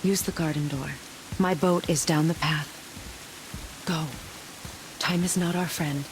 Use the garden door. My boat is down the path. Go. Time is not our friend.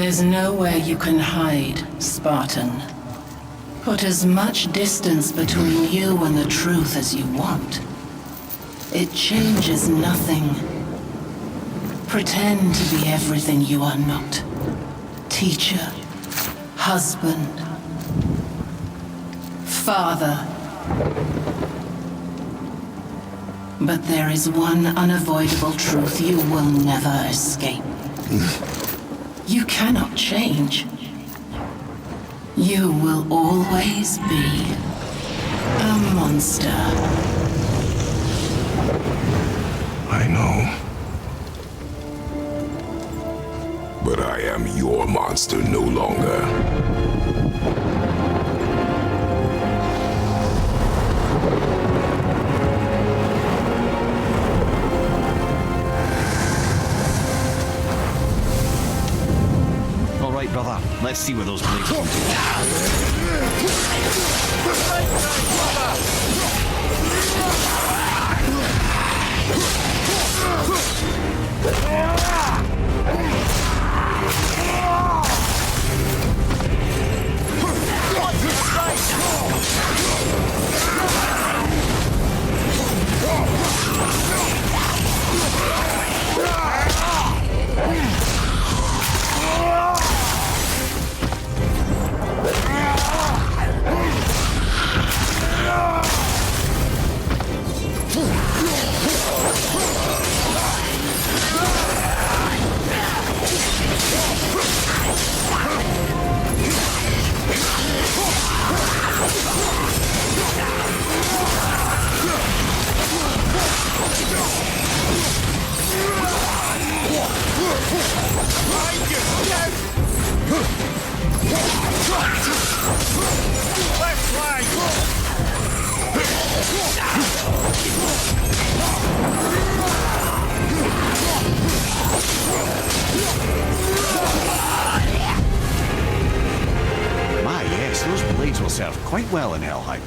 There's nowhere you can hide, Spartan. Put as much distance between you and the truth as you want. It changes nothing. Pretend to be everything you are not. Teacher, husband, father. But there is one unavoidable truth you will never escape. You cannot change. You will always be a monster. I know. But I am your monster no longer. All right, brother. Let's see where those blades come Those blades will serve quite well in Helheim.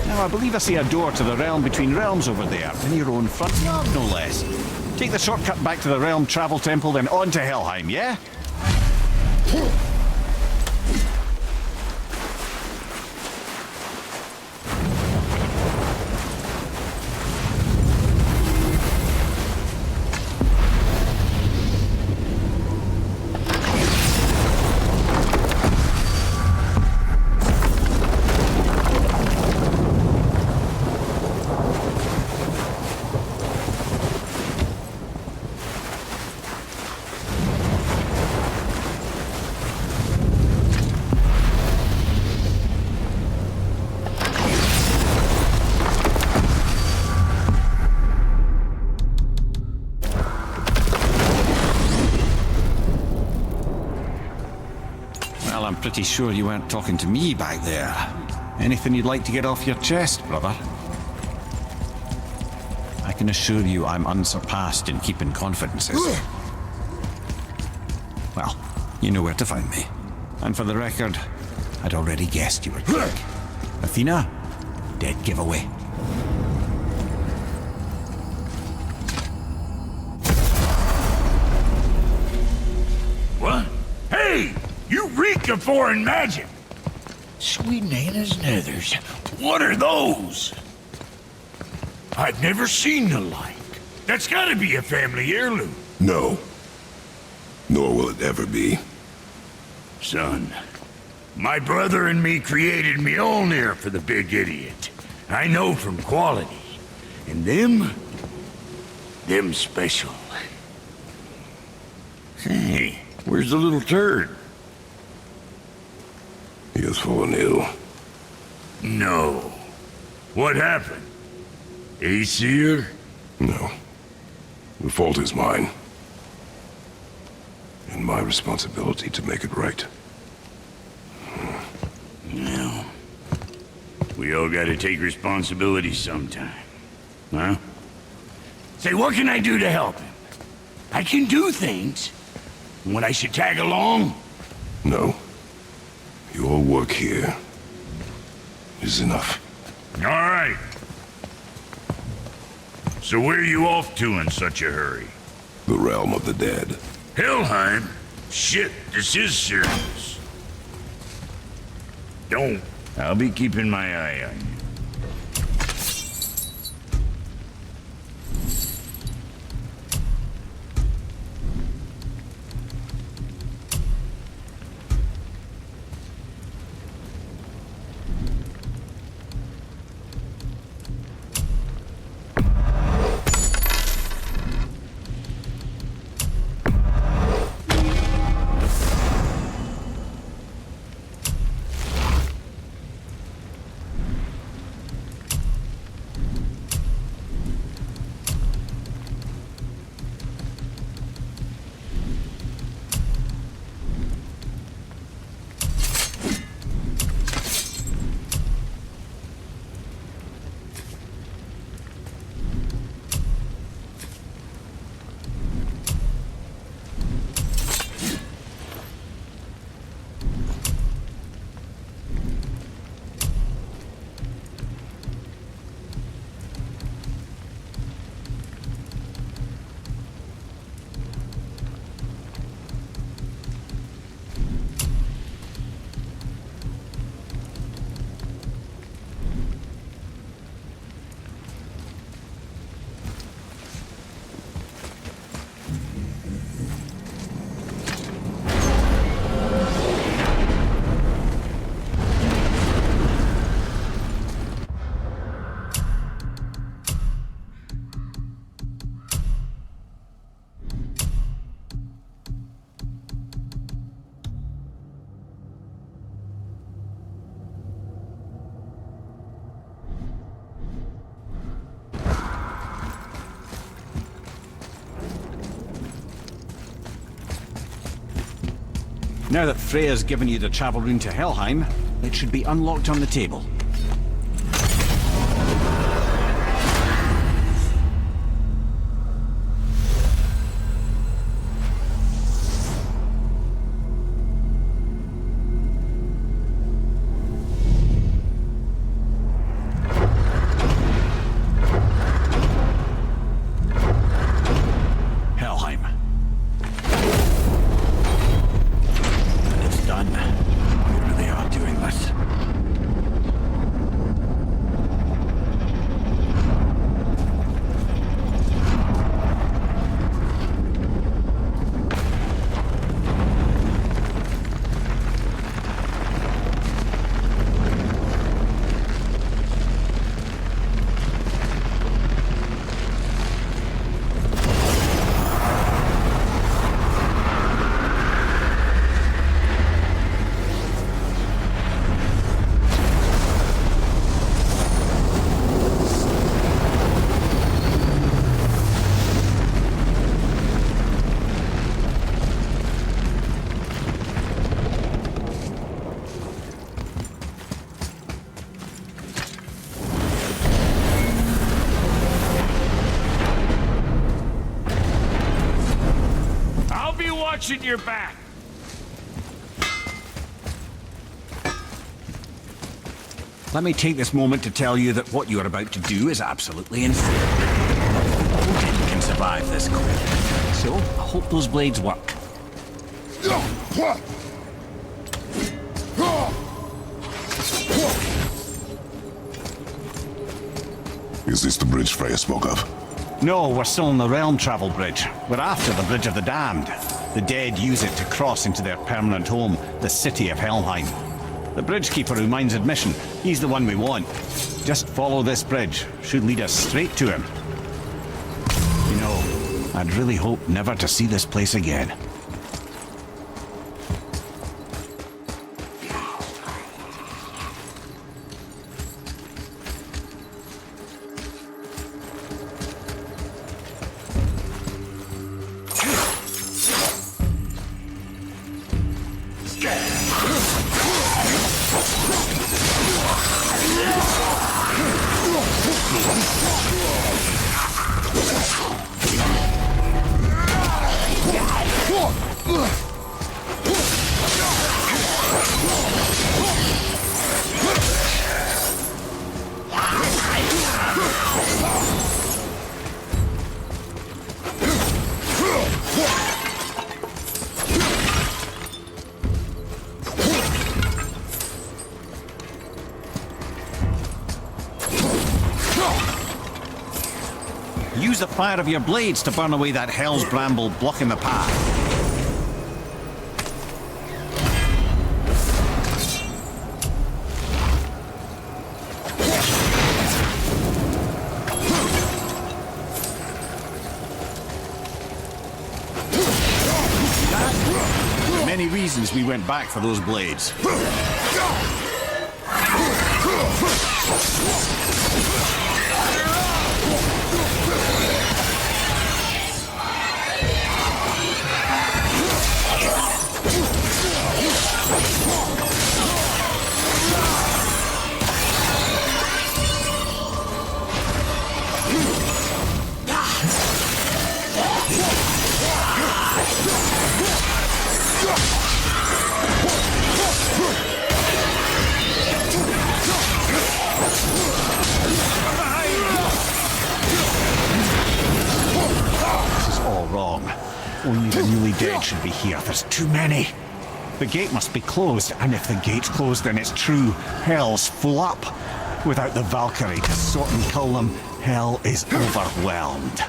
Now, I believe I see a door to the realm between realms over there, in your own front yard, no less. Take the shortcut back to the Realm Travel Temple, then on to Helheim, yeah? Well, I'm pretty sure you weren't talking to me back there. Anything you'd like to get off your chest, brother? I can assure you I'm unsurpassed in keeping confidences. Well, you know where to find me. And for the record, I'd already guessed you were Greek. Athena, dead giveaway. What? Hey! You reek of foreign magic! Sweet Nana's nethers. What are those? I've never seen the like. That's gotta be a family heirloom. No. Nor will it ever be. Son, my brother and me created Mjolnir for the big idiot. I know from quality. And them special. Hey, where's the little turd? He has fallen ill. No. What happened? Aesir? No. The fault is mine. And my responsibility to make it right. Well, we all gotta take responsibility sometime. Huh? Say, what can I do to help him? I can do things. When I should tag along? No. Your work here is enough. All right. So where are you off to in such a hurry? The realm of the dead. Helheim? Shit, this is serious. Don't. I'll be keeping my eye on you. Now that Freya's given you the travel rune to Helheim, it should be unlocked on the table. Watching your back. Let me take this moment to tell you that what you are about to do is absolutely infernal. Nobody can survive this quick. So, I hope those blades work. Is this the bridge Freya spoke of? No, we're still on the realm travel bridge. We're after the Bridge of the Damned. The dead use it to cross into their permanent home, the city of Helheim. The bridgekeeper who minds admission, he's the one we want. Just follow this bridge. Should lead us straight to him. You know, I'd really hope never to see this place again. Use the fire of your blades to burn away that hell's bramble blocking the path. Many reasons we went back for those blades. Only the newly dead should be here. There's too many. The gate must be closed, and if the gate's closed, then it's true. Hell's full up. Without the Valkyrie to sort and kill them, hell is overwhelmed.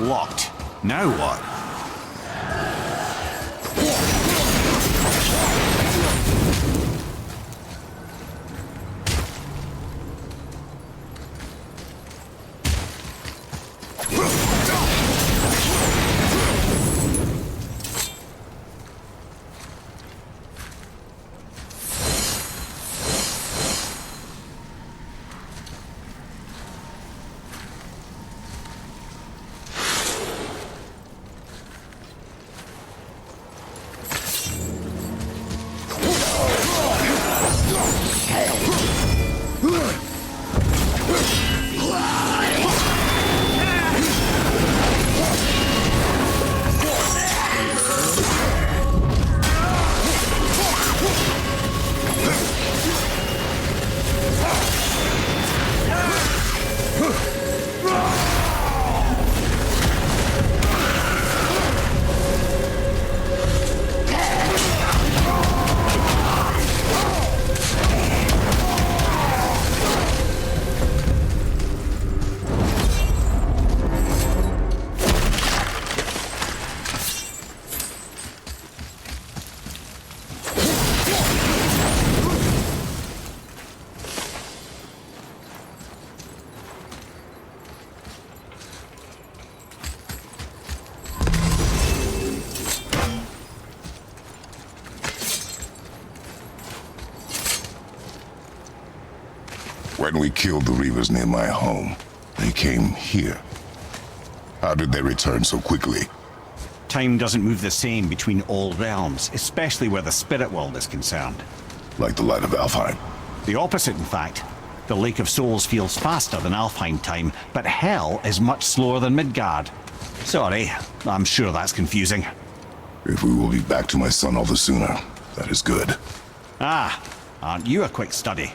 Locked. Now what? When we killed the Reavers near my home, they came here. How did they return so quickly? Time doesn't move the same between all realms, especially where the spirit world is concerned. Like the light of Alfheim. The opposite, in fact. The Lake of Souls feels faster than Alfheim time, but Hell is much slower than Midgard. Sorry, I'm sure that's confusing. If we will be back to my son all the sooner, that is good. Ah, aren't you a quick study?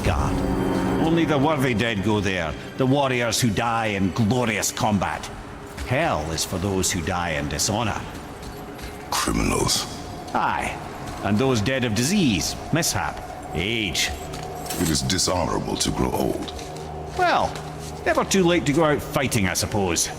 Midgard. Only the worthy dead go there, the warriors who die in glorious combat. Hell is for those who die in dishonor. Criminals. Aye, and those dead of disease, mishap, age. It is dishonorable to grow old. Well, never too late to go out fighting, I suppose.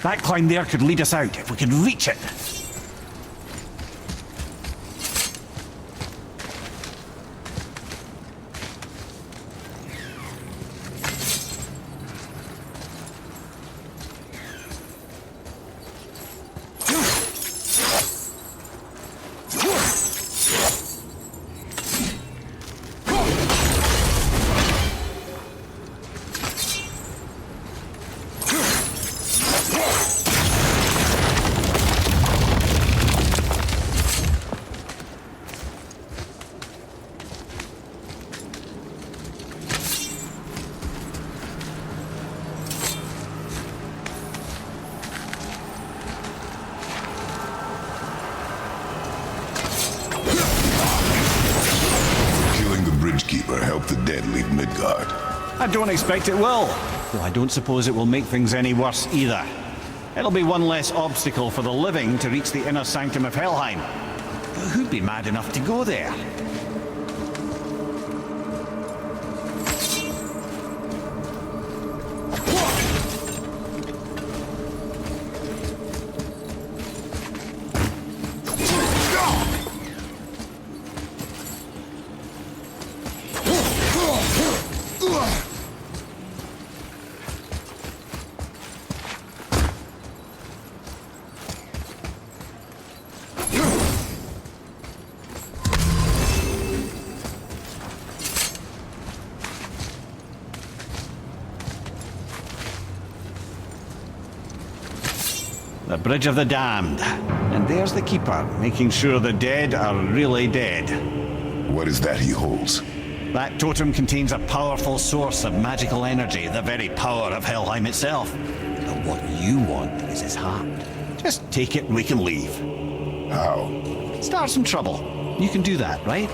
That climb there could lead us out if we could reach it. Keeper help the dead leave Midgard. I don't expect it will, though I don't suppose it will make things any worse either. It'll be one less obstacle for the living to reach the inner sanctum of Helheim. But who'd be mad enough to go there? The Bridge of the Damned. And there's the Keeper, making sure the dead are really dead. What is that he holds? That totem contains a powerful source of magical energy, the very power of Helheim itself. But what you want is his heart. Just take it and we can leave. How? Start some trouble. You can do that, right?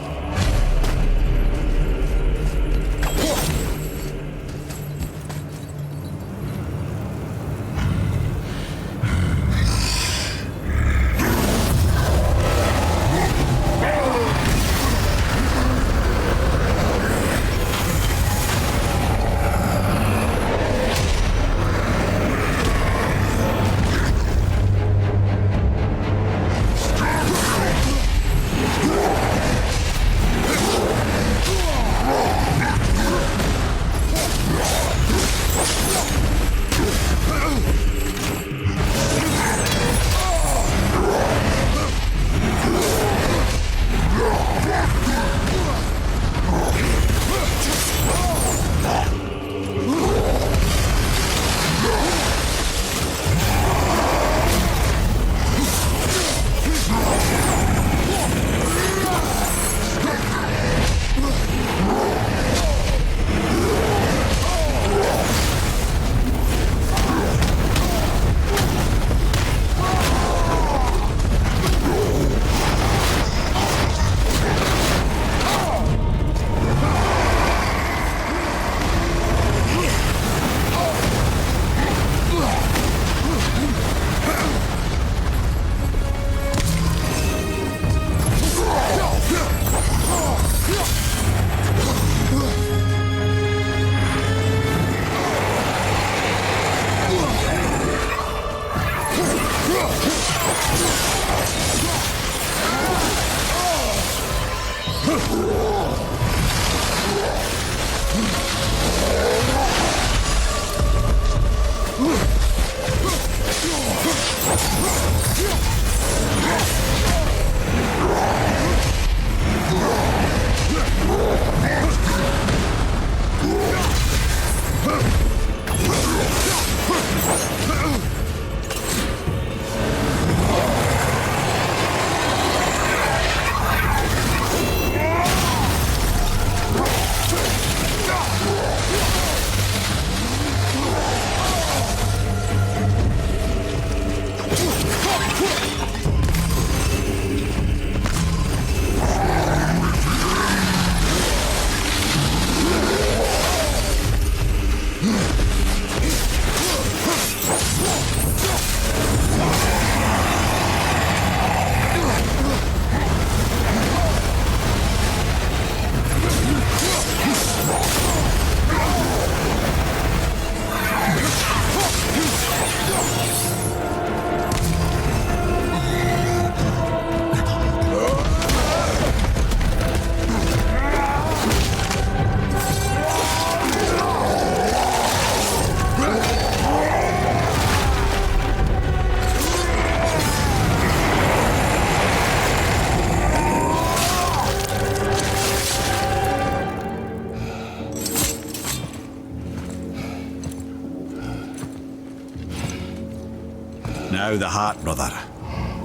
Now the heart, brother.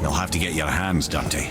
You'll have to get your hands dirty.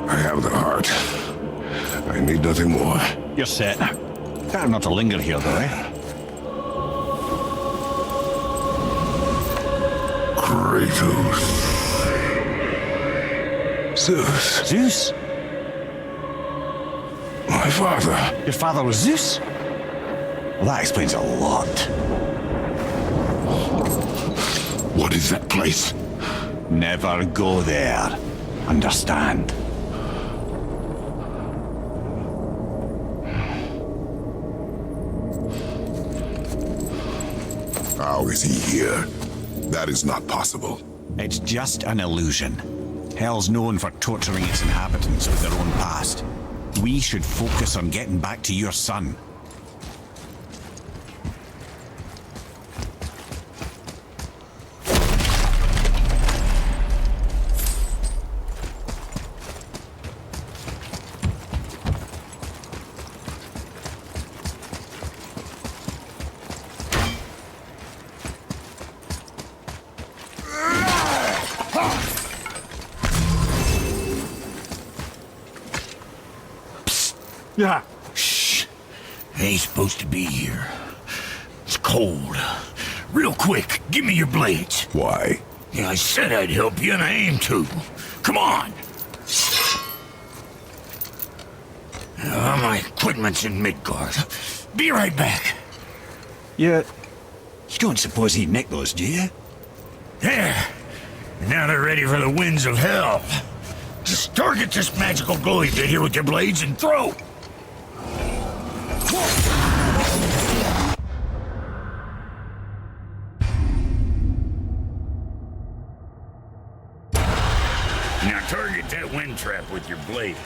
I have the heart. I need nothing more. You're set. Better not to linger here, though, eh? Kratos. Zeus. Zeus? My father. Your father was Zeus? Well, that explains a lot. What is that place? Never go there. Understand? How is he here? That is not possible. It's just an illusion. Hell's known for torturing its inhabitants with their own past. We should focus on getting back to your son. Yeah. Shh. Ain't supposed to be here. It's cold. Real quick, give me your blades. Why? Yeah, I said I'd help you, and I aim to. Come on. My equipment's in Midgard. Be right back. You don't suppose he nicked those, do you? There. Now they're ready for the winds of hell. Just target this magical glowy bit here with your blades and throw. Now target that wind trap with your blades.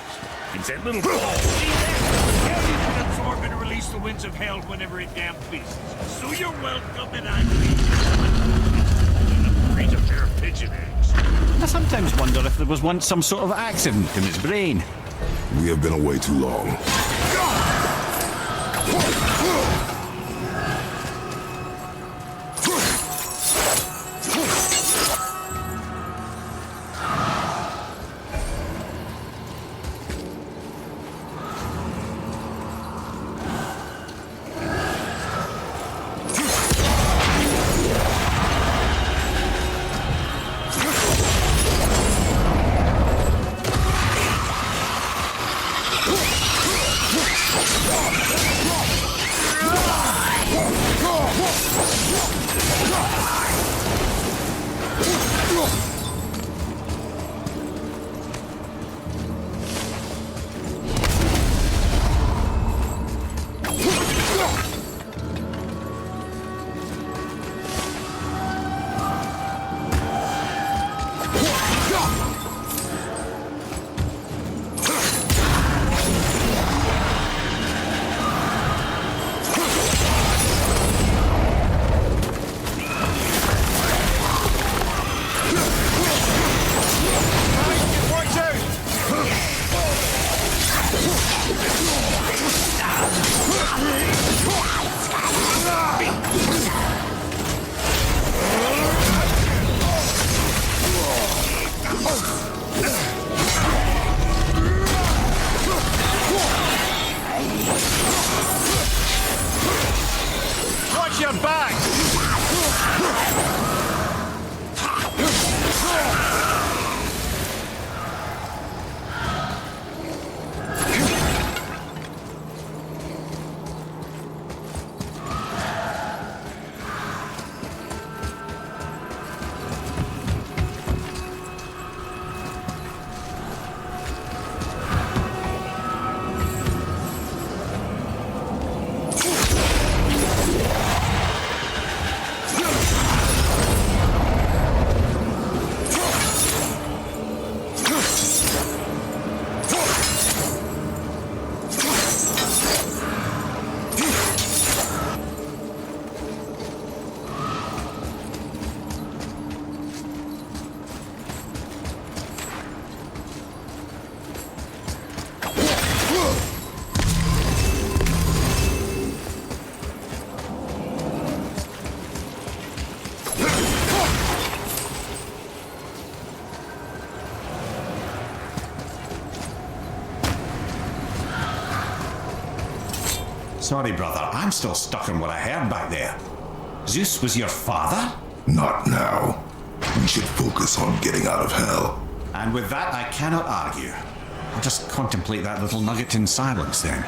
It's that little ball. See that? Now you can absorb and release the winds of hell whenever it damn pleases. So you're welcome, and I'm afraid of their pigeon eggs. I sometimes wonder if there was once some sort of accident in his brain. We have been away too long. Sorry, brother, I'm still stuck on what I heard back there. Zeus was your father? Not now. We should focus on getting out of hell. And with that, I cannot argue. I'll just contemplate that little nugget in silence then.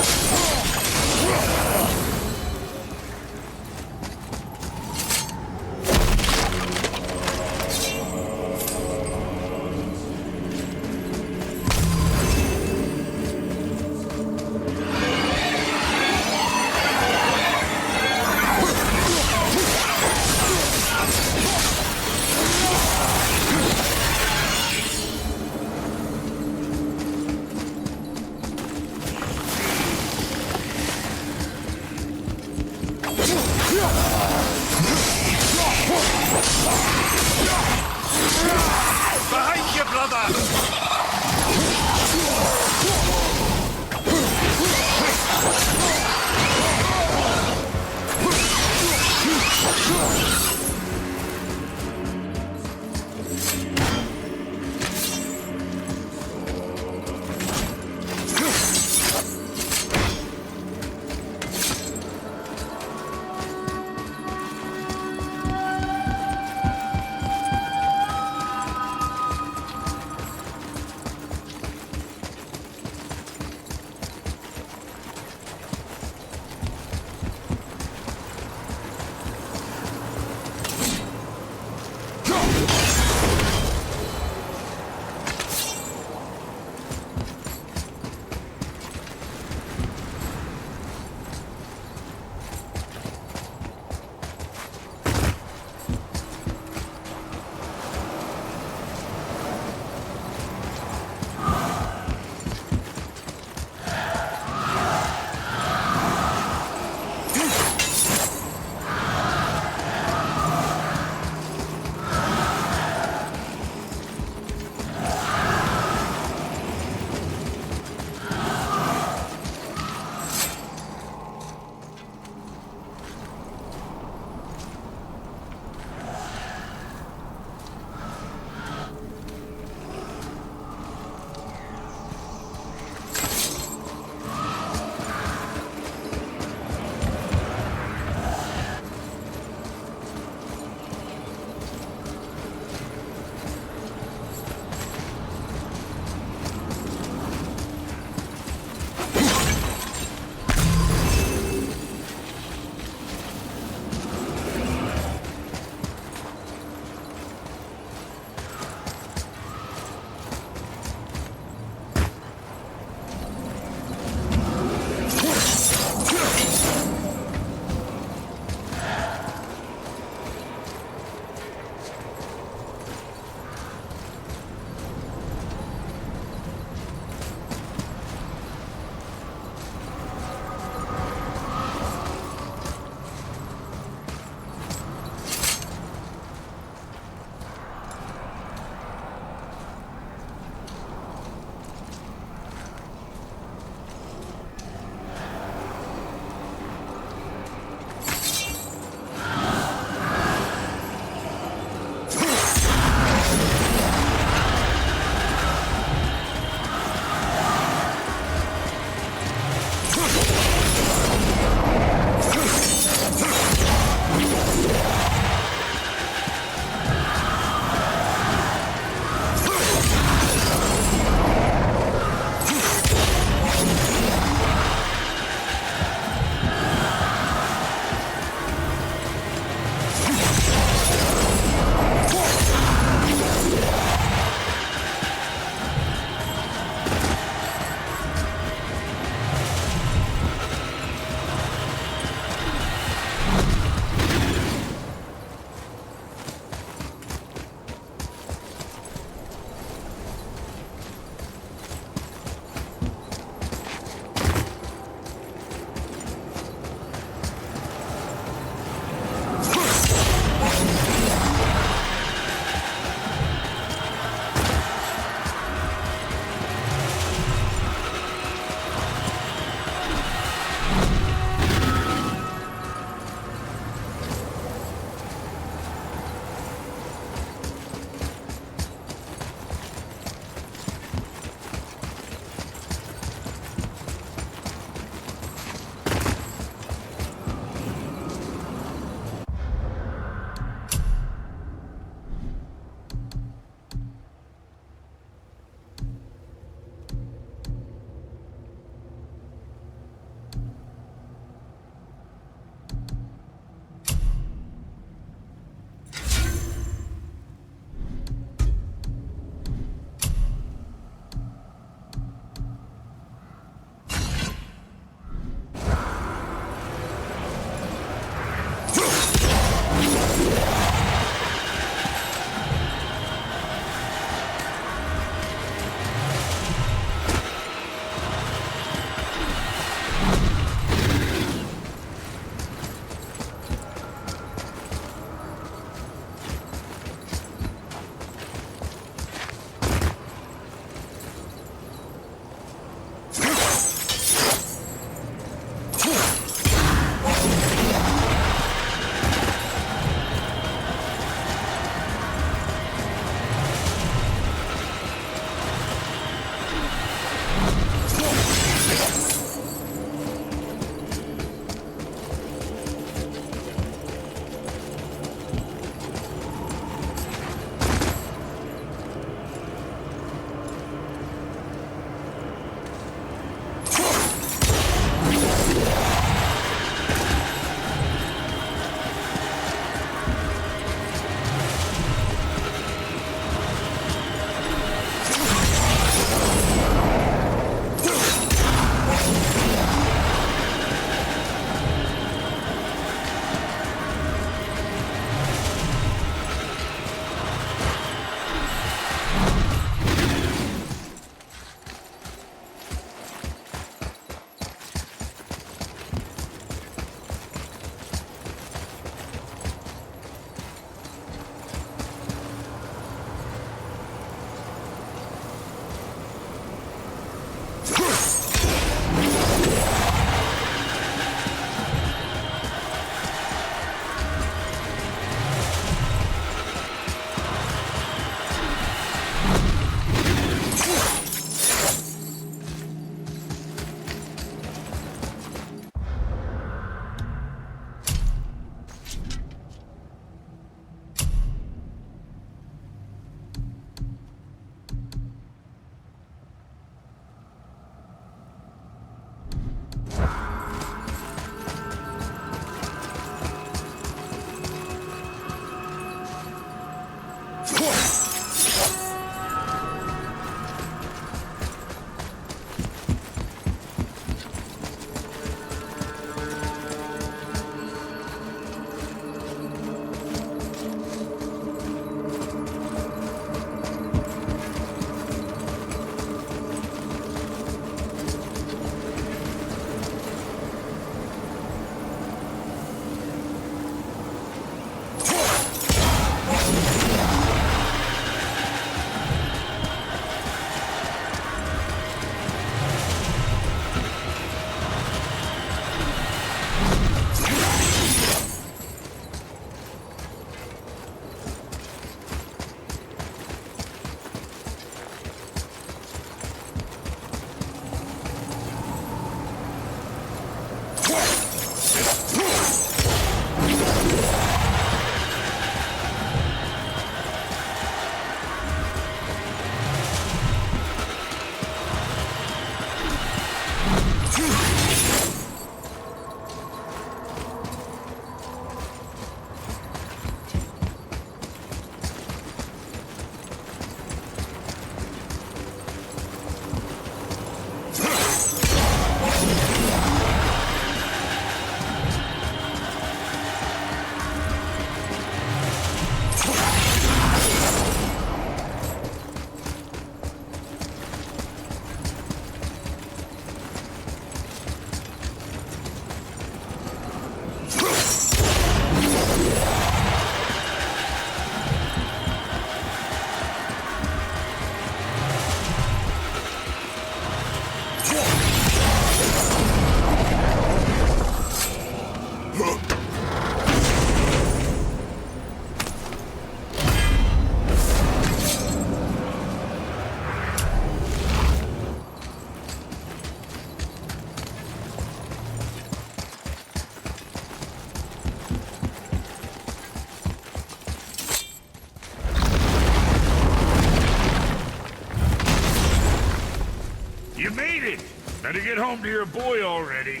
You made it! Better get home to your boy already.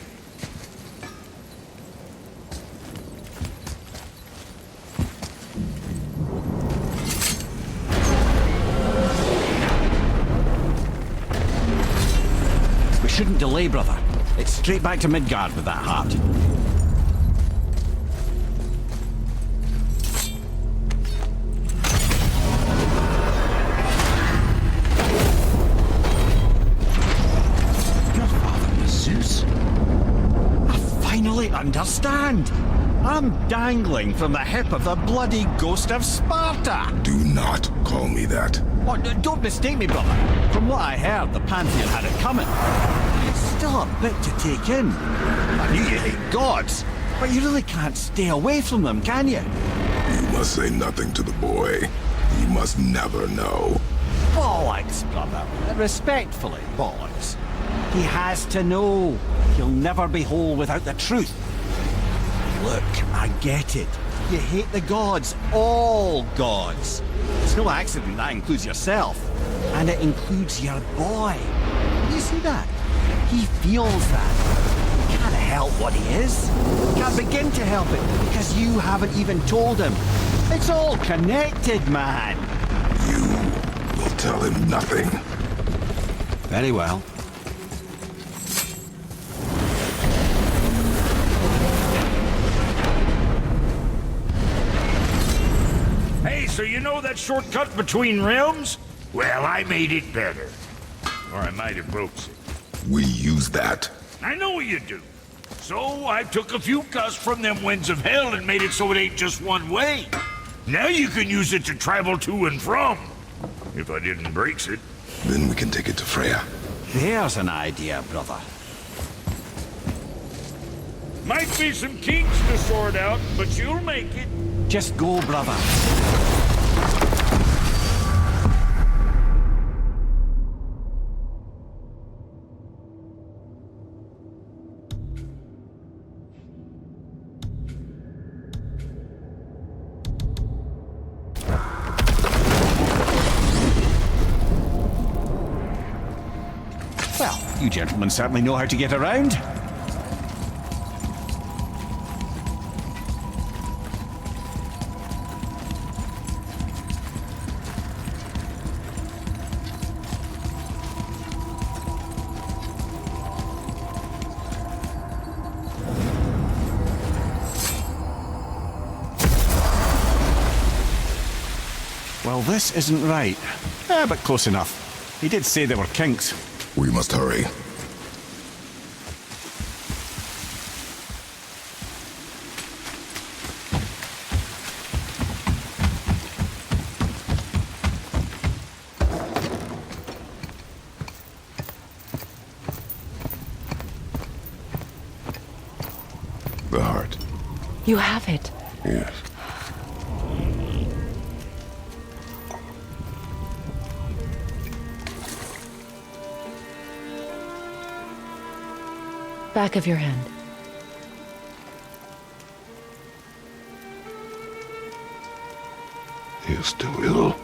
We shouldn't delay, brother. It's straight back to Midgard with that heart. understand. I'm dangling from the hip of the bloody ghost of Sparta. Do not call me that. What, don't mistake me, brother. From what I heard, the Pantheon had it coming. It's still a bit to take in. I knew you hate gods, but you really can't stay away from them, can you? You must say nothing to the boy. He must never know. Bollocks, brother. Respectfully, bollocks. He has to know. He'll never be whole without the truth. Look, I get it. You hate the gods. All gods. It's no accident that includes yourself. And it includes your boy. You see that? He feels that. He can't help what he is. He can't begin to help it because you haven't even told him. It's all connected, man. You will tell him nothing. Very well. Hey, so you know that shortcut between realms? Well, I made it better. Or I might have broke it. We use that. I know you do. So I took a few cuts from them winds of hell and made it so it ain't just one way. Now you can use it to travel to and from. If I didn't break it. Then we can take it to Freya. There's an idea, brother. Might be some kinks to sort out, but you'll make it. Just go, brother. Well, you gentlemen certainly know how to get around. Well, this isn't right. But close enough. He did say there were kinks. We must hurry. The heart. You have it. Yes. Back of your hand. He is still ill.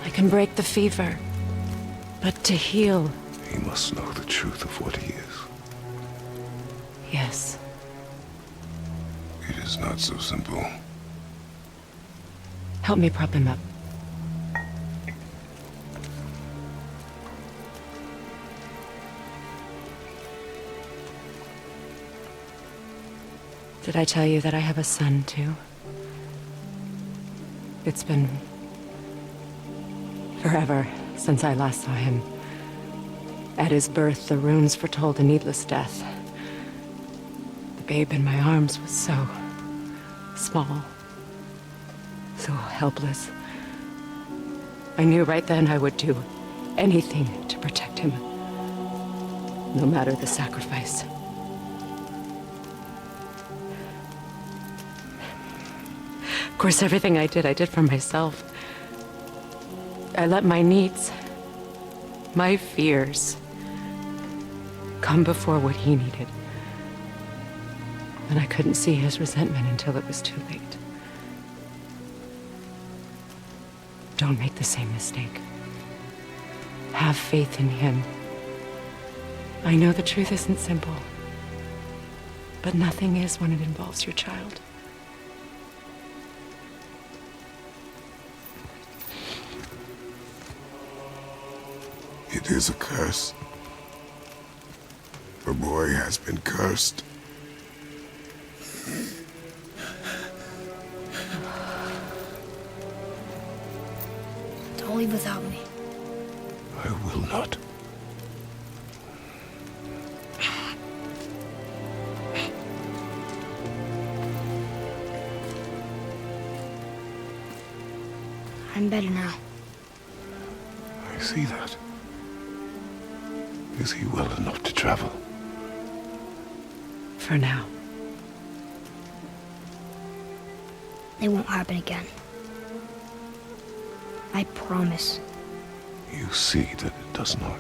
I can break the fever. But to heal, He must know the truth of what he is. yes. It is not so simple. Help me prop him up. Did I tell you that I have a son, too? It's been forever since I last saw him. At his birth, the runes foretold a needless death. The babe in my arms was so small, so helpless. I knew right then I would do anything to protect him, no matter the sacrifice. Of course, everything I did for myself. I let my needs, my fears, come before what he needed. And I couldn't see his resentment until it was too late. Don't make the same mistake. Have faith in him. I know the truth isn't simple, but nothing is when it involves your child. It is a curse. The boy has been cursed. Don't leave without me. I will not. I'm better now. I see that. Is he well enough to travel? For now. It won't happen again. I promise. You see that it does not.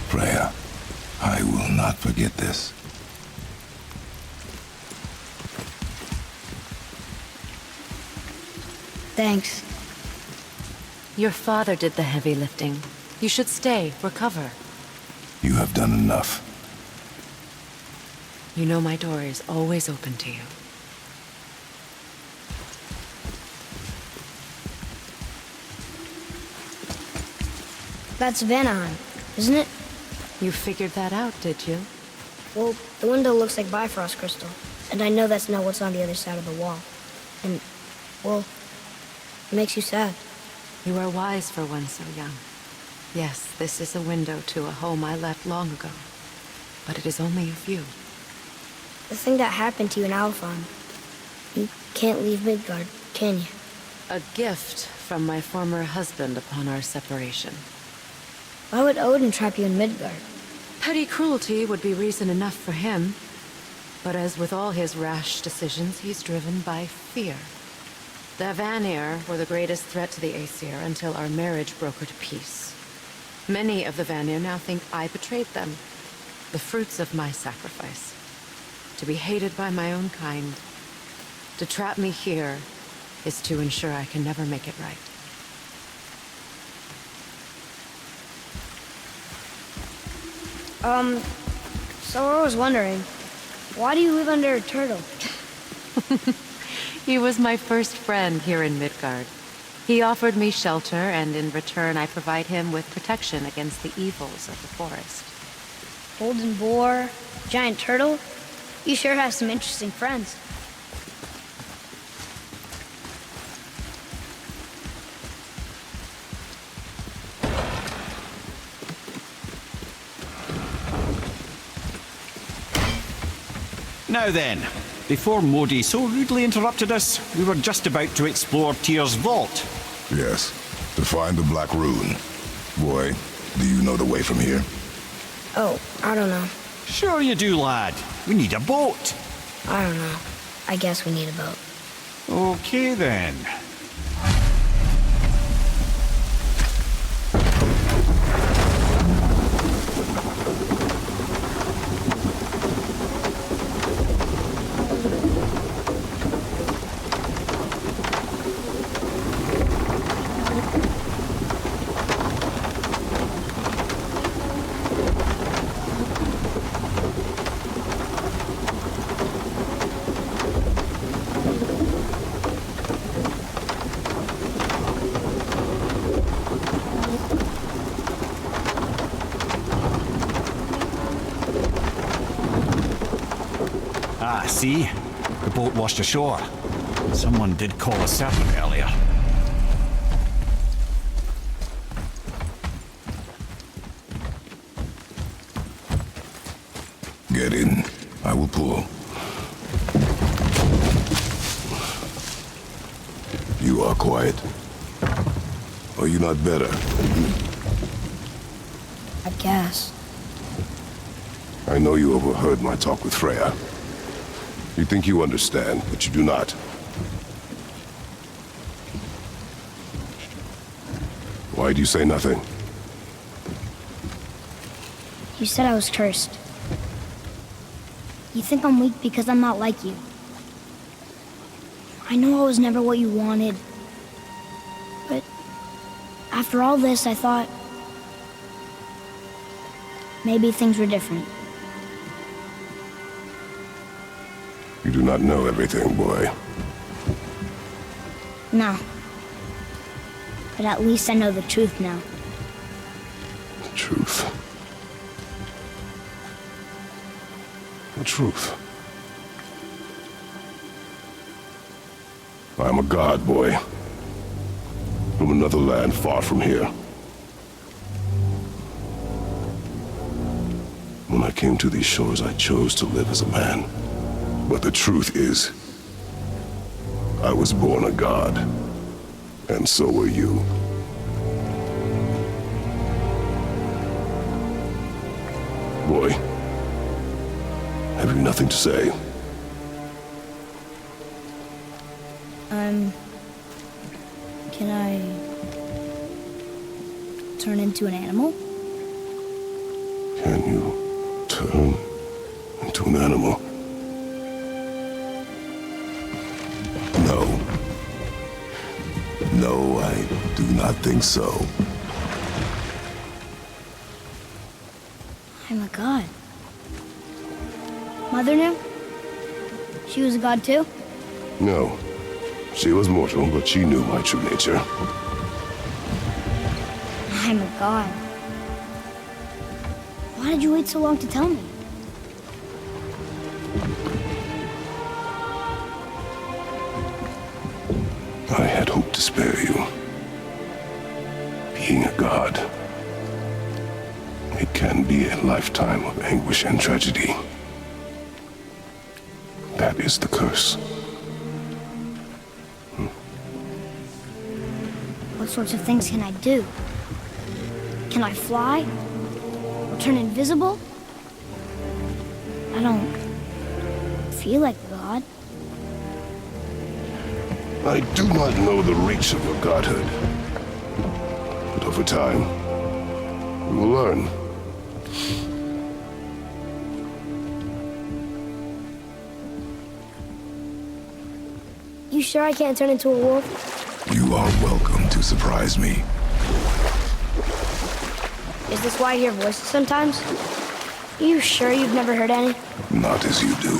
Freya, I will not forget this. Thanks. Your father did the heavy lifting. You should stay, recover. You have done enough. You know my door is always open to you. That's Vanaheim, isn't it? You figured that out, did you? Well, the window looks like Bifrost crystal. And I know that's not what's on the other side of the wall. And, well, it makes you sad. You are wise for one so young. Yes, this is a window to a home I left long ago. But it is only a view. The thing that happened to you in Alfheim. You can't leave Midgard, can you? A gift from my former husband upon our separation. Why would Odin trap you in Midgard? Petty cruelty would be reason enough for him. But as with all his rash decisions, he's driven by fear. The Vanir were the greatest threat to the Aesir until our marriage brokered peace. Many of the Vanir now think I betrayed them. The fruits of my sacrifice. To be hated by my own kind. To trap me here is to ensure I can never make it right. So I was wondering, why do you live under a turtle? He was my first friend here in Midgard. He offered me shelter, and in return I provide him with protection against the evils of the forest. Golden boar, giant turtle? You sure have some interesting friends. Now then, before Modi so rudely interrupted us, we were just about to explore Tyr's vault. Yes, to find the Black Rune. Boy, do you know the way from here? Oh, I don't know. Sure you do, lad. We need a boat. I don't know. I guess we need a boat. Okay then. Ah, see? The boat washed ashore. Someone did call a serpent earlier. Get in. I will pull. You are quiet. Are you not better? I guess. I know you overheard my talk with Freya. You think you understand, but you do not. Why do you say nothing? You said I was cursed. You think I'm weak because I'm not like you. I know I was never what you wanted. But after all this, I thought maybe things were different. You do not know everything, boy. No. But at least I know the truth now. Truth. truth. I'm a god, boy. From another land far from here. When I came to these shores, I chose to live as a man. But the truth is, I was born a god. And so were you. Boy, have you nothing to say? Can I turn into an animal? Can you turn into an animal? No. No, I do not think so. I'm a god. Mother knew? She was a god too? No. She was mortal, but she knew my true nature. I'm a god. Why did you wait so long to tell me? I had hoped to spare you. Being a god, it can be a lifetime of anguish and tragedy. That is the curse. What sorts of things can I do? Can I fly? Or turn invisible? I don't feel like a god. I do not know the reach of your godhood. But over time, we will learn. You sure I can't turn into a wolf? You are welcome to surprise me. Is this why I hear voices sometimes? You sure you've never heard any? Not as you do.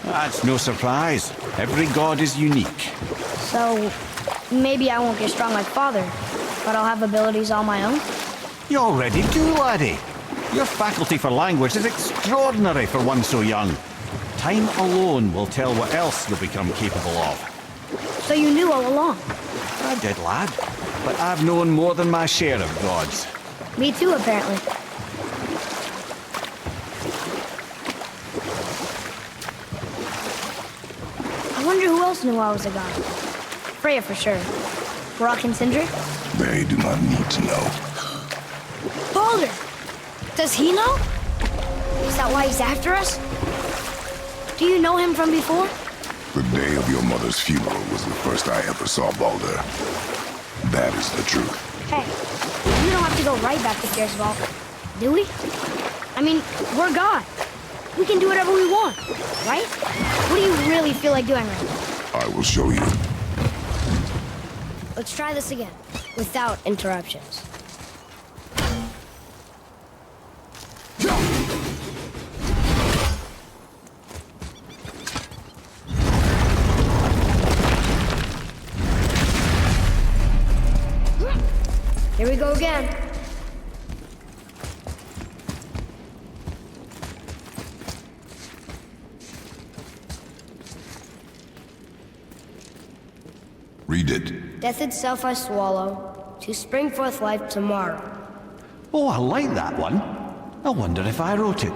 That's no surprise. Every god is unique. So, maybe I won't get strong like Father, but I'll have abilities all my own? You already do, laddie. Your faculty for language is extraordinary for one so young. Time alone will tell what else you'll become capable of. So you knew all along? I did, lad. But I've known more than my share of gods. Me too, apparently. I wonder who else knew I was a god. Freya for sure. Brock and Sindri? They do not need to know. Baldur! Does he know? Is that why he's after us? Do you know him from before? The day of your mother's funeral was the first I ever saw Baldur. That is the truth. Hey, we don't have to go right back to Gersvald, do we? I mean, we're God. We can do whatever we want, right? What do you really feel like doing right now? I will show you. Let's try this again, without interruptions. Here we go again. Read it. Death itself I swallow, to spring forth life tomorrow. Oh, I like that one. I wonder if I wrote it.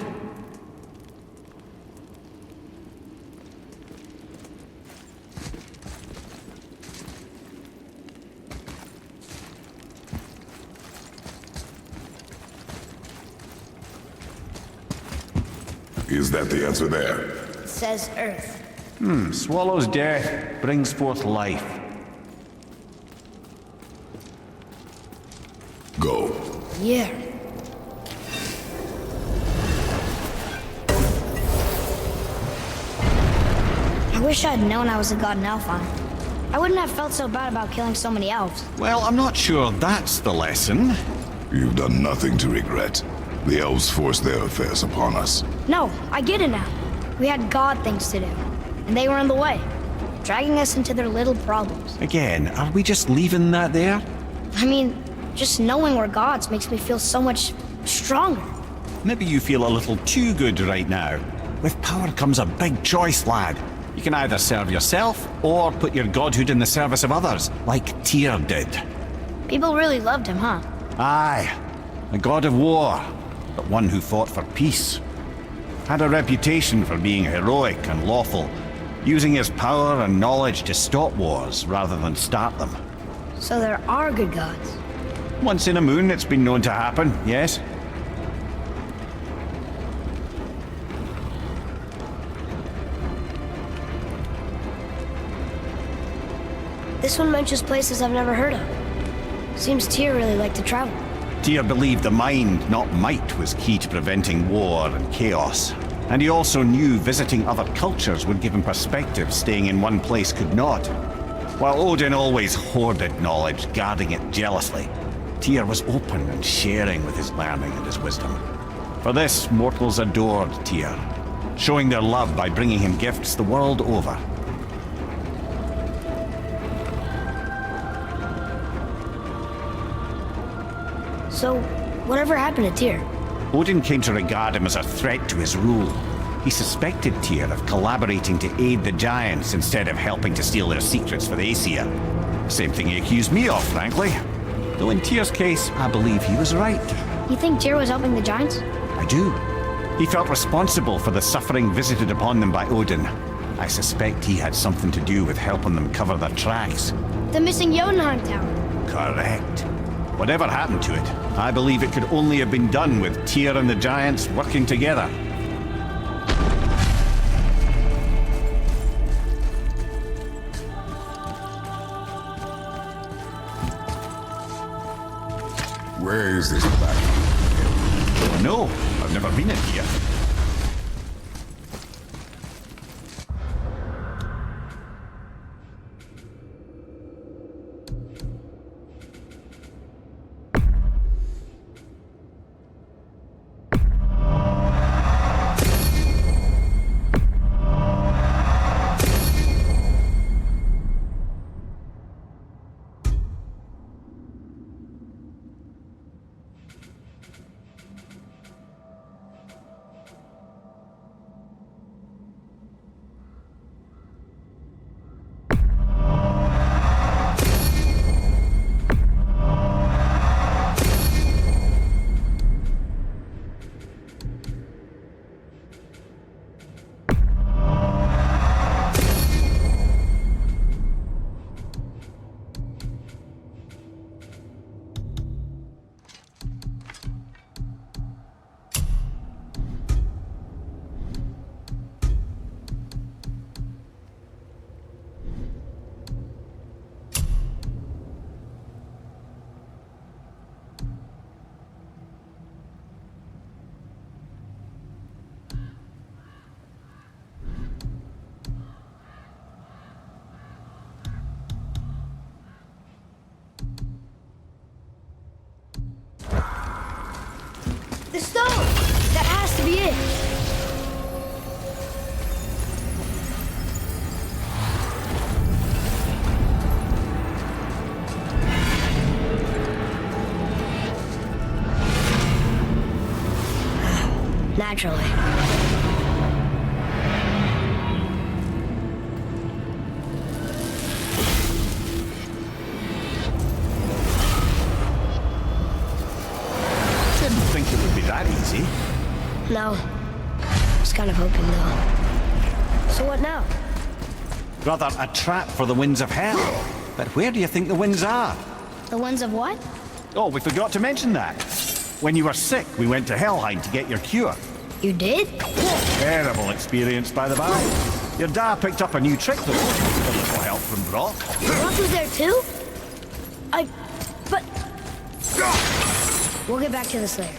Is that the answer there? It says Earth. Swallows death, brings forth life. Go. Yeah. I wish I'd known I was a god in Alfheim. I wouldn't have felt so bad about killing so many elves. Well, I'm not sure that's the lesson. You've done nothing to regret. The elves forced their affairs upon us. No, I get it now. We had god things to do, and they were in the way, dragging us into their little problems. Again, are we just leaving that there? I mean, just knowing we're gods makes me feel so much stronger. Maybe you feel a little too good right now. With power comes a big choice, lad. You can either serve yourself, or put your godhood in the service of others, like Tyr did. People really loved him, huh? Aye, a god of war, but one who fought for peace. Had a reputation for being heroic and lawful, using his power and knowledge to stop wars rather than start them. So there are good gods. Once in a moon, it's been known to happen, yes? This one mentions places I've never heard of. Seems Tyr really liked to travel. Tyr believed the mind, not might, was key to preventing war and chaos. And he also knew visiting other cultures would give him perspective staying in one place could not. While Odin always hoarded knowledge, guarding it jealously, Tyr was open and sharing with his learning and his wisdom. For this, mortals adored Tyr, showing their love by bringing him gifts the world over. So, whatever happened to Tyr? Odin came to regard him as a threat to his rule. He suspected Tyr of collaborating to aid the giants instead of helping to steal their secrets for the Aesir. Same thing he accused me of, frankly. Though in Tyr's case, I believe he was right. You think Tyr was helping the giants? I do. He felt responsible for the suffering visited upon them by Odin. I suspect he had something to do with helping them cover their tracks. The missing Jotunheim tower. Correct. Whatever happened to it, I believe it could only have been done with Tyr and the giants working together. Where is this back? No, I've never been in here. The stone! That has to be it! Naturally. Didn't think it would be that easy. No. I was kind of hoping, though. So what now? Rather a trap for the winds of hell. But where do you think the winds are? The ones of what? Oh, we forgot to mention that. When you were sick, we went to Helheim to get your cure. You did? Terrible experience, by the by. Your dad picked up a new trick, though. With a little help from Brock. Brock was there too? But... We'll get back to this later.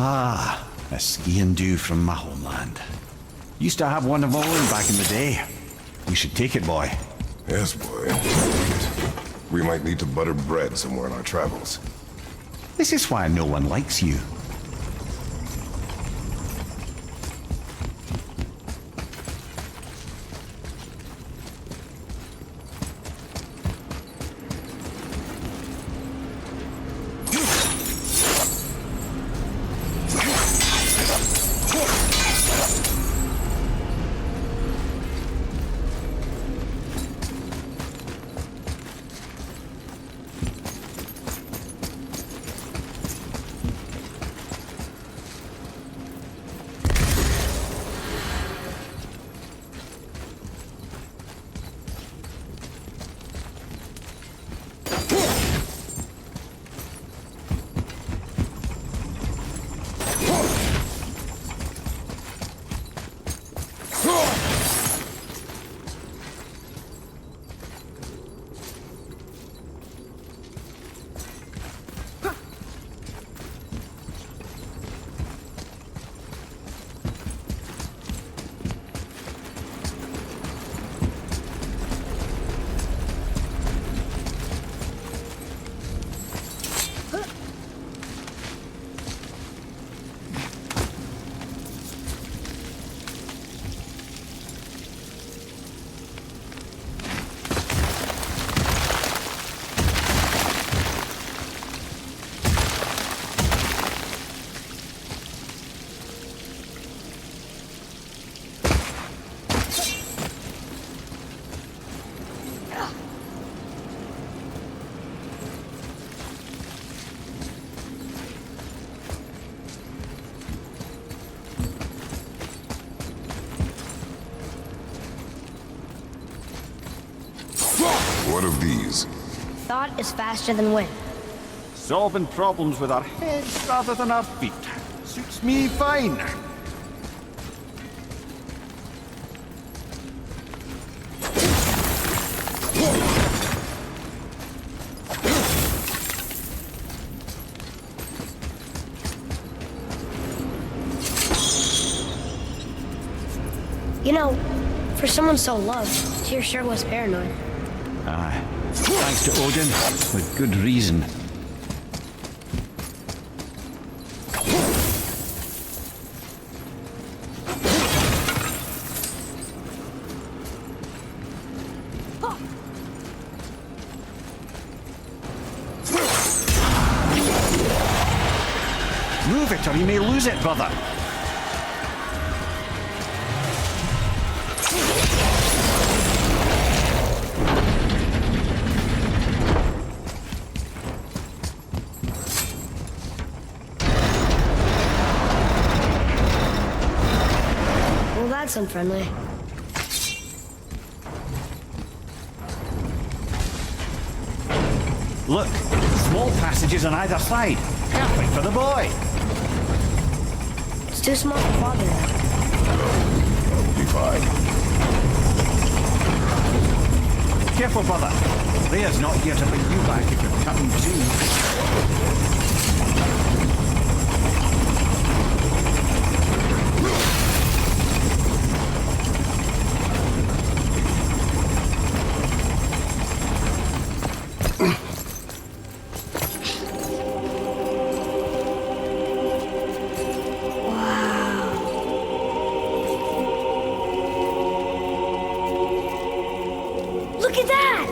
Ah, a skiing dew from my homeland. Used to have one of my own back in the day. You should take it, boy. Yes, boy. We might need to butter bread somewhere in our travels. This is why no one likes you. What of these? Thought is faster than wind. Solving problems with our heads rather than our feet. Suits me fine. You know, for someone so loved, Tyr sure was paranoid. Aye. Thanks to Odin, with good reason. Move it or you may lose it, brother. Well, that's unfriendly. Look, small passages on either side. Perfect for the boy. It's too small for father. That'll be fine. Careful, brother. Leah's not here to bring you back if you're cutting too. Look at that!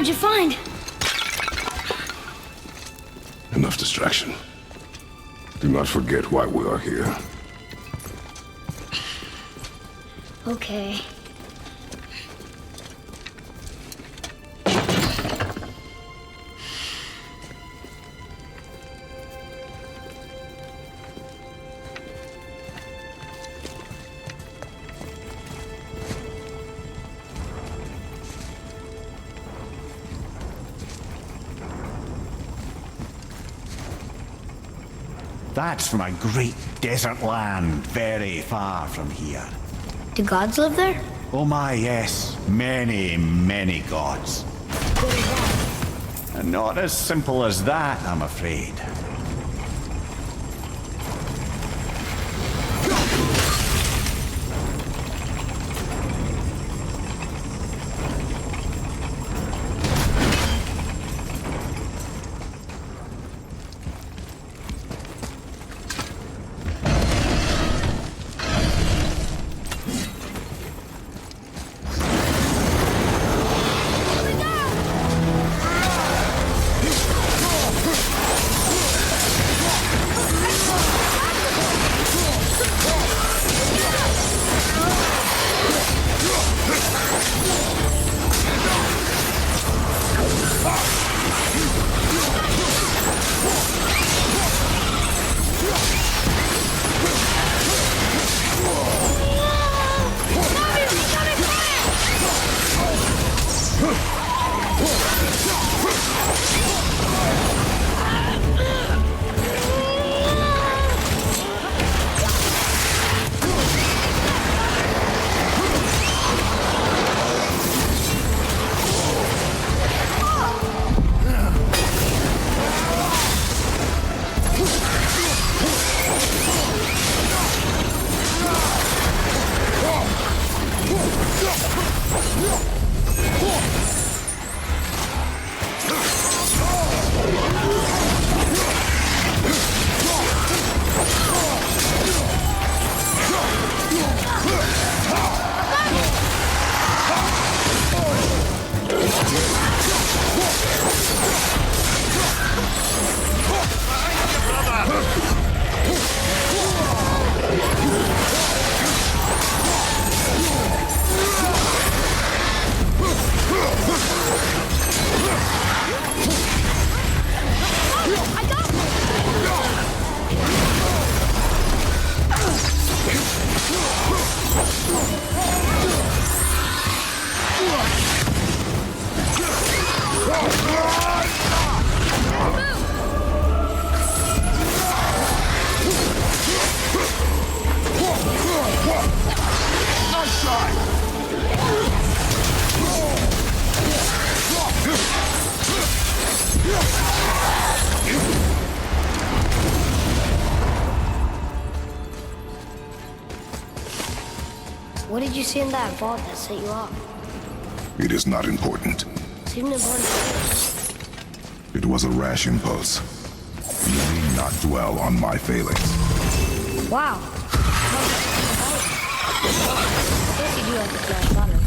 What'd you find? Enough distraction. Do not forget why we are here. Okay. That's from a great desert land very far from here. Do gods live there? Oh my, yes. Many, many gods. And not as simple as that, I'm afraid. What did you see in that vault that set you off? It is not important. Seemed important to It was a rash impulse. You need not dwell on my failings. me. Wow. I guess you do have to flash butter.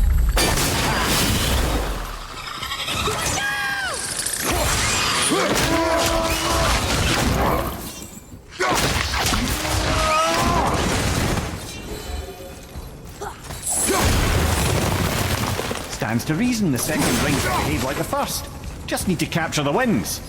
Stands to reason the second rings will behave like the first. Just need to capture the wings.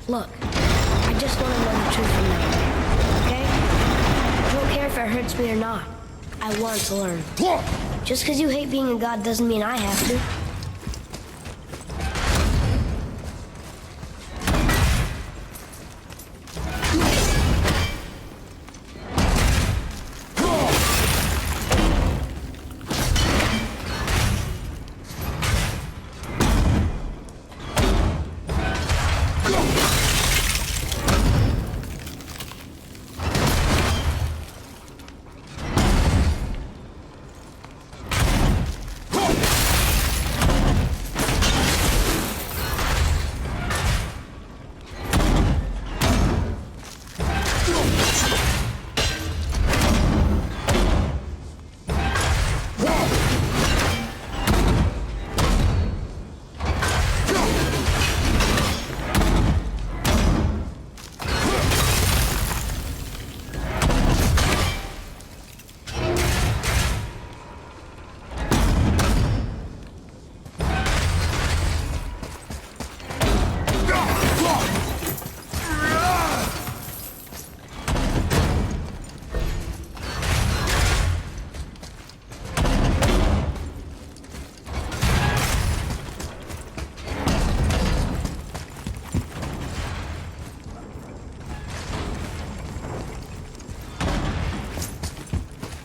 Look, I just want to know the truth from now, okay? I don't care if it hurts me or not. I want to learn. Just because you hate being a god doesn't mean I have to.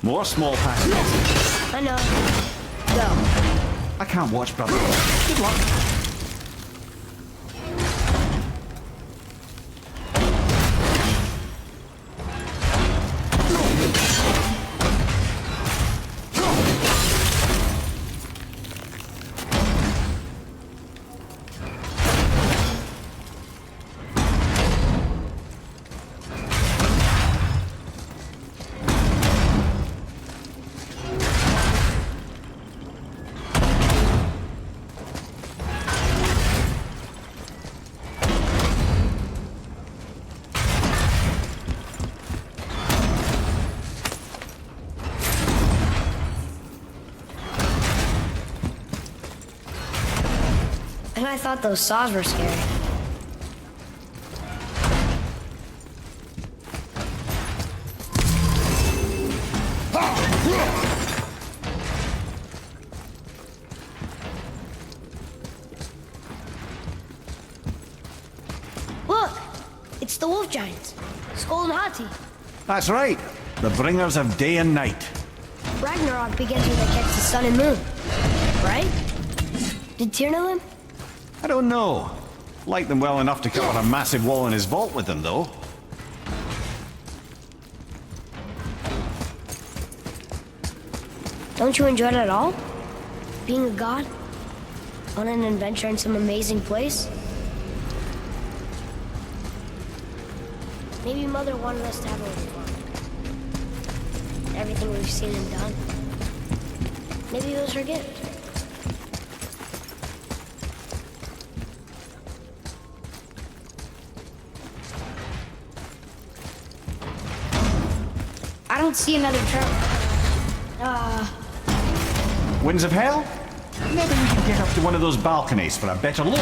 More small passages. I know. Go. I can't watch, brother. Good luck. And I thought those saws were scary. Look! It's the wolf giants. Skull and Hati. That's right. The bringers of day and night. Ragnarok begins when they catch the sun and moon. Right? Did Tyr know them? I don't know. Like them well enough to cover a massive wall in his vault with them, though. Don't you enjoy it at all? Being a god? On an adventure in some amazing place? Maybe Mother wanted us to have a little fun. Everything we've seen and done. Maybe it was her gift. I don't see another turtle. Winds of Hell? Maybe we can get up to one of those balconies for a better look.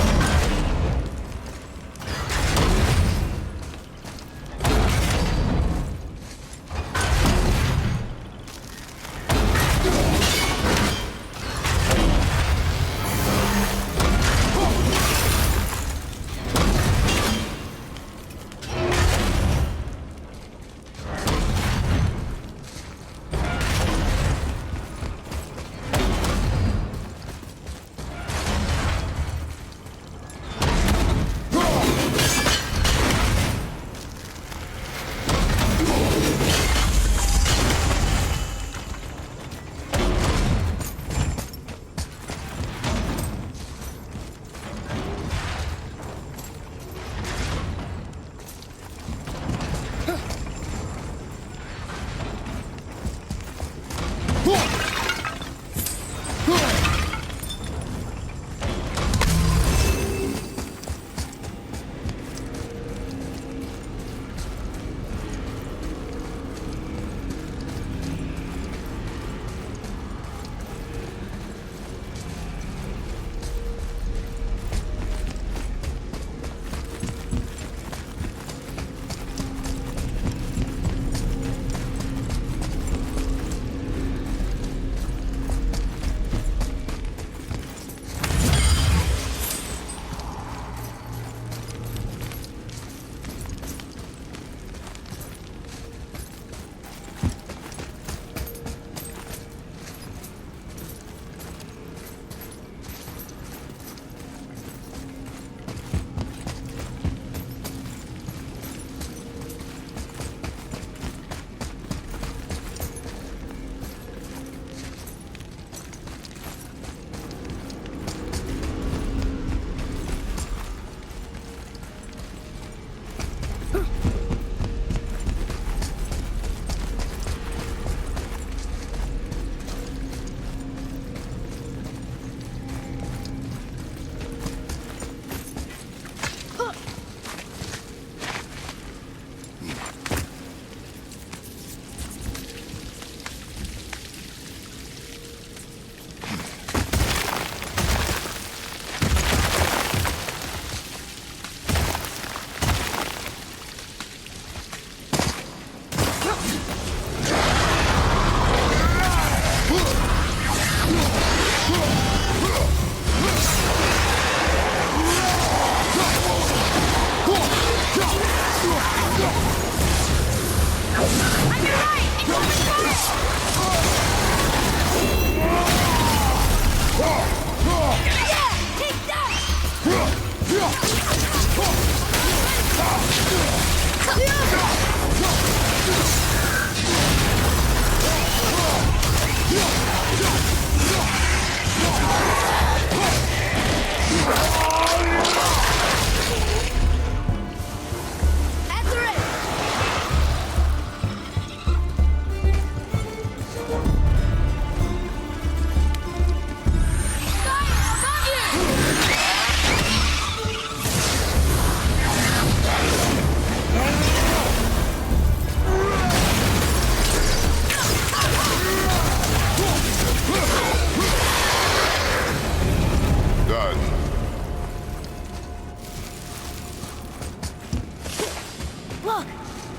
Look,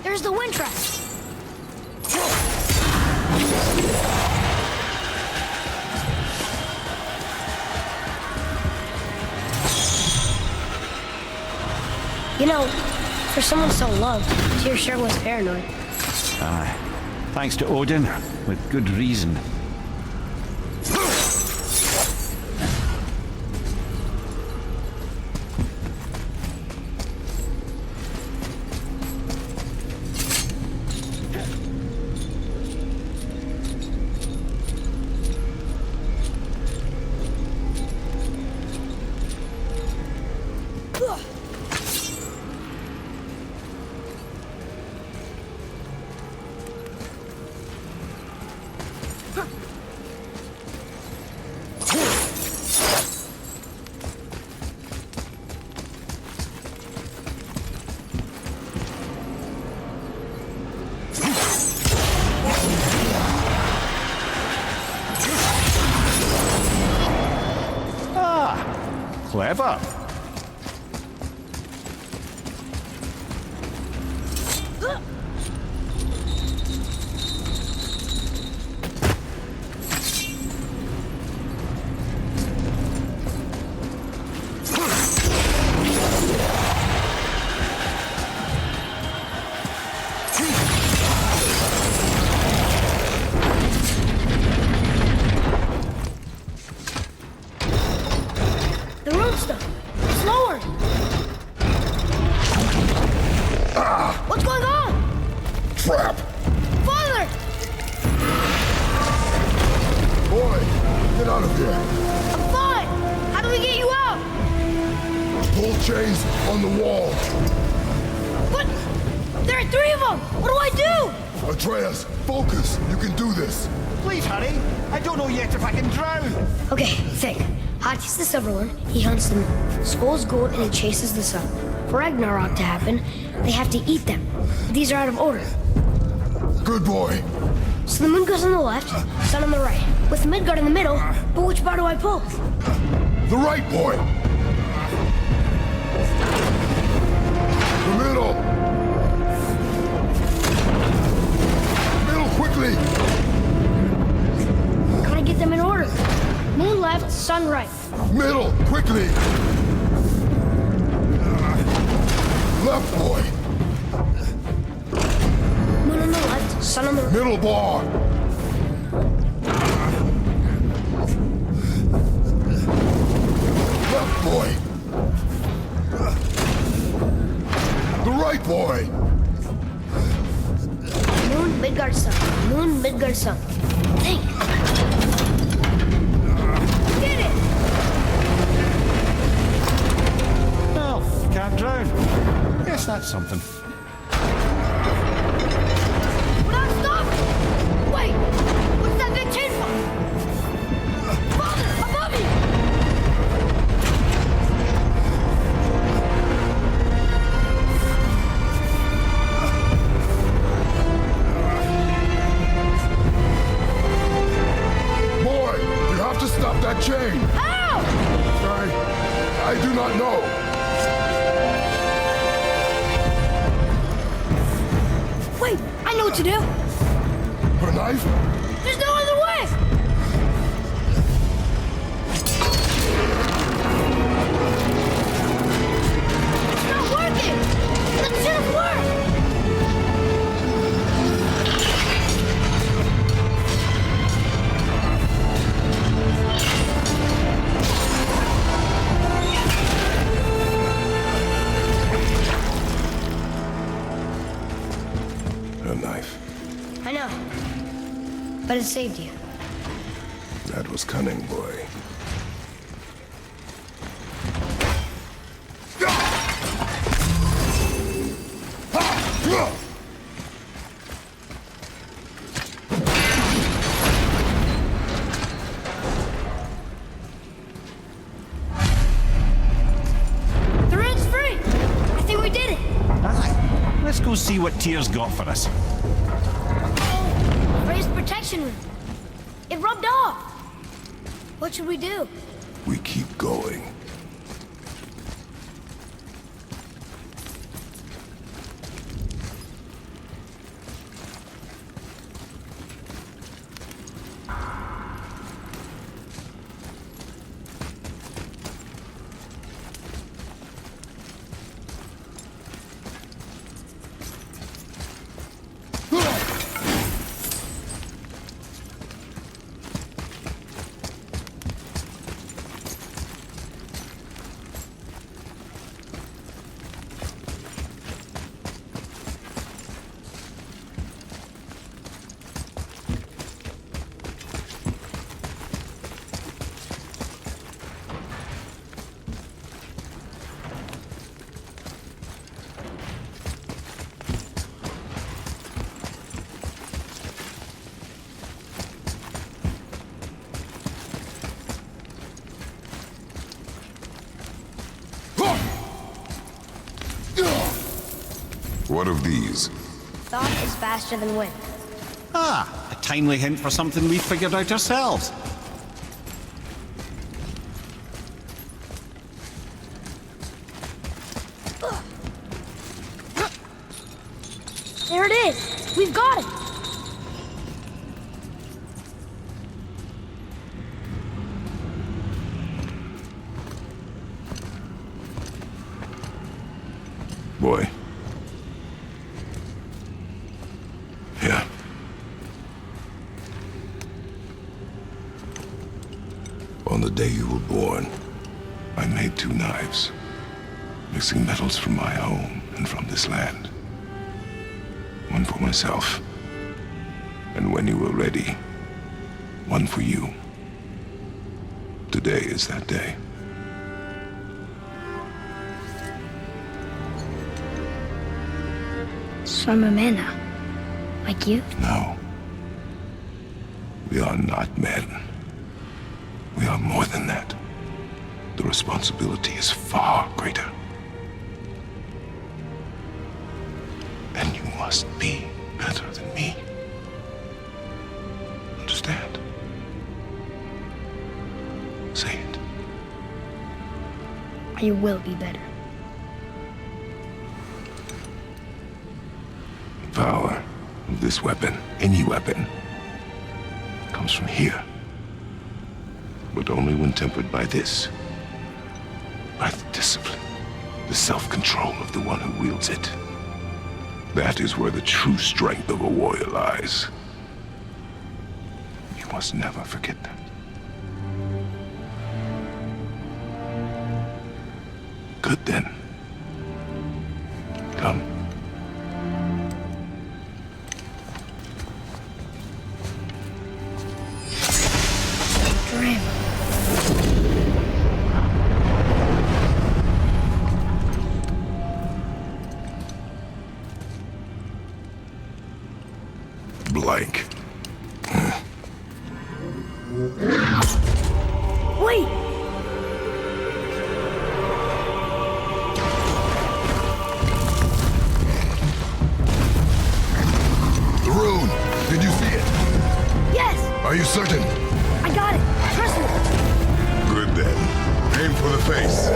there's the wind trap. You know, for someone so loved, Tyr sure was paranoid. Aye. Thanks to Odin, with good reason. Clever. What's going on? Trap! Father! Boy, get out of here! I'm fine! How do we get you out? Pull chains on the wall! But there are three of them! What do I do? Atreus, focus! You can do this! Please hurry. I don't know yet if I can drown. Okay, think. Hati's the silver one. He hunts them. Skull's gold and he chases the sun. For Ragnarok to happen, they have to eat them. These are out of order. Good boy! So the moon goes on the left, sun on the right. With Midgard in the middle, but which bar do I pull? The right boy! The middle! Middle, quickly! Gotta get them in order. Moon left, sun right. Middle, quickly! Left boy! Moon on the left, sun on the right. Middle bar! Left boy! The right boy! Moon, Midgard, sun. Moon, Midgard, sun. Think. Get it! Well, can't drown. Guess that's something. We're not stopping! Wait! What's that big chain for? Father, above me! Boy, you have to stop that chain! How? I do not know. Wait, I know what to do. Put a knife? There's no other way! It's not working! That should have worked! But it saved you. That was cunning, boy. The ring's free! I think we did it! Aye. Let's go see what Tyr's got for us. Raised protection ring. It rubbed off. What should we do? We keep going. What of these? Thought is faster than wind. Ah, a timely hint for something we've figured out ourselves. There it is! We've got it! Boy. Yeah. On the day you were born, I made 2 knives, mixing metals from my home and from this land. One for myself, and when you were ready, one for you. Today is that day. So I'm a man now. Like you? No. We are not men. We are more than that. The responsibility is far greater. And you must be better than me. Understand? Say it. I will be better. The power of this weapon, any weapon, comes from here. But only when tempered by this. By the discipline, the self-control of the one who wields it. That is where the true strength of a warrior lies. You must never forget that. Good then. Come. Dream. Blank. Wait! The rune! Did you see it? Yes! Are you certain? I got it! Trust me! Good then. Aim for the face.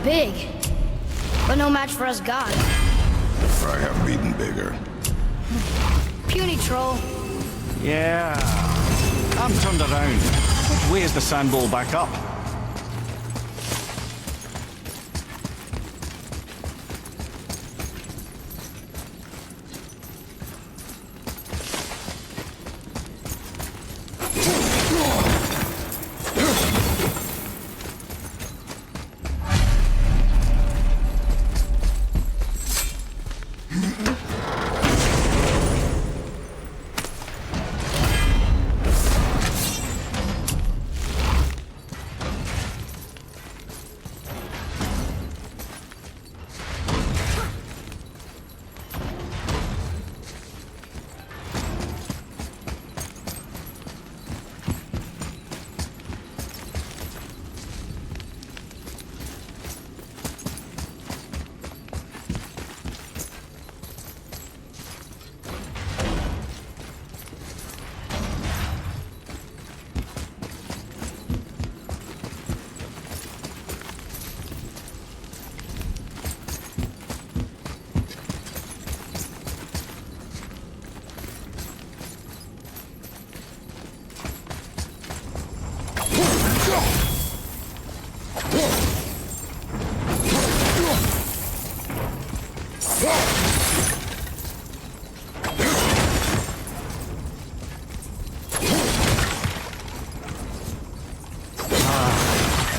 big, but no match for us gods. I have beaten bigger. Puny troll. Yeah. I'm turned around. Which way is the sand bowl back up?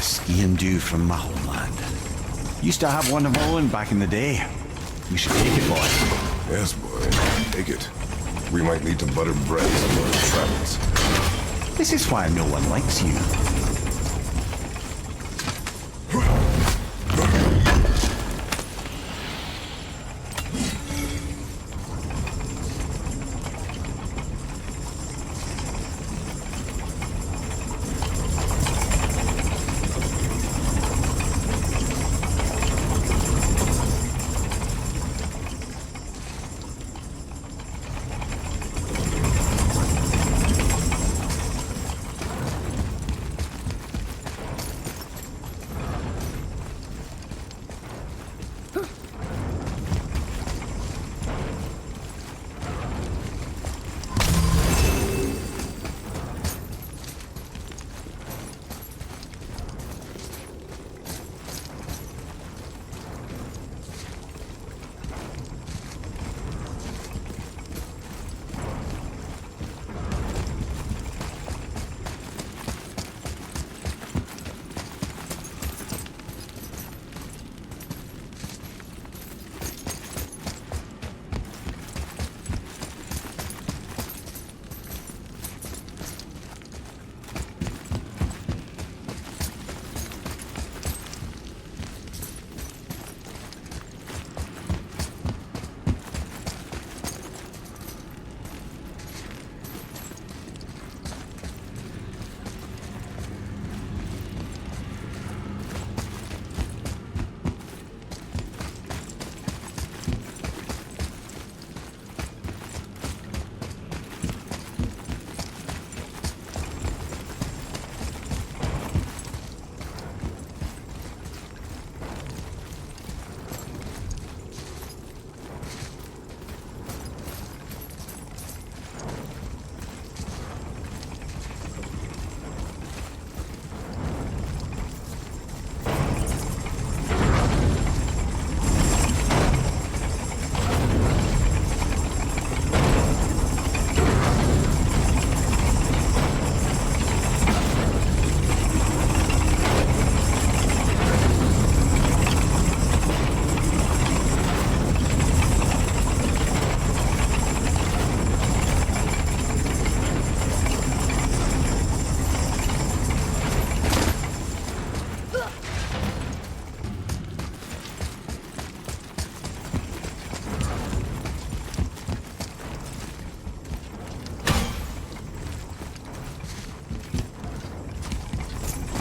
Skiing dew from my homeland. Used to have one of my own back in the day. We should take it, boy. Yes, boy. Take it. We might need to butter bread somewhere in travels. This is why no one likes you.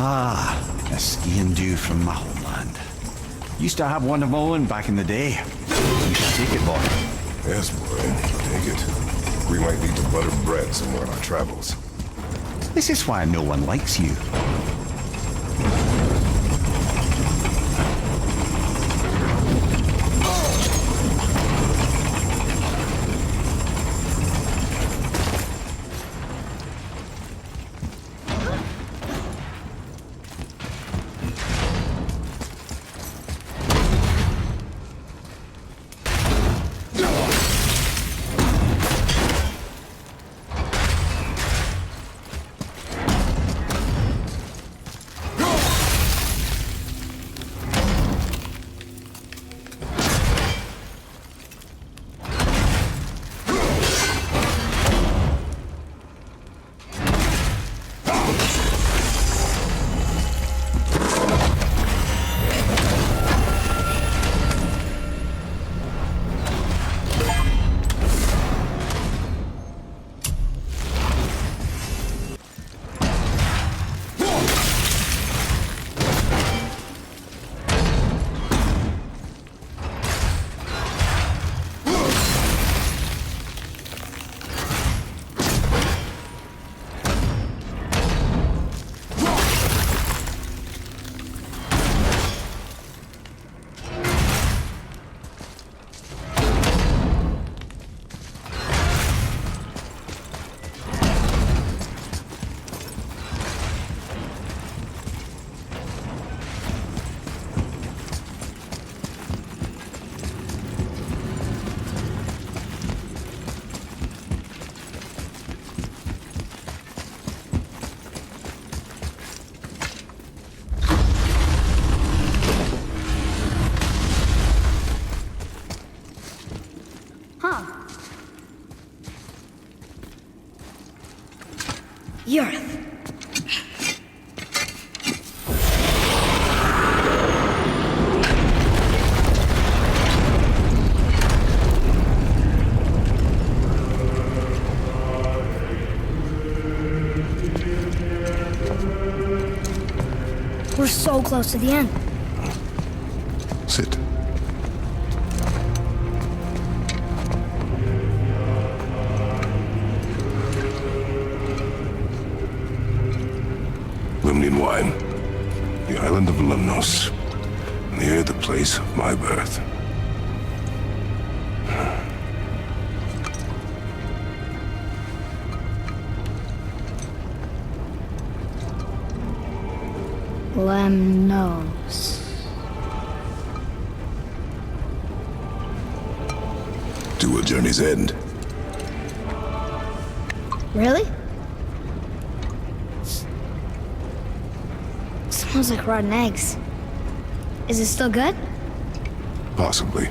Ah, a skiing dew from my homeland. Used to have one of my own back in the day. You should take it, boy. Yes, boy. Take it. We might need to butter bread somewhere on our travels. This is why no one likes you. We're so close to the end. Sit. Limnian wine. The island of Lemnos. Near the place of my birth. Lemnos. To a journey's end. Really? Smells like rotten eggs. Is it still good? Possibly.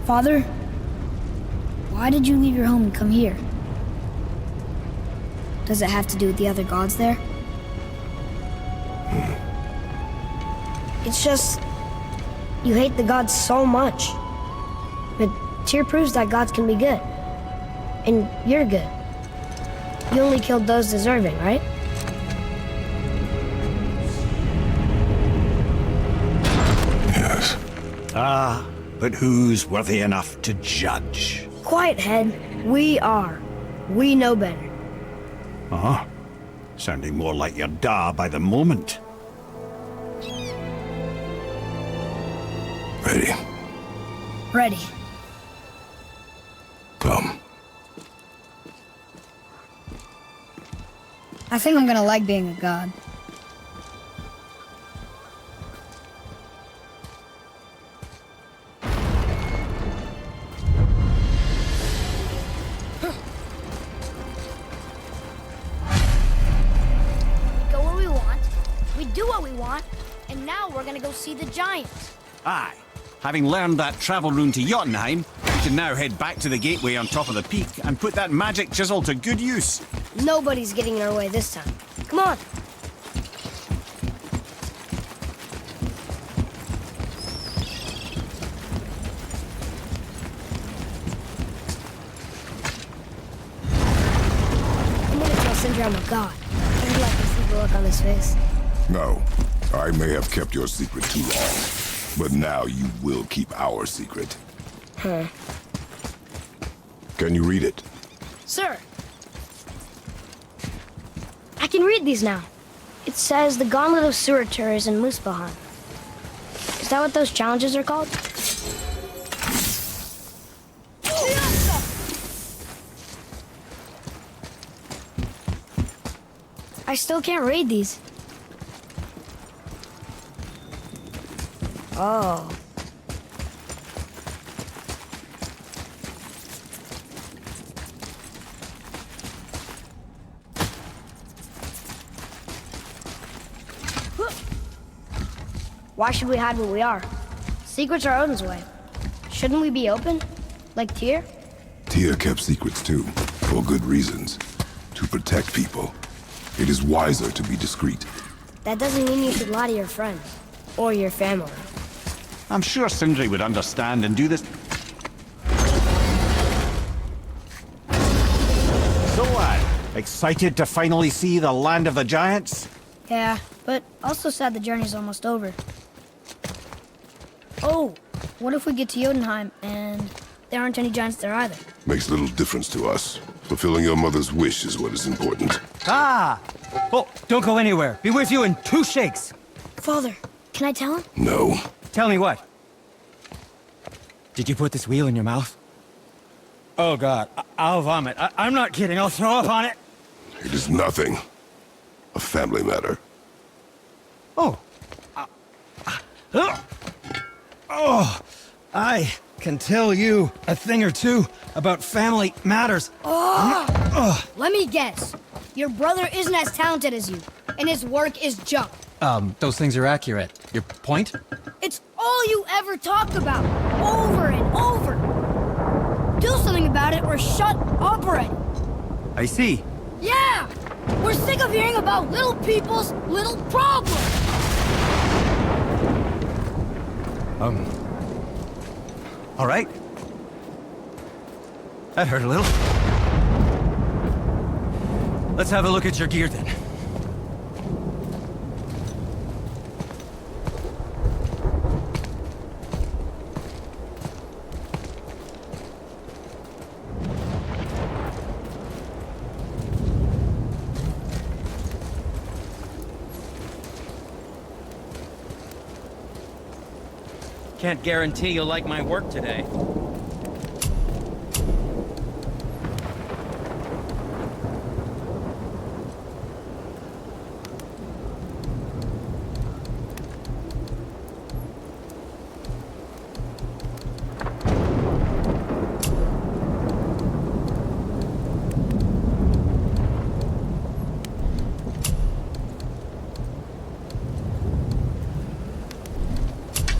Father, why did you leave your home and come here? Does it have to do with the other gods there? It's just, you hate the gods so much. But Tyr proves that gods can be good. And you're good. You only killed those deserving, right? Yes. Ah, but who's worthy enough to judge? Quiet, head. We are. We know better. Uh-huh. Sounding more like your da by the moment. Ready. Ready. Come. I think I'm gonna like being a god. Go where we want, we do what we want, and now we're gonna go see the giants. Aye. Having learned that travel rune to Jotunheim, we can now head back to the gateway on top of the peak and put that magic chisel to good use. Nobody's getting in our way this time. Come on. I'm gonna tell Sindri I'm a god. I would like to see the look on his face. No. I may have kept your secret too long. But now you will keep our secret. Huh. Can you read it? Sir! I can read these now. It says the Gauntlet of Surtur is in Muspelheim. Is that what those challenges are called? I still can't read these. Oh. Why should we hide where we are? Secrets are Odin's way. Shouldn't we be open? Like Tyr? Tyr kept secrets too, for good reasons. To protect people. It is wiser to be discreet. That doesn't mean you should lie to your friends. Or your family. I'm sure Sindri would understand and do this. So, lad, excited to finally see the land of the giants? Yeah, but also sad the journey's almost over. Oh, what if we get to Jotunheim and there aren't any giants there either? Makes little difference to us. Fulfilling your mother's wish is what is important. Ah! Oh, don't go anywhere. Be with you in 2 shakes. Father, can I tell him? No. Tell me what? Did you put this wheel in your mouth? Oh, God. I'll vomit. I'm not kidding. I'll throw up on it. It is nothing. A family matter. Oh. Oh, I can tell you a thing or two about family matters. Let me guess. Your brother isn't as talented as you, and his work is junk. Those things are accurate. Your point? It's all you ever talk about, over and over. Do something about it or shut up already. I see. Yeah! We're sick of hearing about little people's little problems! All right. That hurt a little. Let's have a look at your gear then. Can't guarantee you'll like my work today.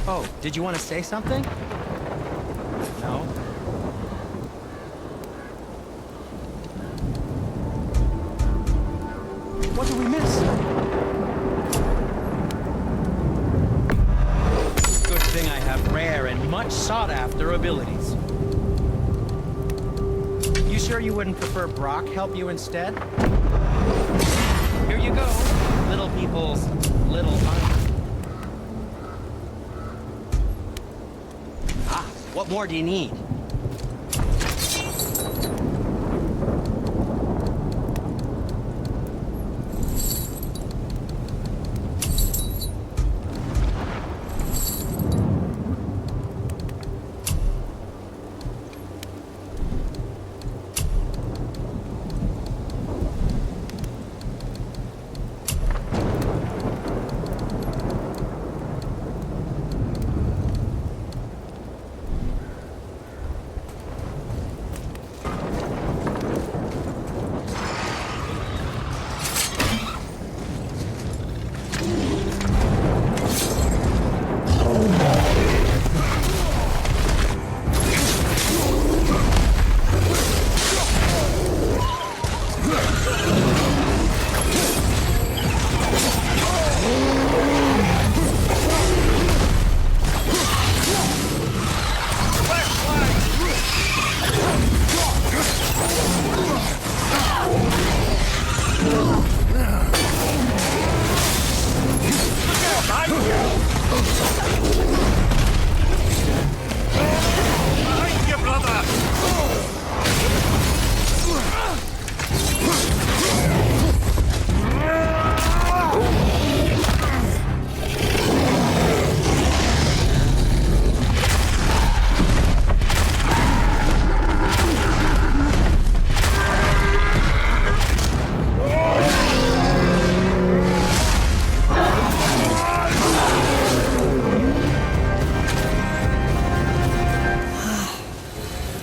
Oh, did you want to say something? No? What did we miss? Good thing I have rare and much sought-after abilities. You sure you wouldn't prefer Brock help you instead? Here you go, little people's little iron. What more do you need?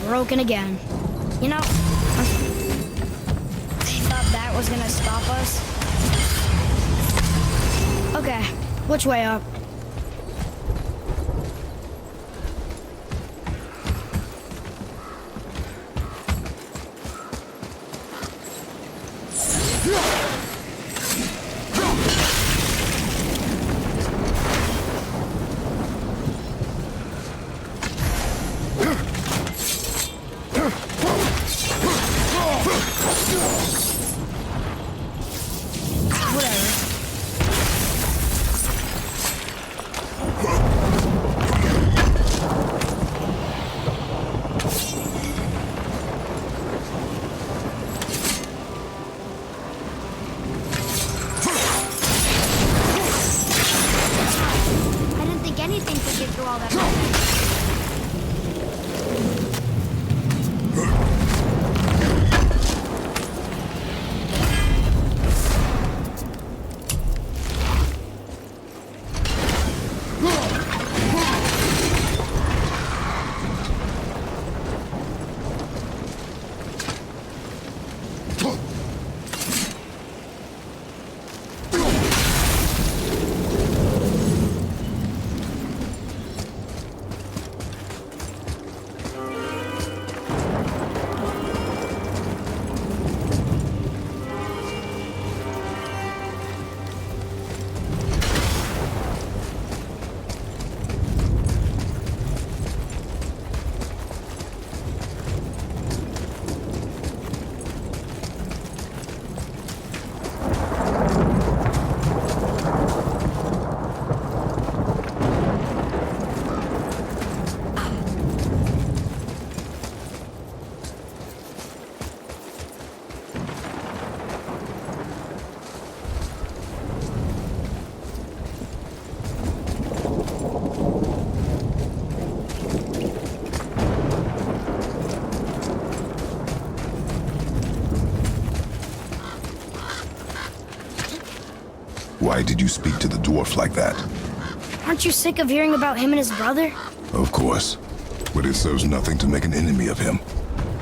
Broken again. You know, I thought that was gonna stop us. Okay, which way up? Why did you speak to the dwarf like that? Aren't you sick of hearing about him and his brother? Of course. But it serves nothing to make an enemy of him.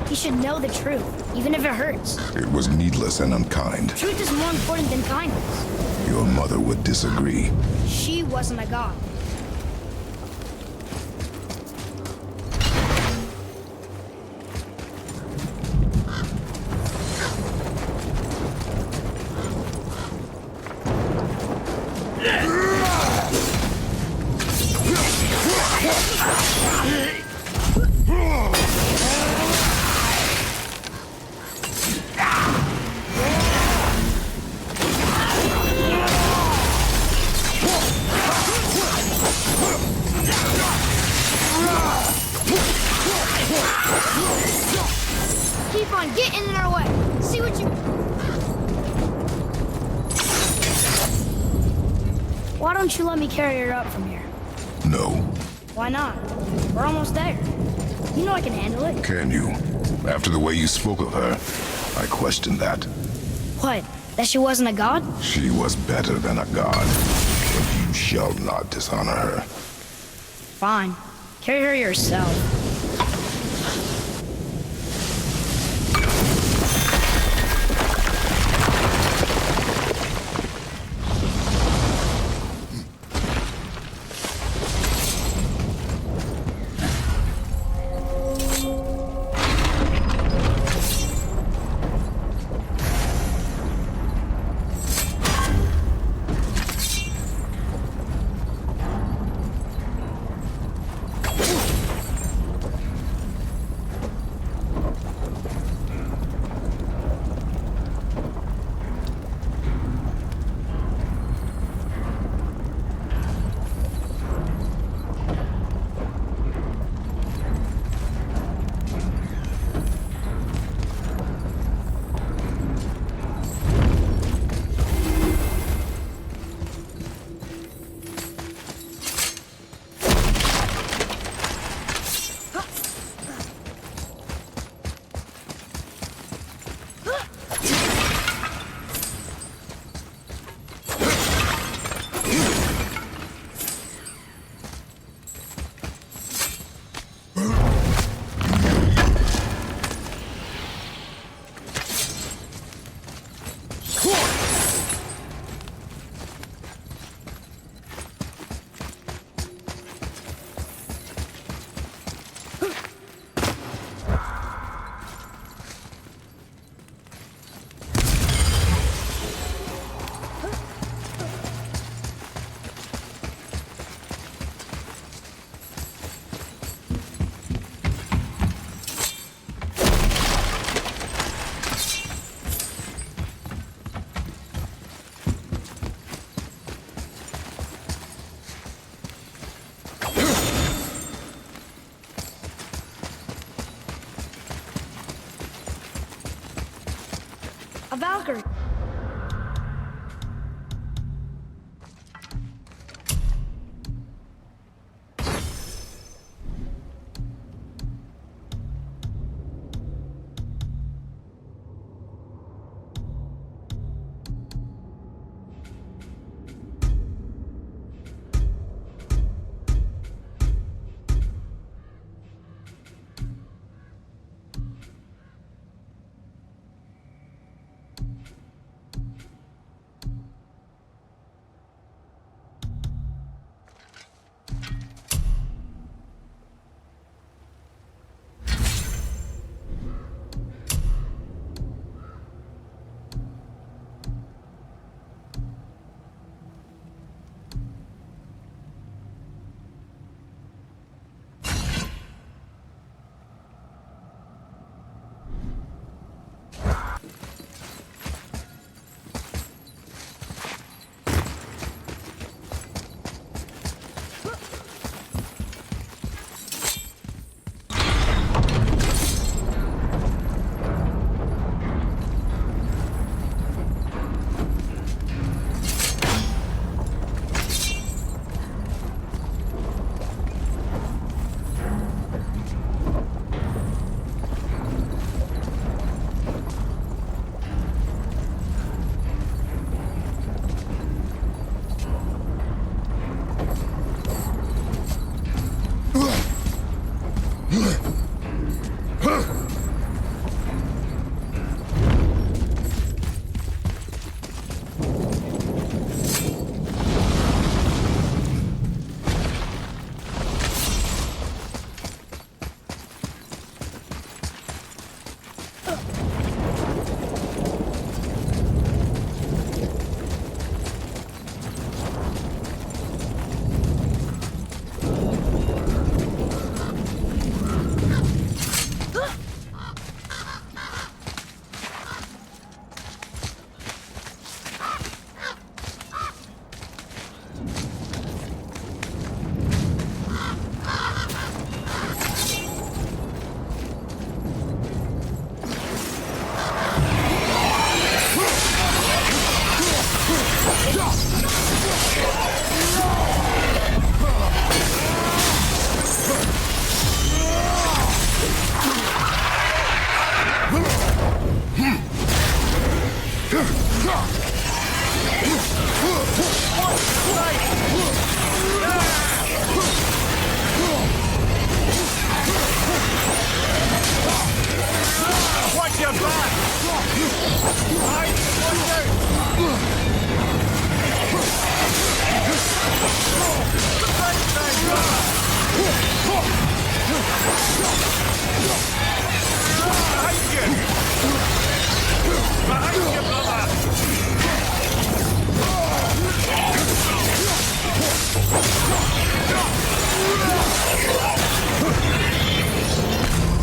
He should know the truth, even if it hurts. It was needless and unkind. Truth is more important than kindness. Your mother would disagree. She wasn't a god. Keep on getting in our way. See what you... Why don't you let me carry her up from here? No. Why not? We're almost there. You know I can handle it. Can you? After the way you spoke of her, I question that. What? That she wasn't a god? She was better than a god. But you shall not dishonor her. Fine. Carry her yourself. A Valkyrie.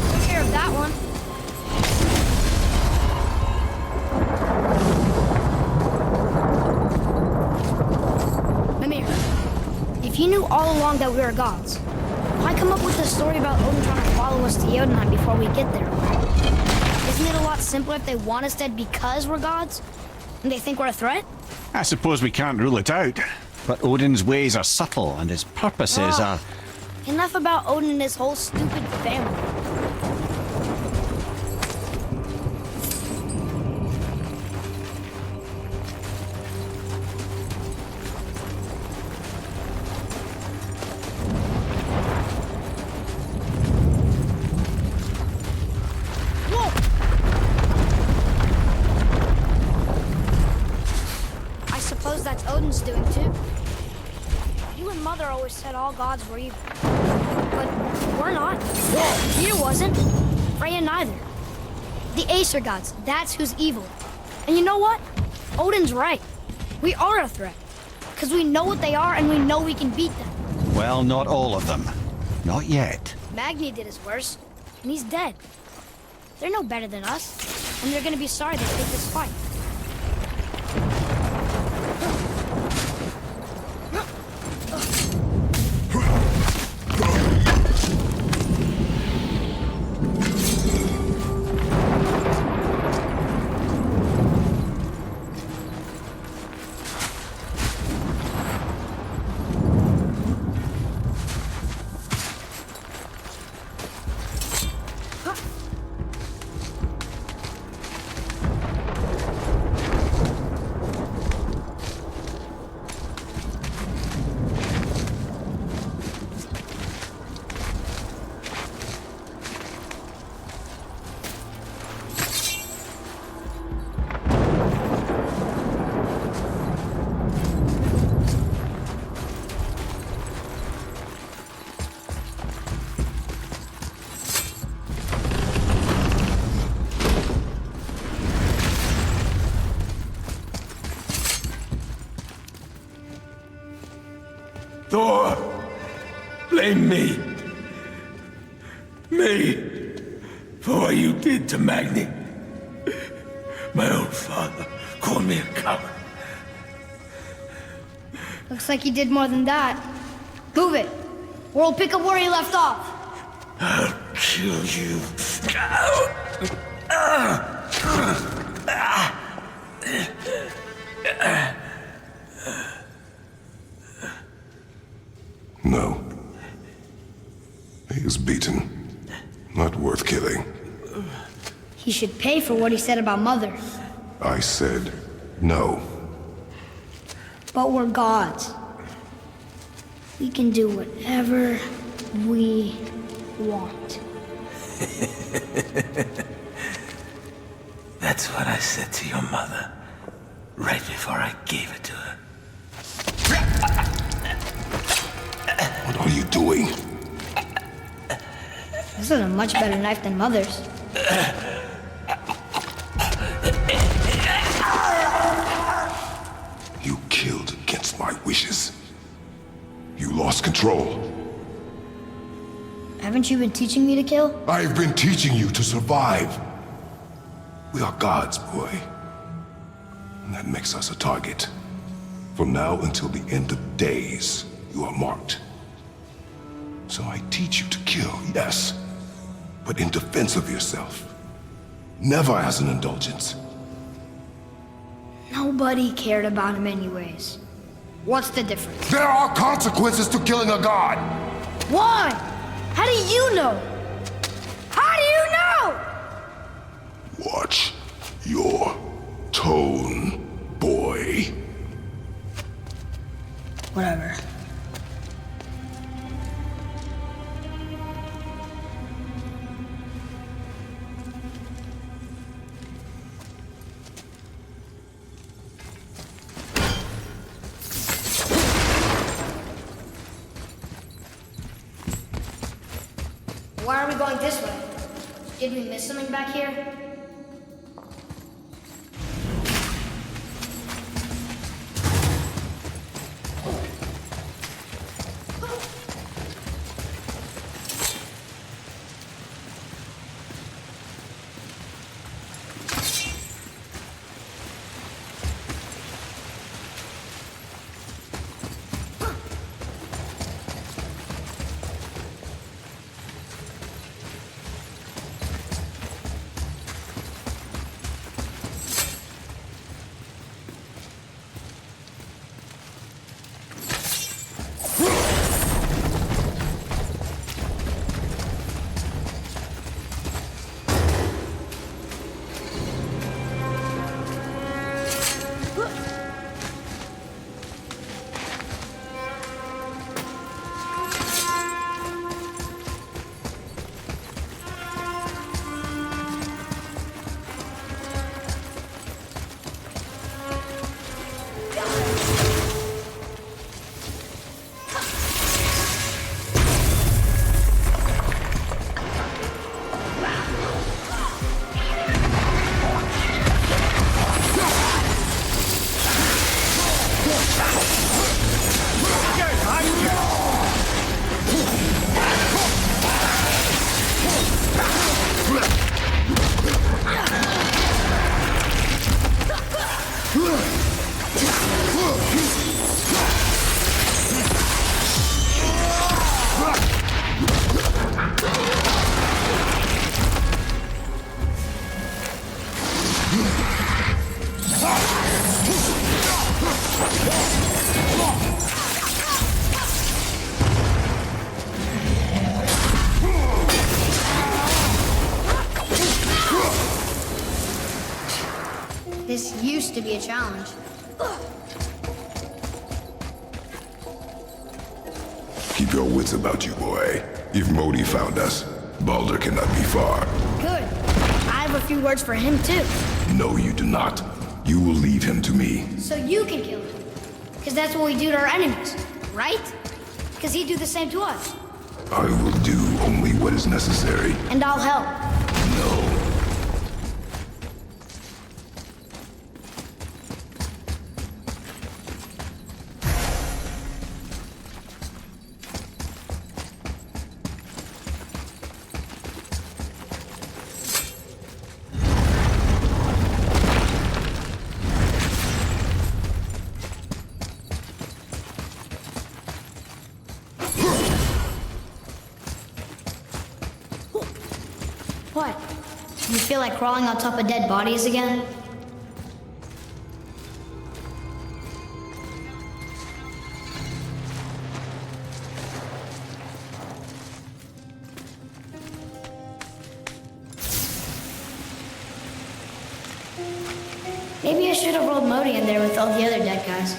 Took care of that one. If you knew all along that we were gods, why come up with this story about Odin trying to follow us to Jotunheim before we get there? Isn't it a lot simpler if they want us dead because we're gods? And they think we're a threat? I suppose we can't rule it out. But Odin's ways are subtle, and his purposes are... Enough about Odin and his whole stupid family. Odin's doing too. You and Mother always said all gods were evil. But we're not. Tyr wasn't. Freya neither. The Aesir gods, that's who's evil. And you know what? Odin's right. We are a threat. Because we know what they are and we know we can beat them. Well, not all of them. Not yet. Magni did his worst, and he's dead. They're no better than us, and they're gonna be sorry they take this fight. Thor, blame me. Me, for what you did to Magni. My own father called me a coward. Looks like he did more than that. Move it, or we'll pick up where he left off. I'll kill you. No. He is beaten. Not worth killing. He should pay for what he said about Mother. I said no. But we're gods. We can do whatever we want. That's what I said to your mother, right before I gave it to her. What are you doing? This is a much better knife than Mother's. You killed against my wishes. You lost control. Haven't you been teaching me to kill? I've been teaching you to survive. We are gods, boy. And that makes us a target. From now until the end of days, you are marked. So I teach you to kill, yes, but in defense of yourself. Never as an indulgence. Nobody cared about him anyways. What's the difference? There are consequences to killing a god! Why? How do you know? How do you know? Watch your tone, boy. Whatever. Why are we going this way? Did we miss something back here? This used to be a challenge. Keep your wits about you, boy. If Modi found us, Baldur cannot be far. Good. I have a few words for him, too. No, you do not. You will leave him to me. So you can kill him. Because that's what we do to our enemies, right? Because he'd do the same to us. I will do only what is necessary. And I'll help. No. What? You feel like crawling on top of dead bodies again? Maybe I should have rolled Modi in there with all the other dead guys.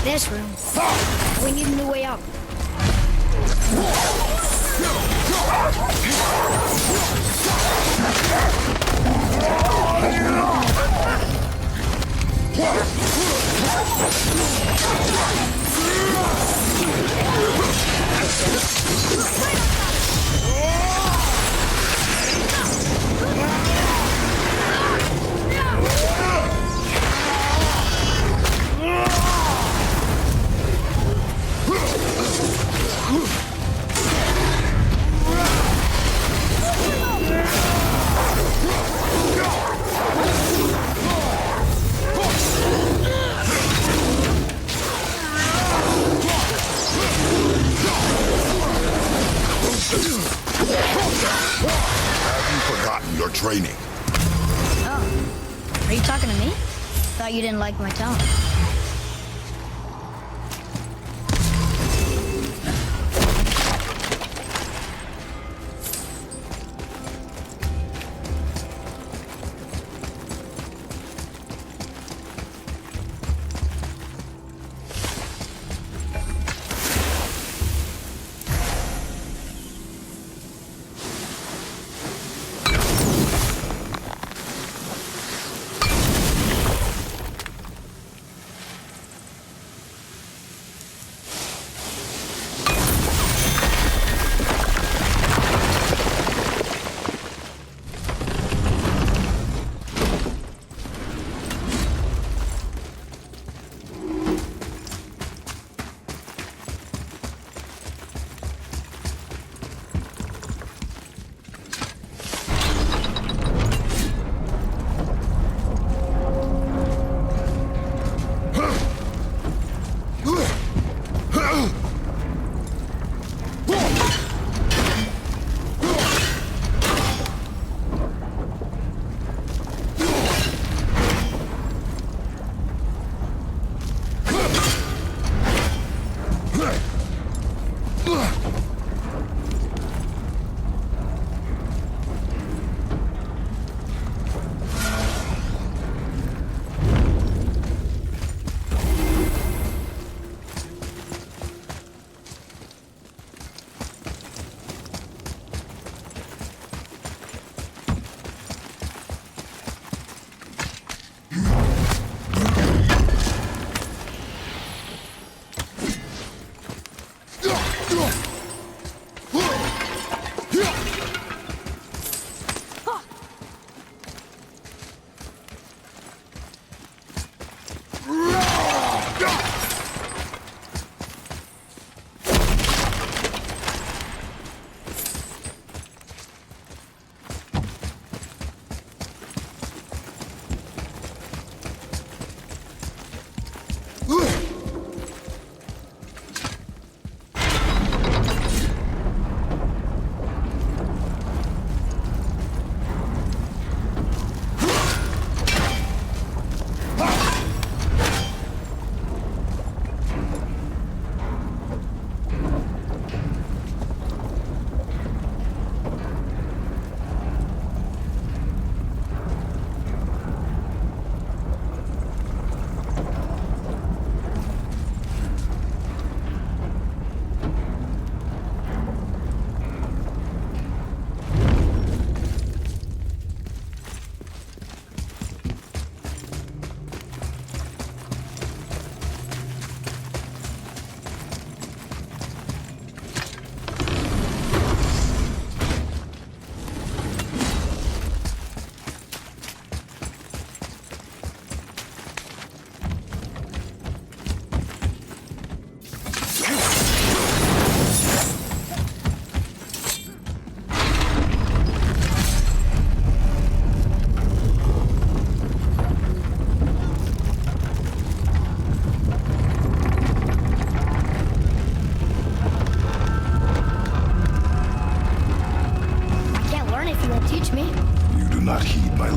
This room. We need a new way up. Your training. Oh. Are you talking to me? Thought you didn't like my tone.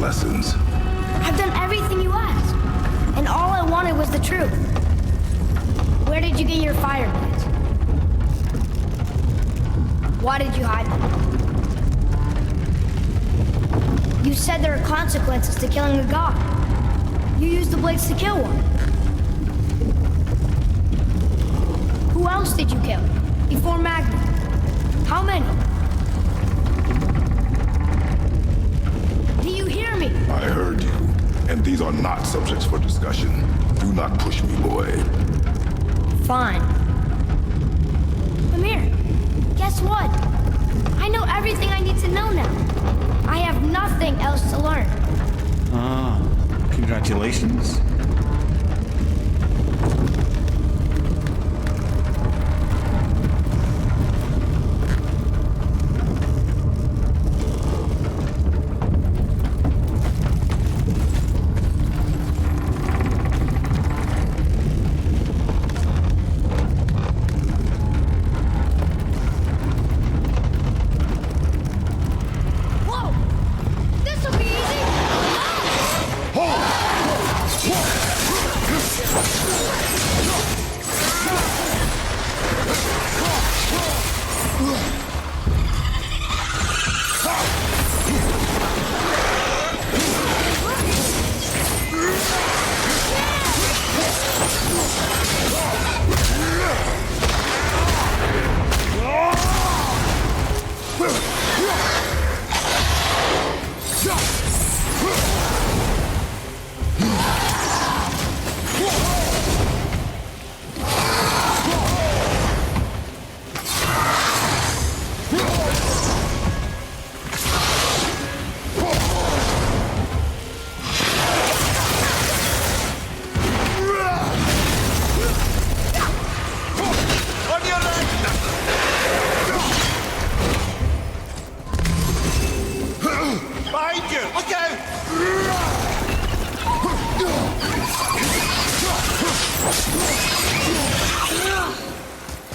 lessons. I've done everything you asked, and all I wanted was the truth. Where did you get your fire blades? Why did you hide them? You said there are consequences to killing a god. You used the blades to kill one. did you kill? Before Magna? How many? Do you hear me? I heard you, and these are not subjects for discussion. Do not push me, boy. Fine. Amir, guess what? I know everything I need to know now. I have nothing else to learn. Ah, congratulations. Whoa! This'll be easy! Behind you! Look out!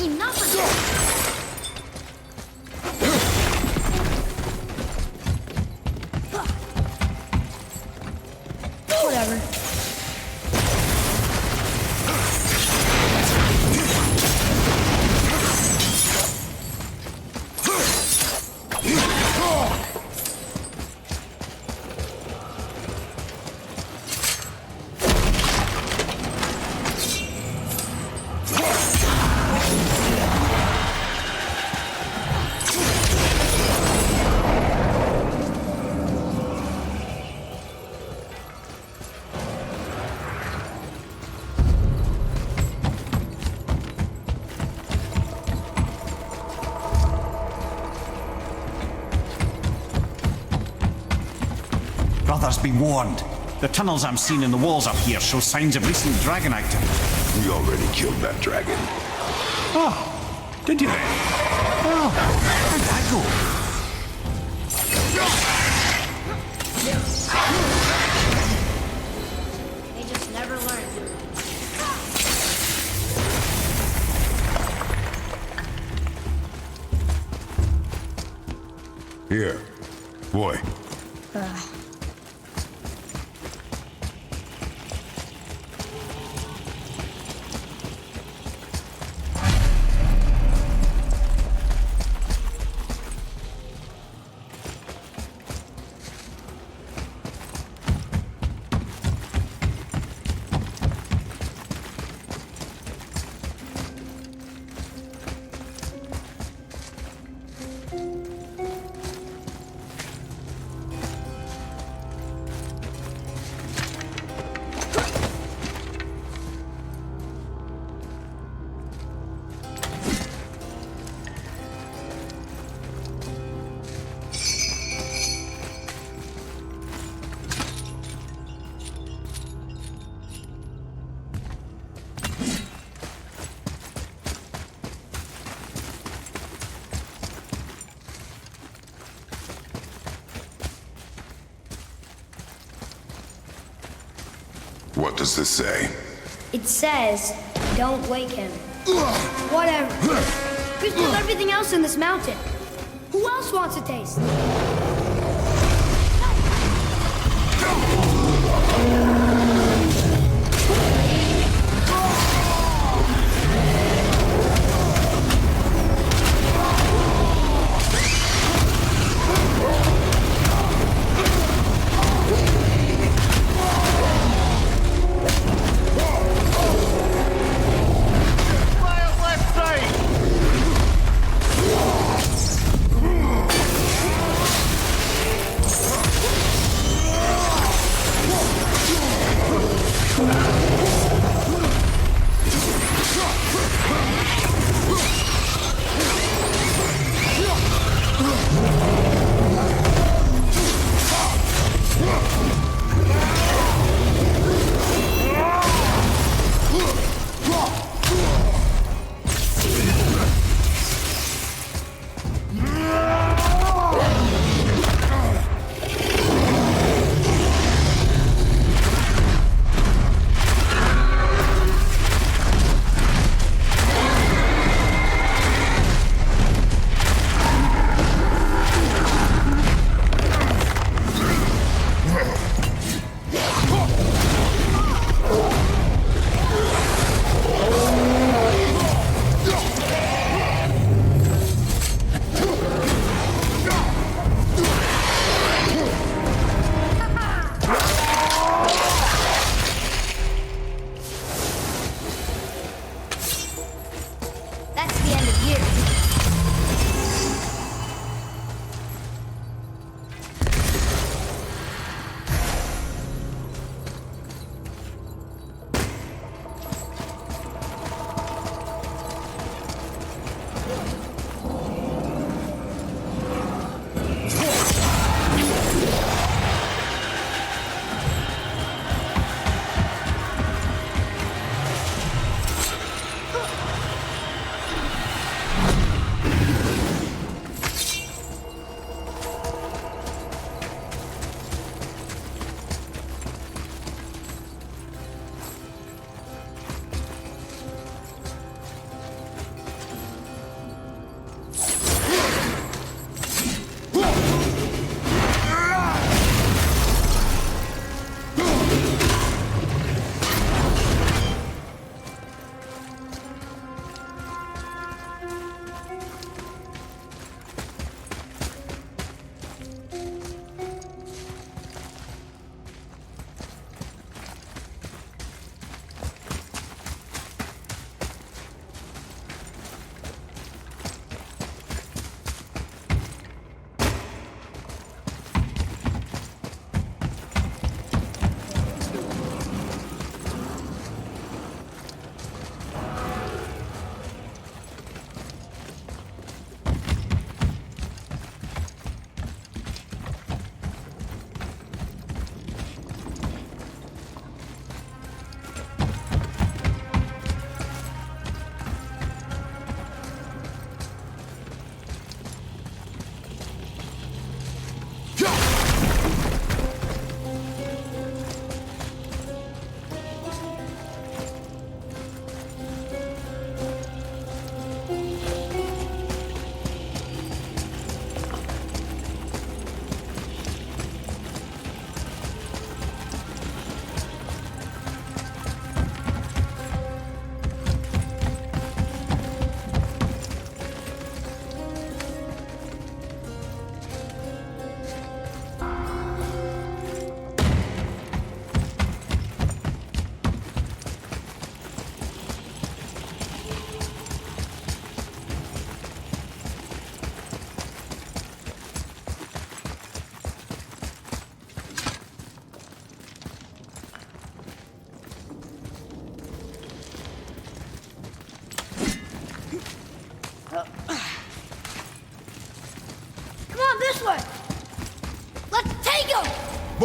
Enough of this! Whatever. Brothers, be warned. The tunnels I'm seeing in the walls up here show signs of recent dragon activity. We already killed that dragon. Oh, did you then? Oh, how'd that go? They just never learn. Here. Boy. What does this say? It says, don't wake him. Whatever. We've killed everything else in this mountain. Who else wants a taste? Fire left side!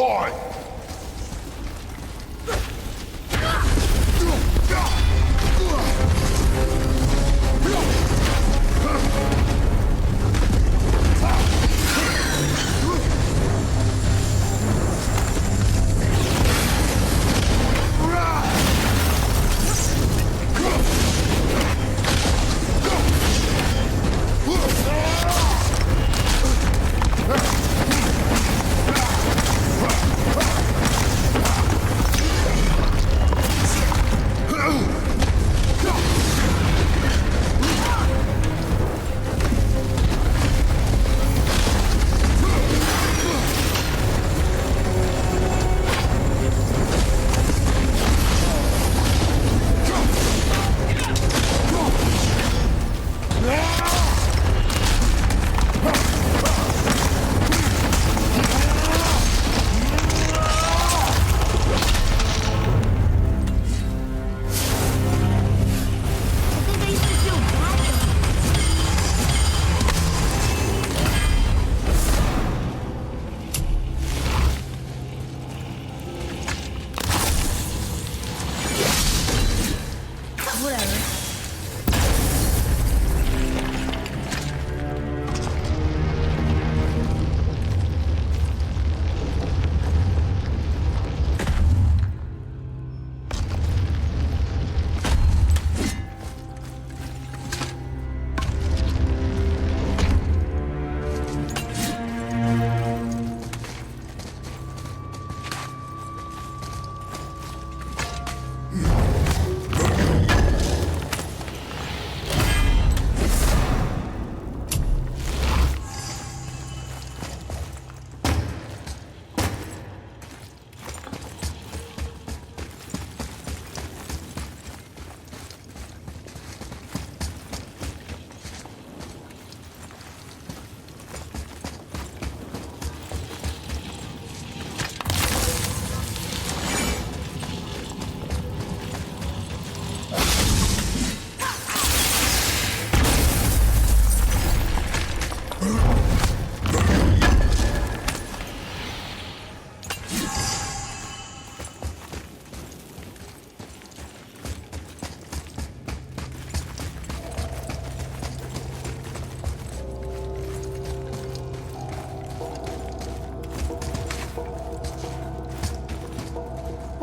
Boy!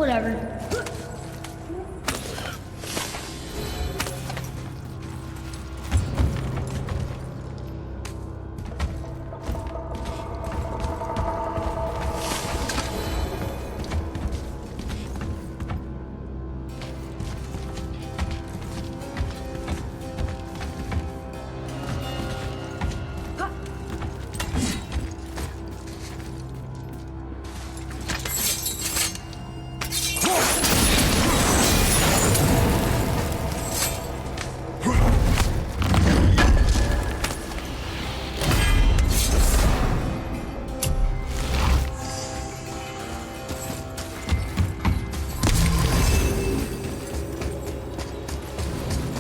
Whatever.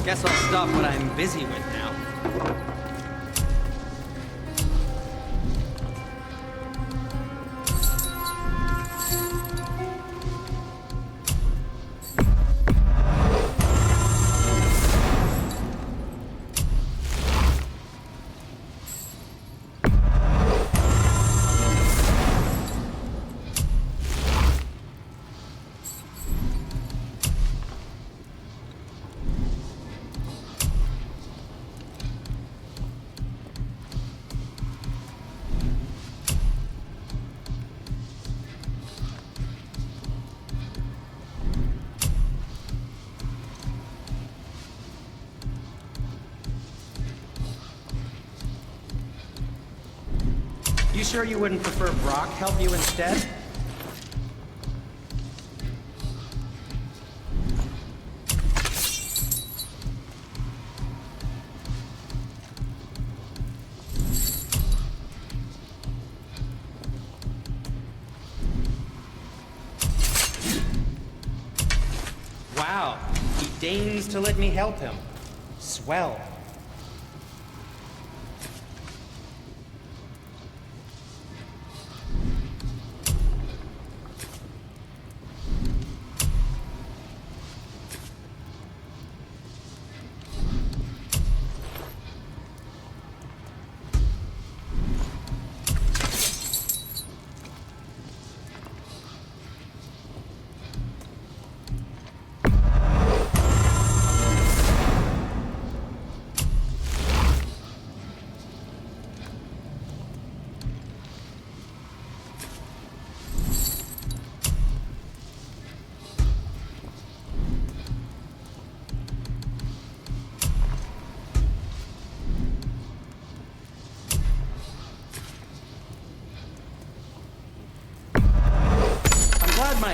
Guess I'll stop what I'm busy with now. You sure you wouldn't prefer Brock help you instead? Wow, he deigns to let me help him. Swell.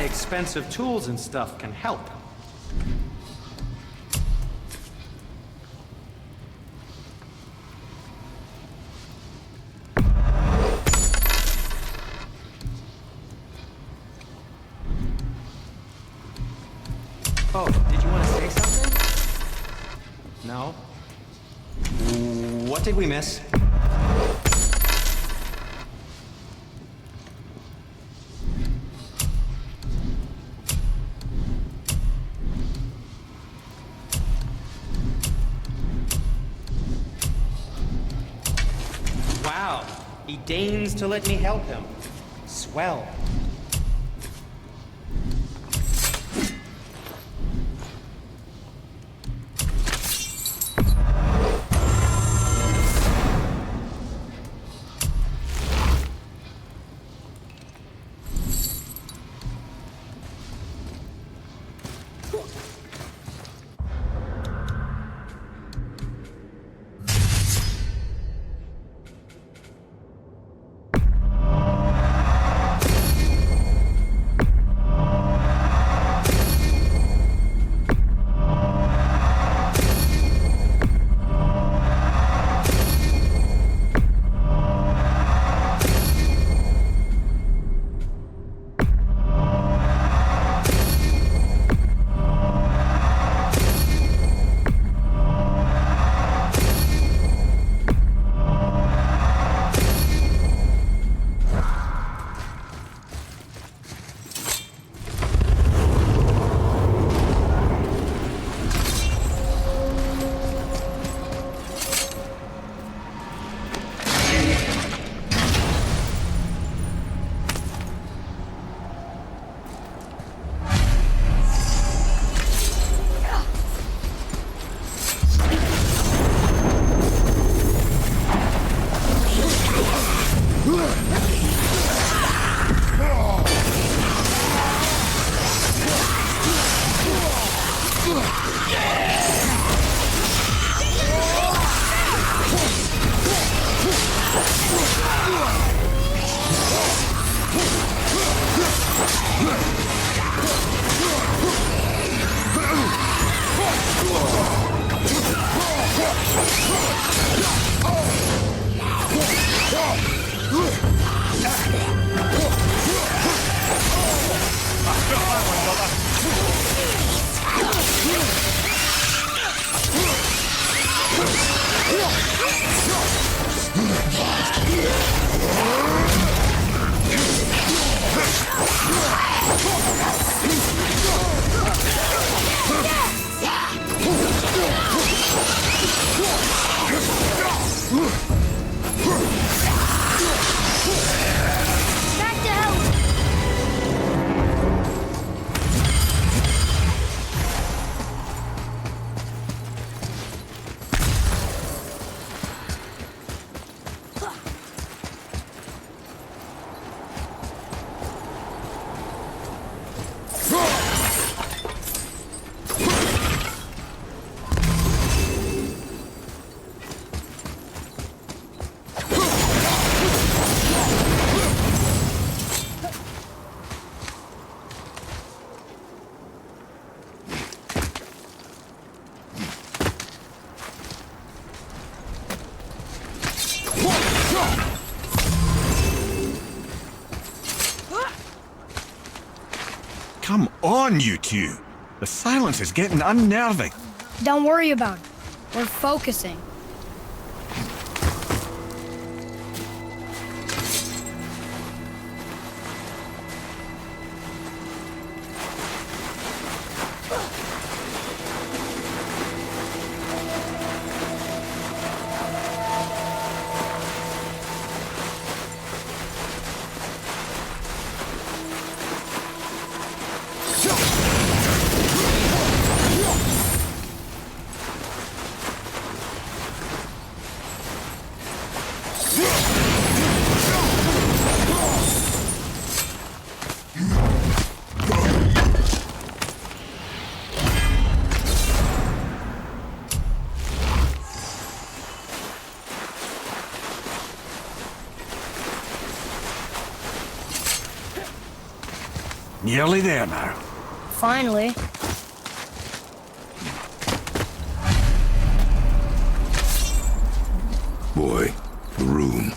expensive tools and stuff can help. Oh, did you want to say something? No? What did we miss? Wow, he deigns to let me help him. Swell. Back to help! Come on, you two. The silence is getting unnerving. Don't worry about it. We're focusing. Nearly there now. Finally. Boy, the rune.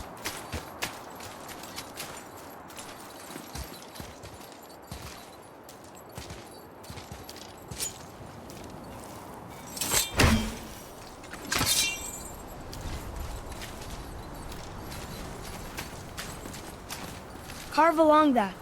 Carve along that.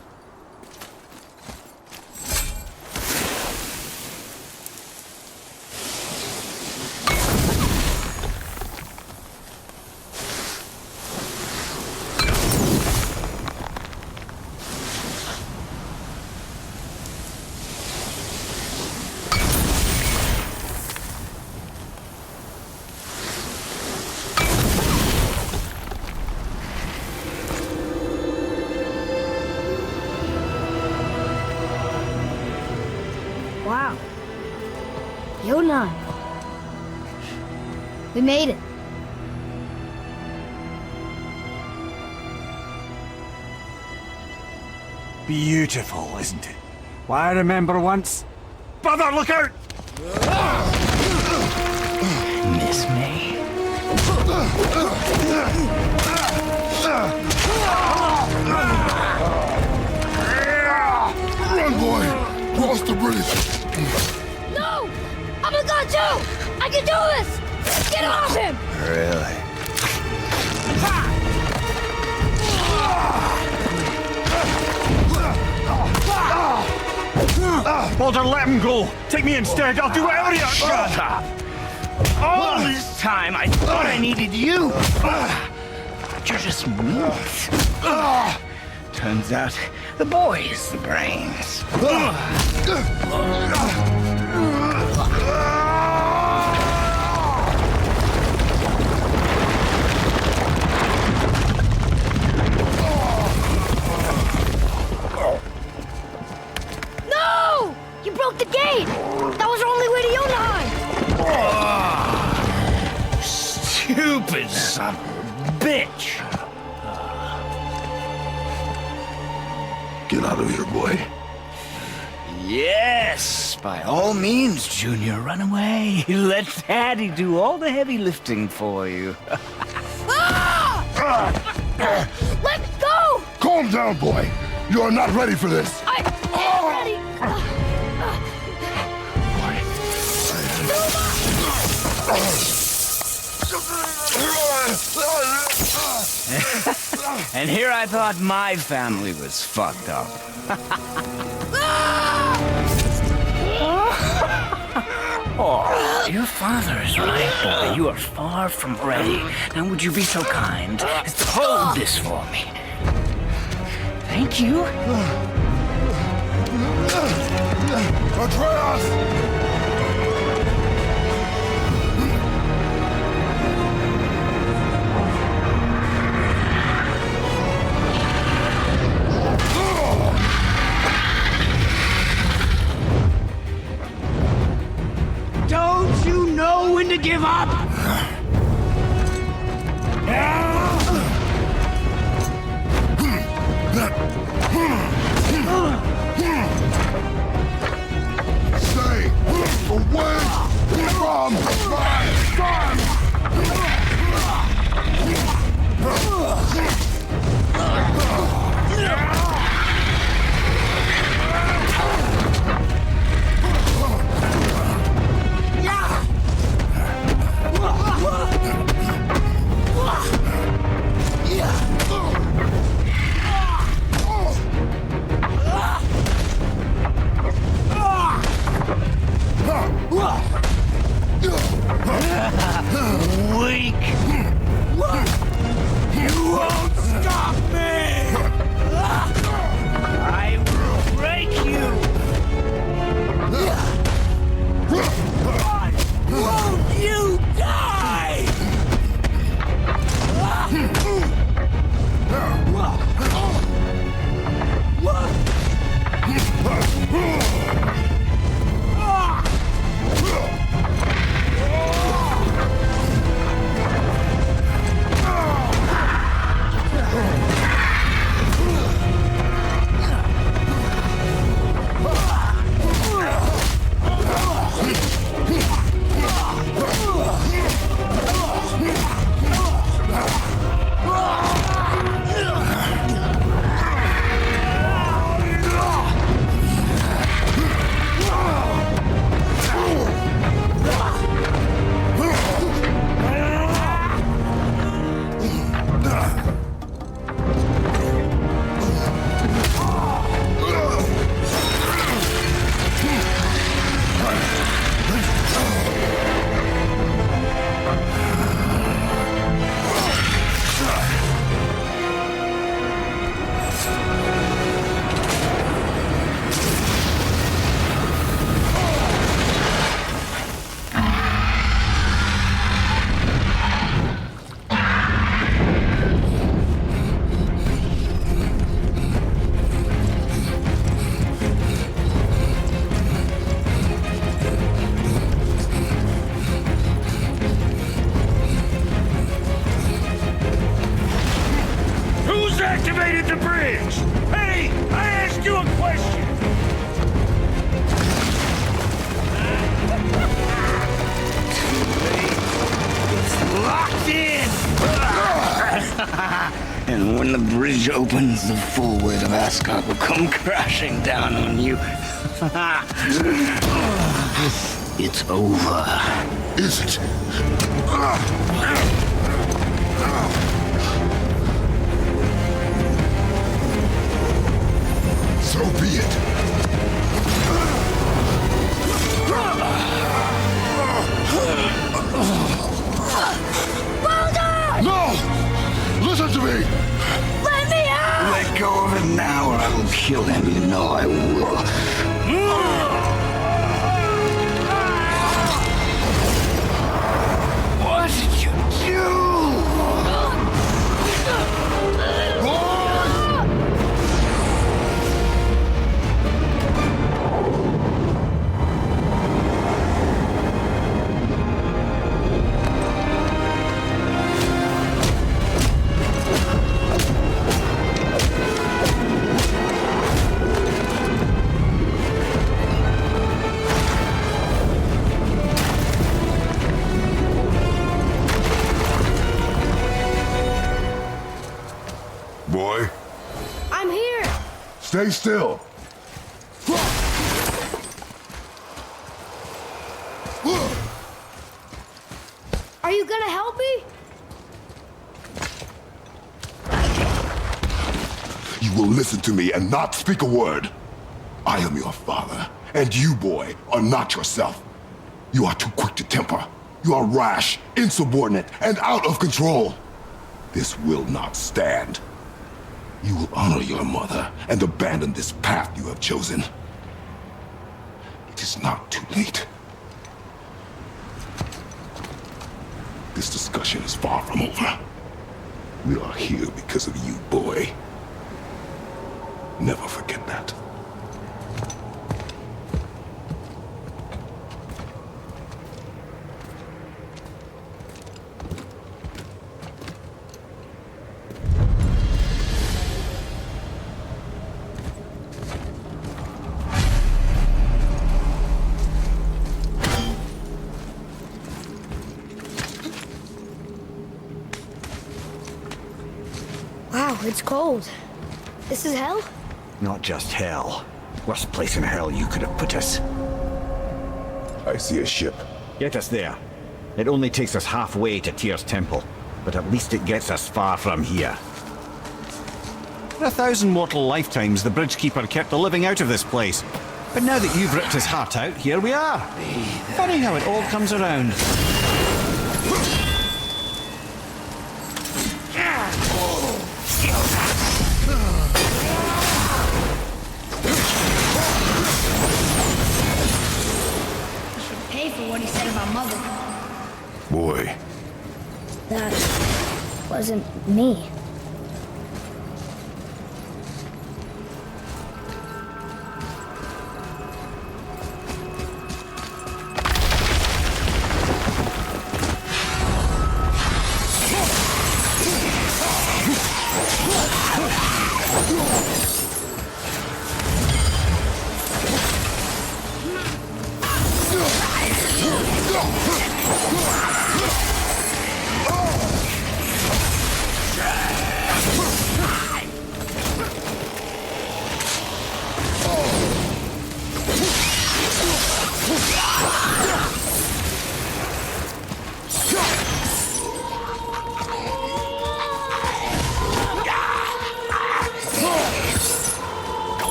Wow. Yonai. We made it. Beautiful, isn't it? Why, I remember once... Brother, look out! Miss me? Run, boy! Cross the bridge! No! I'm a god too! I can do this! Get off him! Really? Baldur, let him go! Take me instead, I'll do whatever you... Shut up! All this time, I thought I needed you. But you're just meat. Turns out, the boy's the brains. No! You broke the gate! That was our only way to Jotunheim! Stupid son of a bitch. Get out of here, boy. Yes, by all means, Junior, run away. Let Daddy do all the heavy lifting for you. Let me go! Calm down, boy. You are not ready for this. I am ready! And here I thought my family was fucked up. Oh, your father is right, boy. You are far from ready. Now would you be so kind as to hold this for me? Thank you. Atreus! Don't you know when to give up? Stay away from my son! Hey! I asked you a question! Locked in! And when the bridge opens, the full weight of Asgard will come crashing down on you. It's over. Is it? So be it. No! Listen to me! Let me out! Let go of him now or I will kill him. You know I will. What did you do? Boy, I'm here! stay still. Are you gonna help me? You will listen to me and not speak a word. I am your father, and you, boy, are not yourself. You are too quick to temper. You are rash, insubordinate, and out of control. This will not stand. You will honor your mother and abandon this path you have chosen. It is not too late. This discussion is far from over. We are here because of you, boy. Never forget that. Wow, it's cold. This is hell? Not just hell. Worst place in hell you could have put us. I see a ship. Get us there. It only takes us halfway to Tyr's temple, but at least it gets us far from here. For 1,000 mortal lifetimes, the Bridgekeeper kept the living out of this place. But now that you've ripped his heart out, here we are. Funny how it all comes around. Pay for what he said about Mother. Boy, That wasn't me.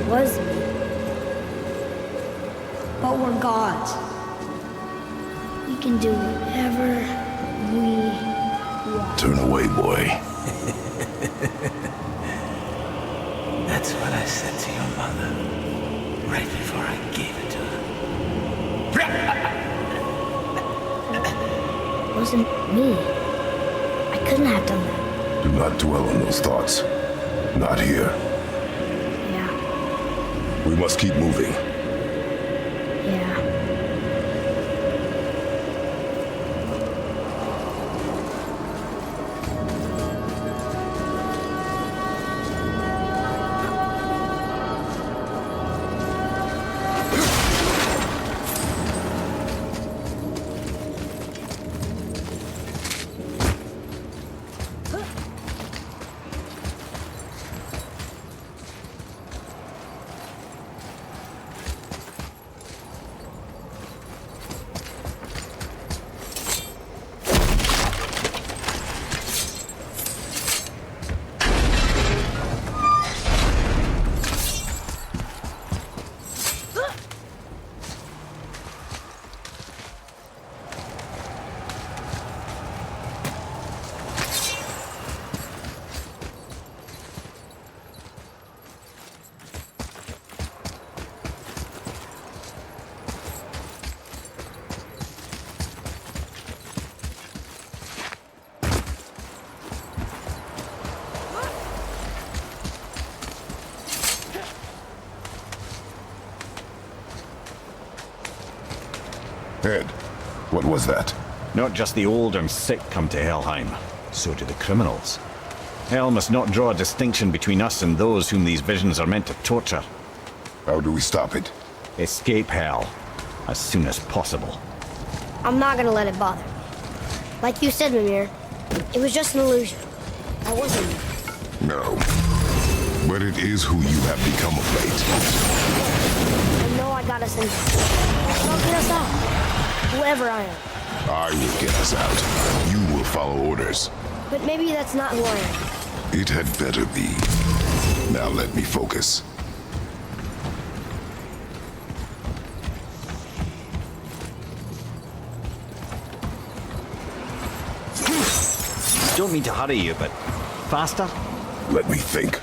Was me. But we're gods. We can do whatever we want. turn away, boy. That's what I said to your mother right before I gave it to her. It wasn't me. I couldn't have done that. Do not dwell on those thoughts. Not here. Yeah. We must keep moving. Yeah. Ed, what was that? Not just the old and sick come to Helheim, so do the criminals. Hell must not draw a distinction between us and those whom these visions are meant to torture. How do we stop it? Escape Hell, as soon as possible. I'm not gonna let it bother me. Like you said, Mimir, it was just an illusion. I wasn't. No. But it is who you have become of late. I know I got us in. I'll get us out. Whoever I am. I will get us out. You will follow orders. But maybe that's not who I am. It had better be. Now let me focus. Don't mean to hurry you, but faster? Let me think.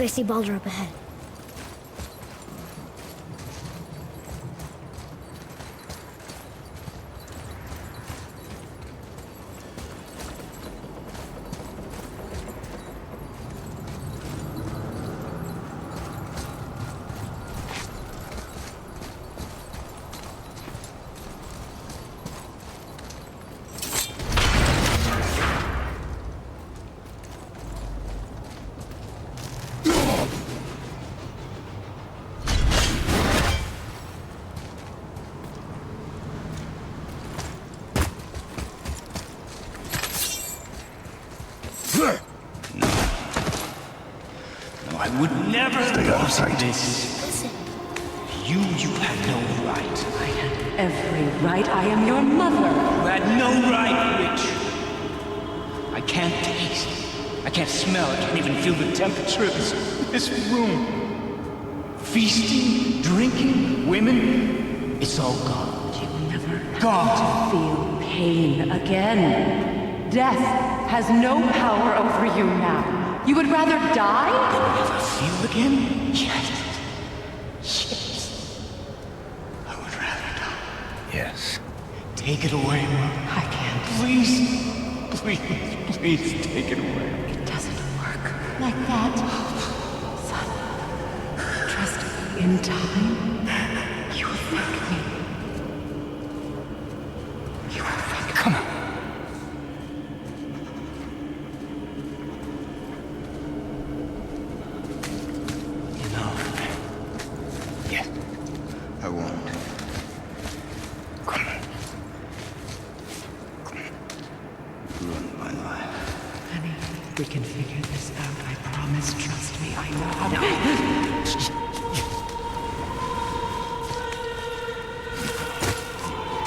I see Baldur up ahead. No, I would never Stay out of sight. this. Listen, You had no right. I had every right. I am your mother. You had no right, Witch. I can't taste. I can't smell. I can't even feel the temperature of this room. Feasting, drinking, women. It's all gone. You will never Gone. feel pain again. Death has no power over you now. You would rather die? Never feel again? Yes. Yes. I would rather die. Yes. Take it away, Mom. I can't. Please. Please take it away. It doesn't work like that. Son, trust me. In time, you will thank me. You will thank me. Come on. Yes. I won't. Come on. Ruin my life. Honey, we can figure this out. I promise. Trust me. I know how to.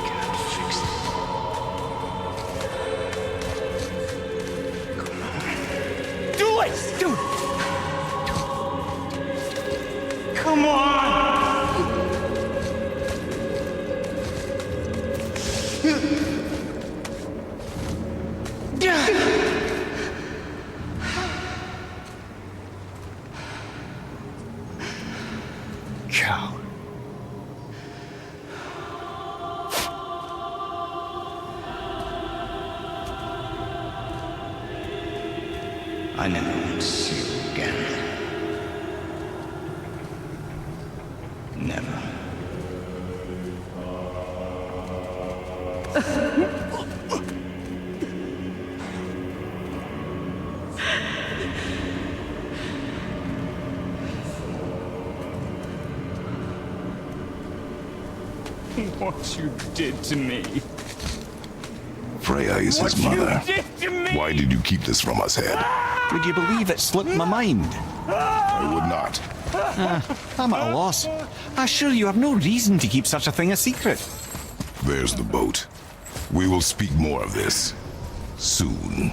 Can't fix it. Come on. Do it! Do it! Come on! Coward. I never want to see you again. Never. What you did to me. Freya is his What mother. you did to me! Why did you keep this from us, Head? Would you believe it slipped my mind? I would not. I'm at a loss. I assure you have no reason to keep such a thing a secret. There's the boat. We will speak more of this soon.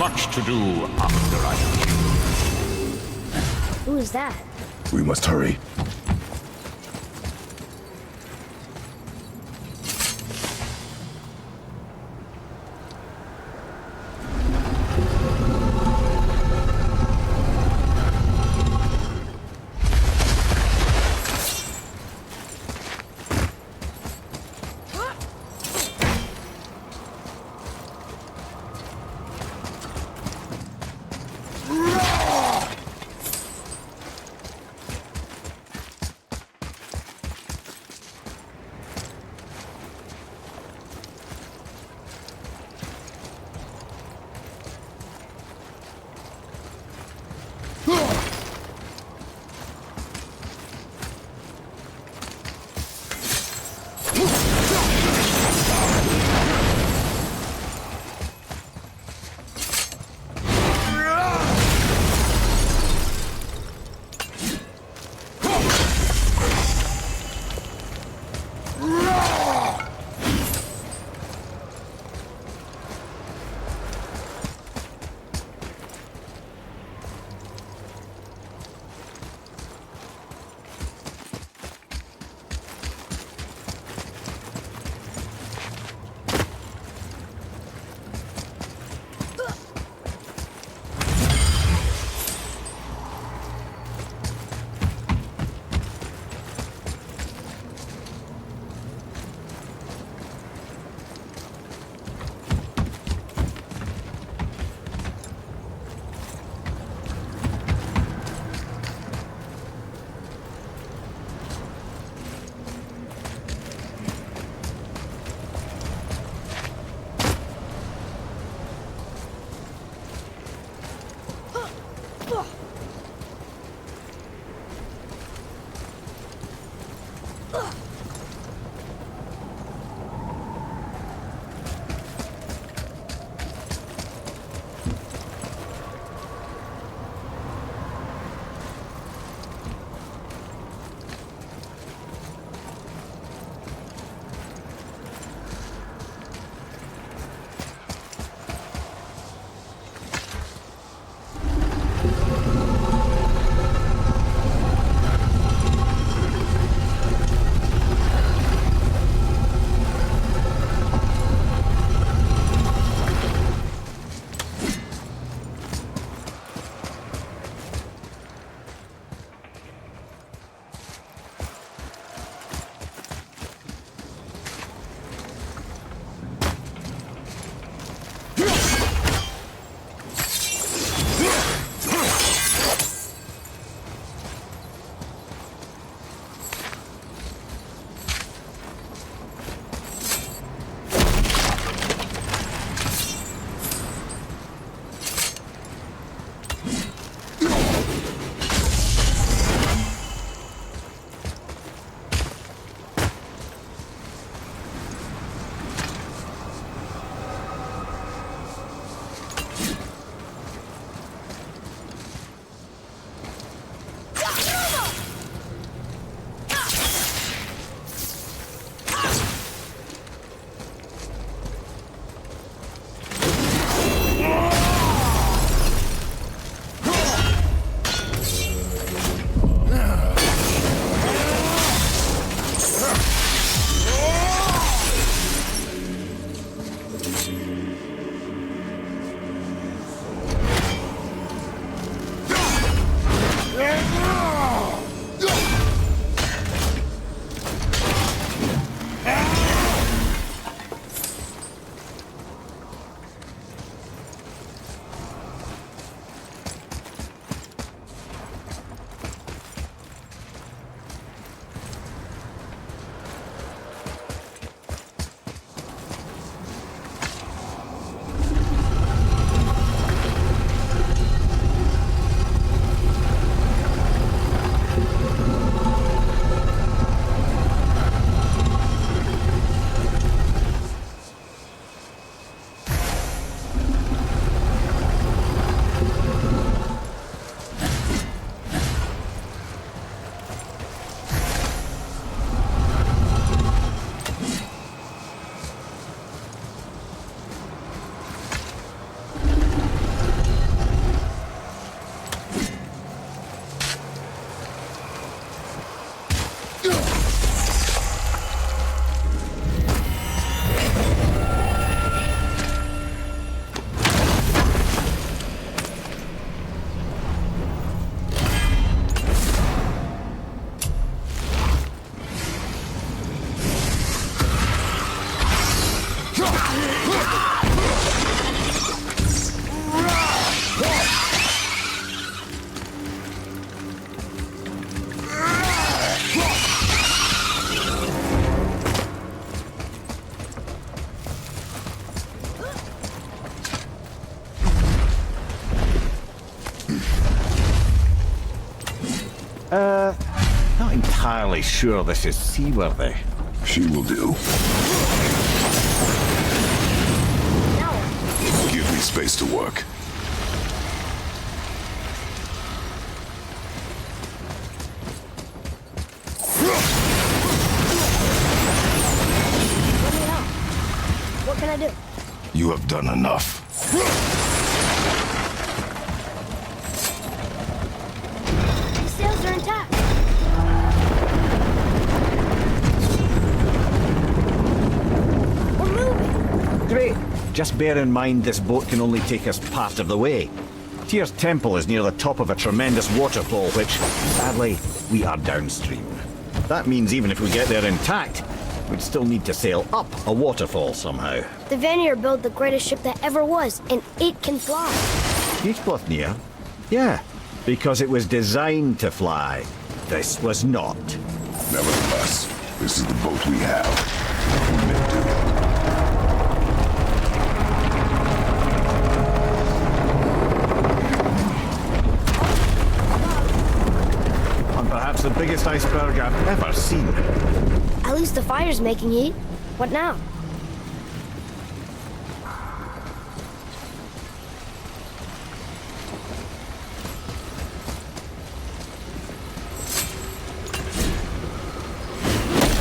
much to do after I kill. Who is that? We must hurry. Not entirely sure this is seaworthy. She will do. Give me space to work. What can I do? You have done enough. The sails are intact. We're moving. Great. Just bear in mind this boat can only take us part of the way. Tyr's temple is near the top of a tremendous waterfall, which, sadly, we are downstream. That means even if we get there intact, we'd still need to sail up a waterfall somehow. The Vanir built the greatest ship that ever was, and it can fly. Geislotnir? Yeah, because it was designed to fly. This was not. Nevertheless, this is the boat we have. We may do. And perhaps the biggest iceberg I've ever seen. At least the fire's making heat. What now?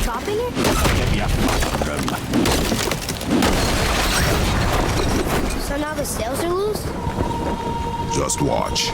Dropping it? So now the sails are loose? Just watch.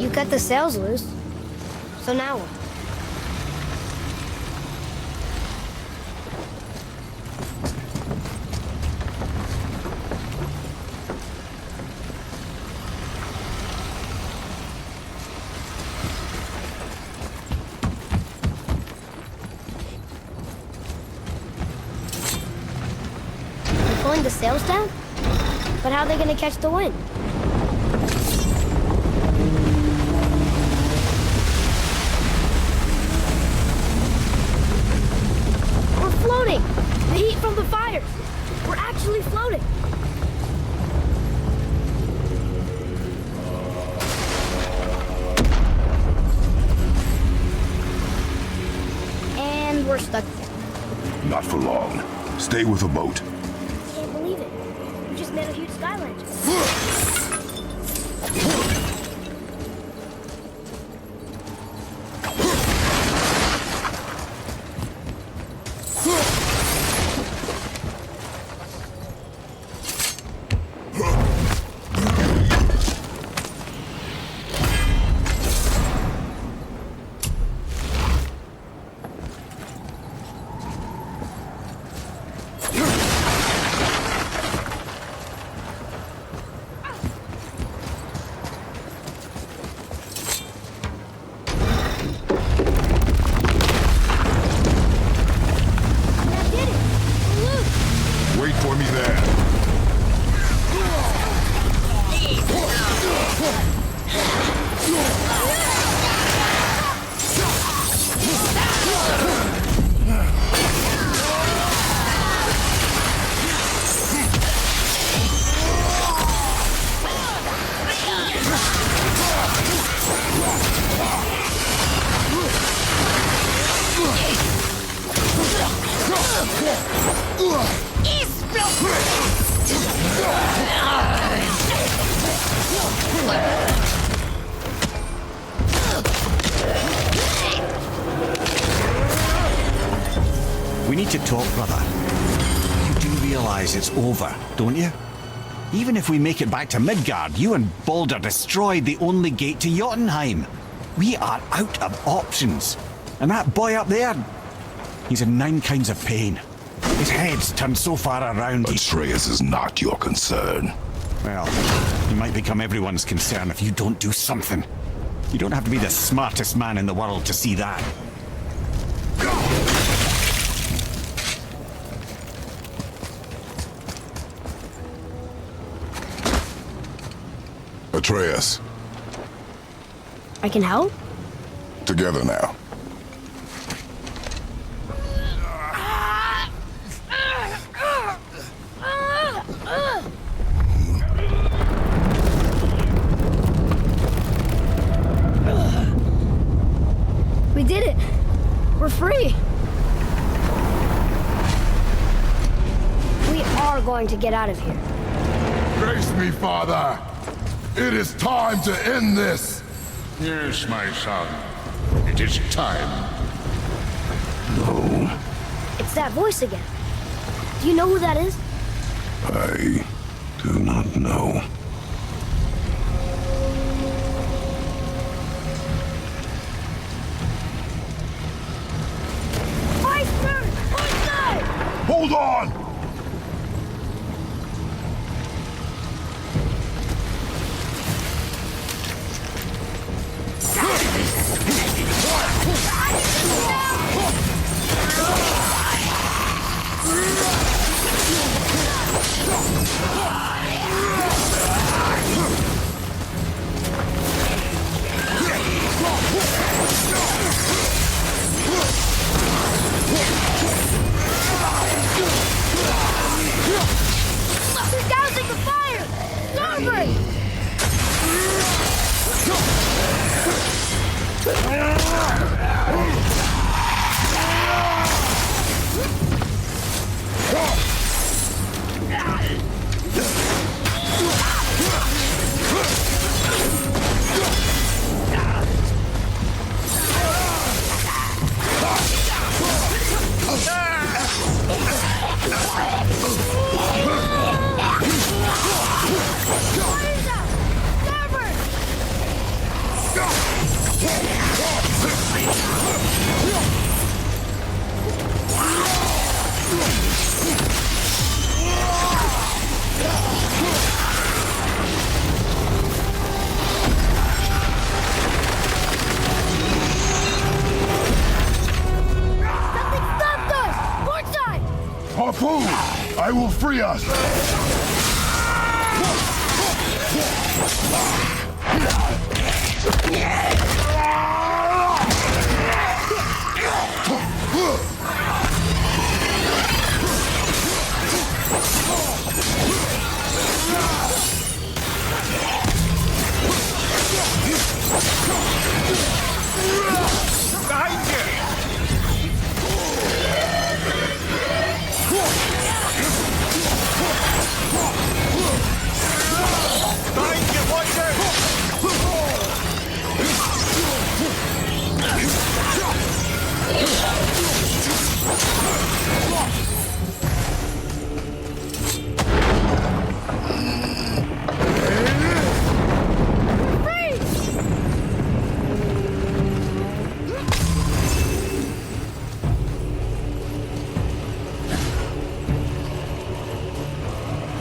You cut the sails loose. So now what? They're pulling the sails down? But how are they gonna catch the wind? Floating! The heat from the fires! We're actually floating! And we're stuck there. Not for long. Stay with the boat. Can't believe it. We just made a huge sky lantern. Wait for me there. We need to talk, brother. You do realize it's over, don't you? Even if we make it back to Midgard, you and Baldur destroyed the only gate to Jotunheim. We are out of options. And that boy up there, he's in 9 kinds of pain. His head's turned so far around. Atreus is not your concern. Well, he might become everyone's concern if you don't do something. You don't have to be the smartest man in the world to see that. betray us. I can help? Together now. We did it! We're free! We are going to get out of here. Grace me, Father! It is time to end this! Yes, my son. It is time. No, It's that voice again. Do you know who that is? I do not know. Hold on! They're dousing the fire! Starboard! Harpoon! I will free us!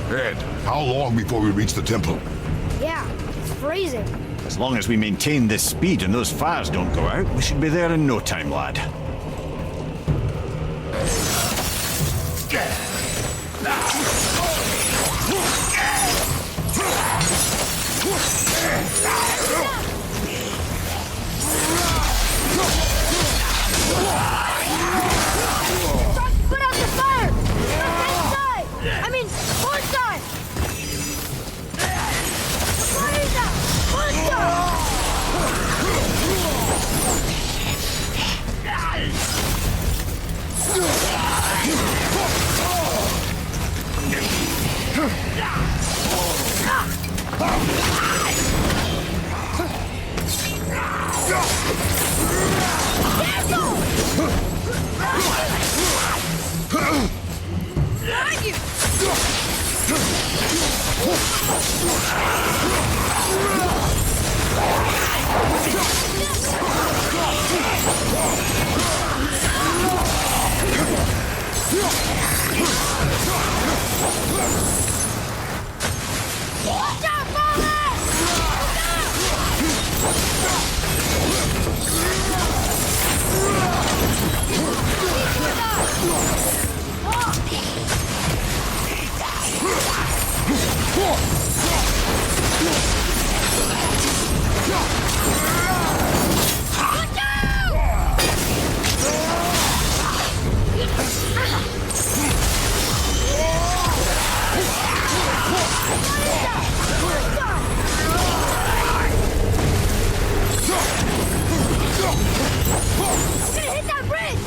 Ed, how long before we reach the temple? Yeah, it's freezing. As long as we maintain this speed and those fires don't go out, we should be there in no time, lad. Put out the fire! Left side! I mean, port side! Fire's out! Port Hit that bridge!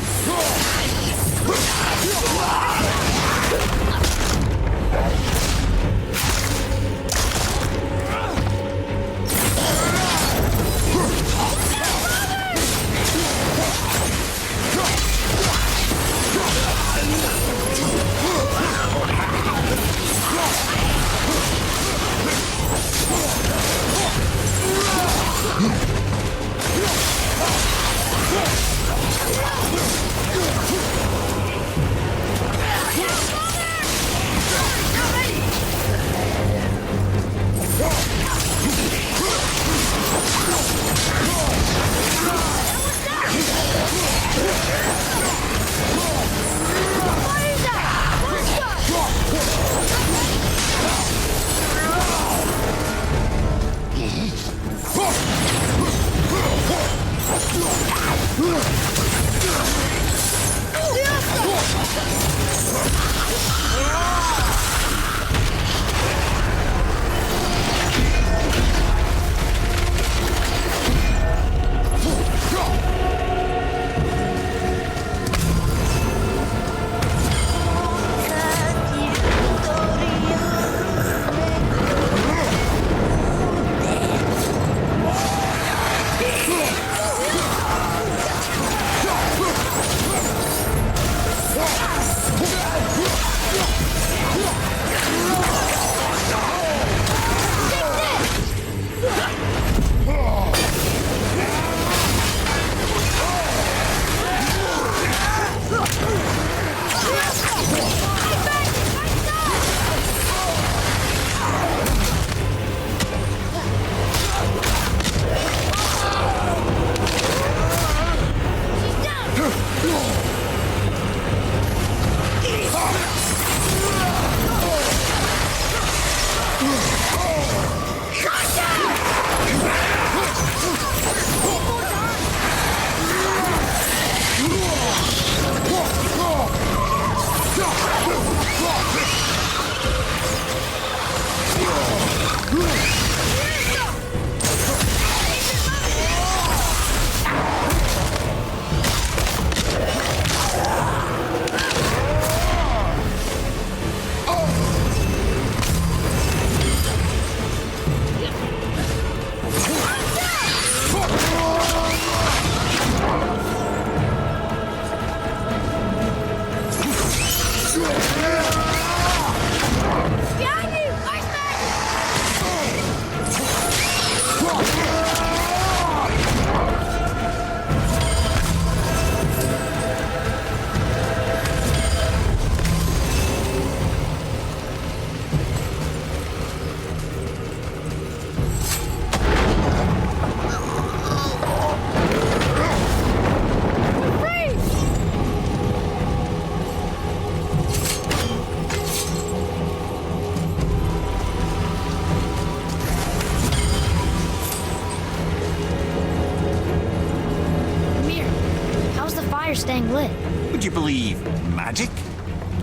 Staying lit. Would you believe magic?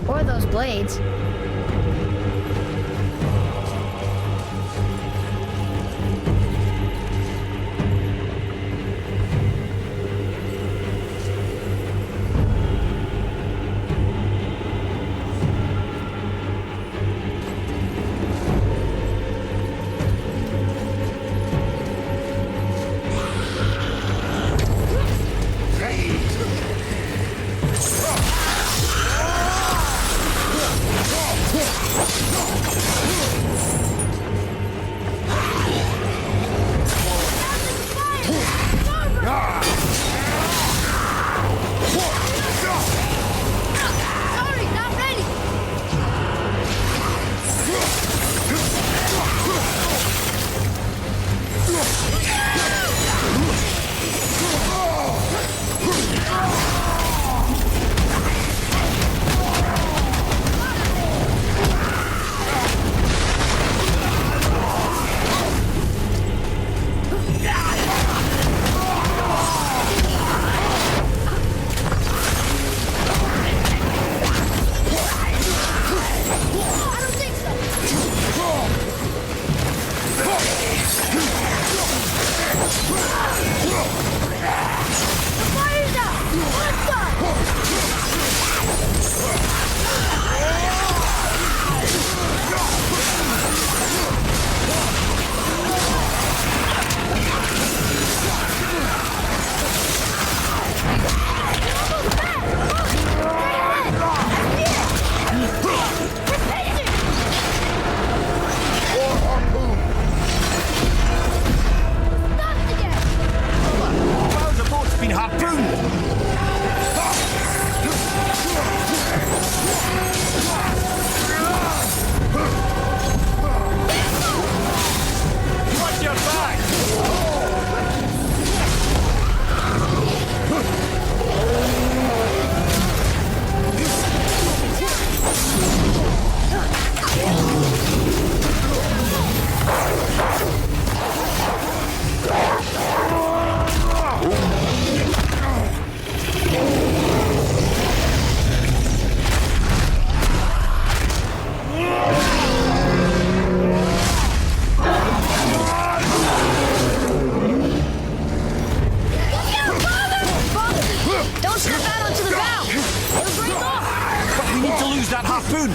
Or those blades. use that harpoon!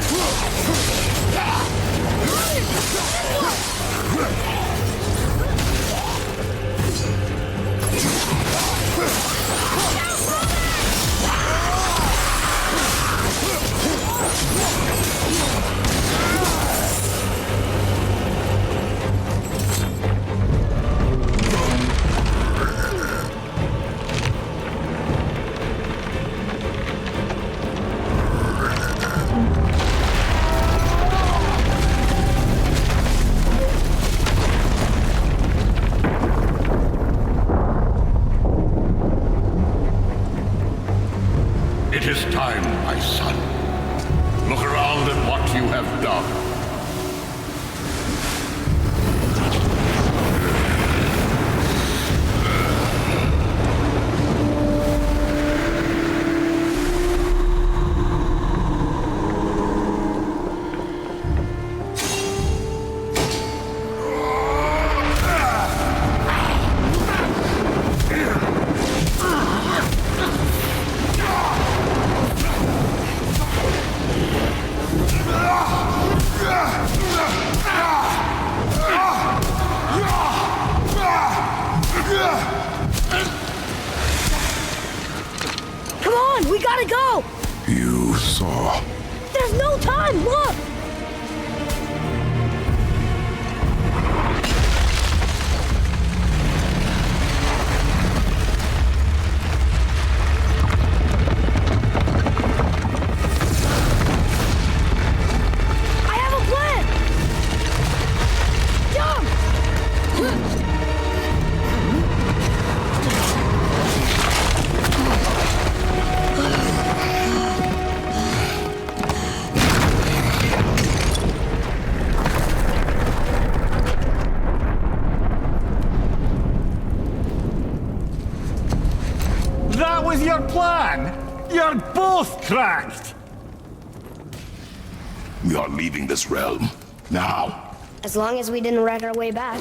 It is time, my son. Look around at what you have done. Come on, we gotta go! You saw. There's no time, look! I have a plan! Jump! That was your plan? You're both cracked! We are leaving this realm. Now. As long as we didn't wreck our way back.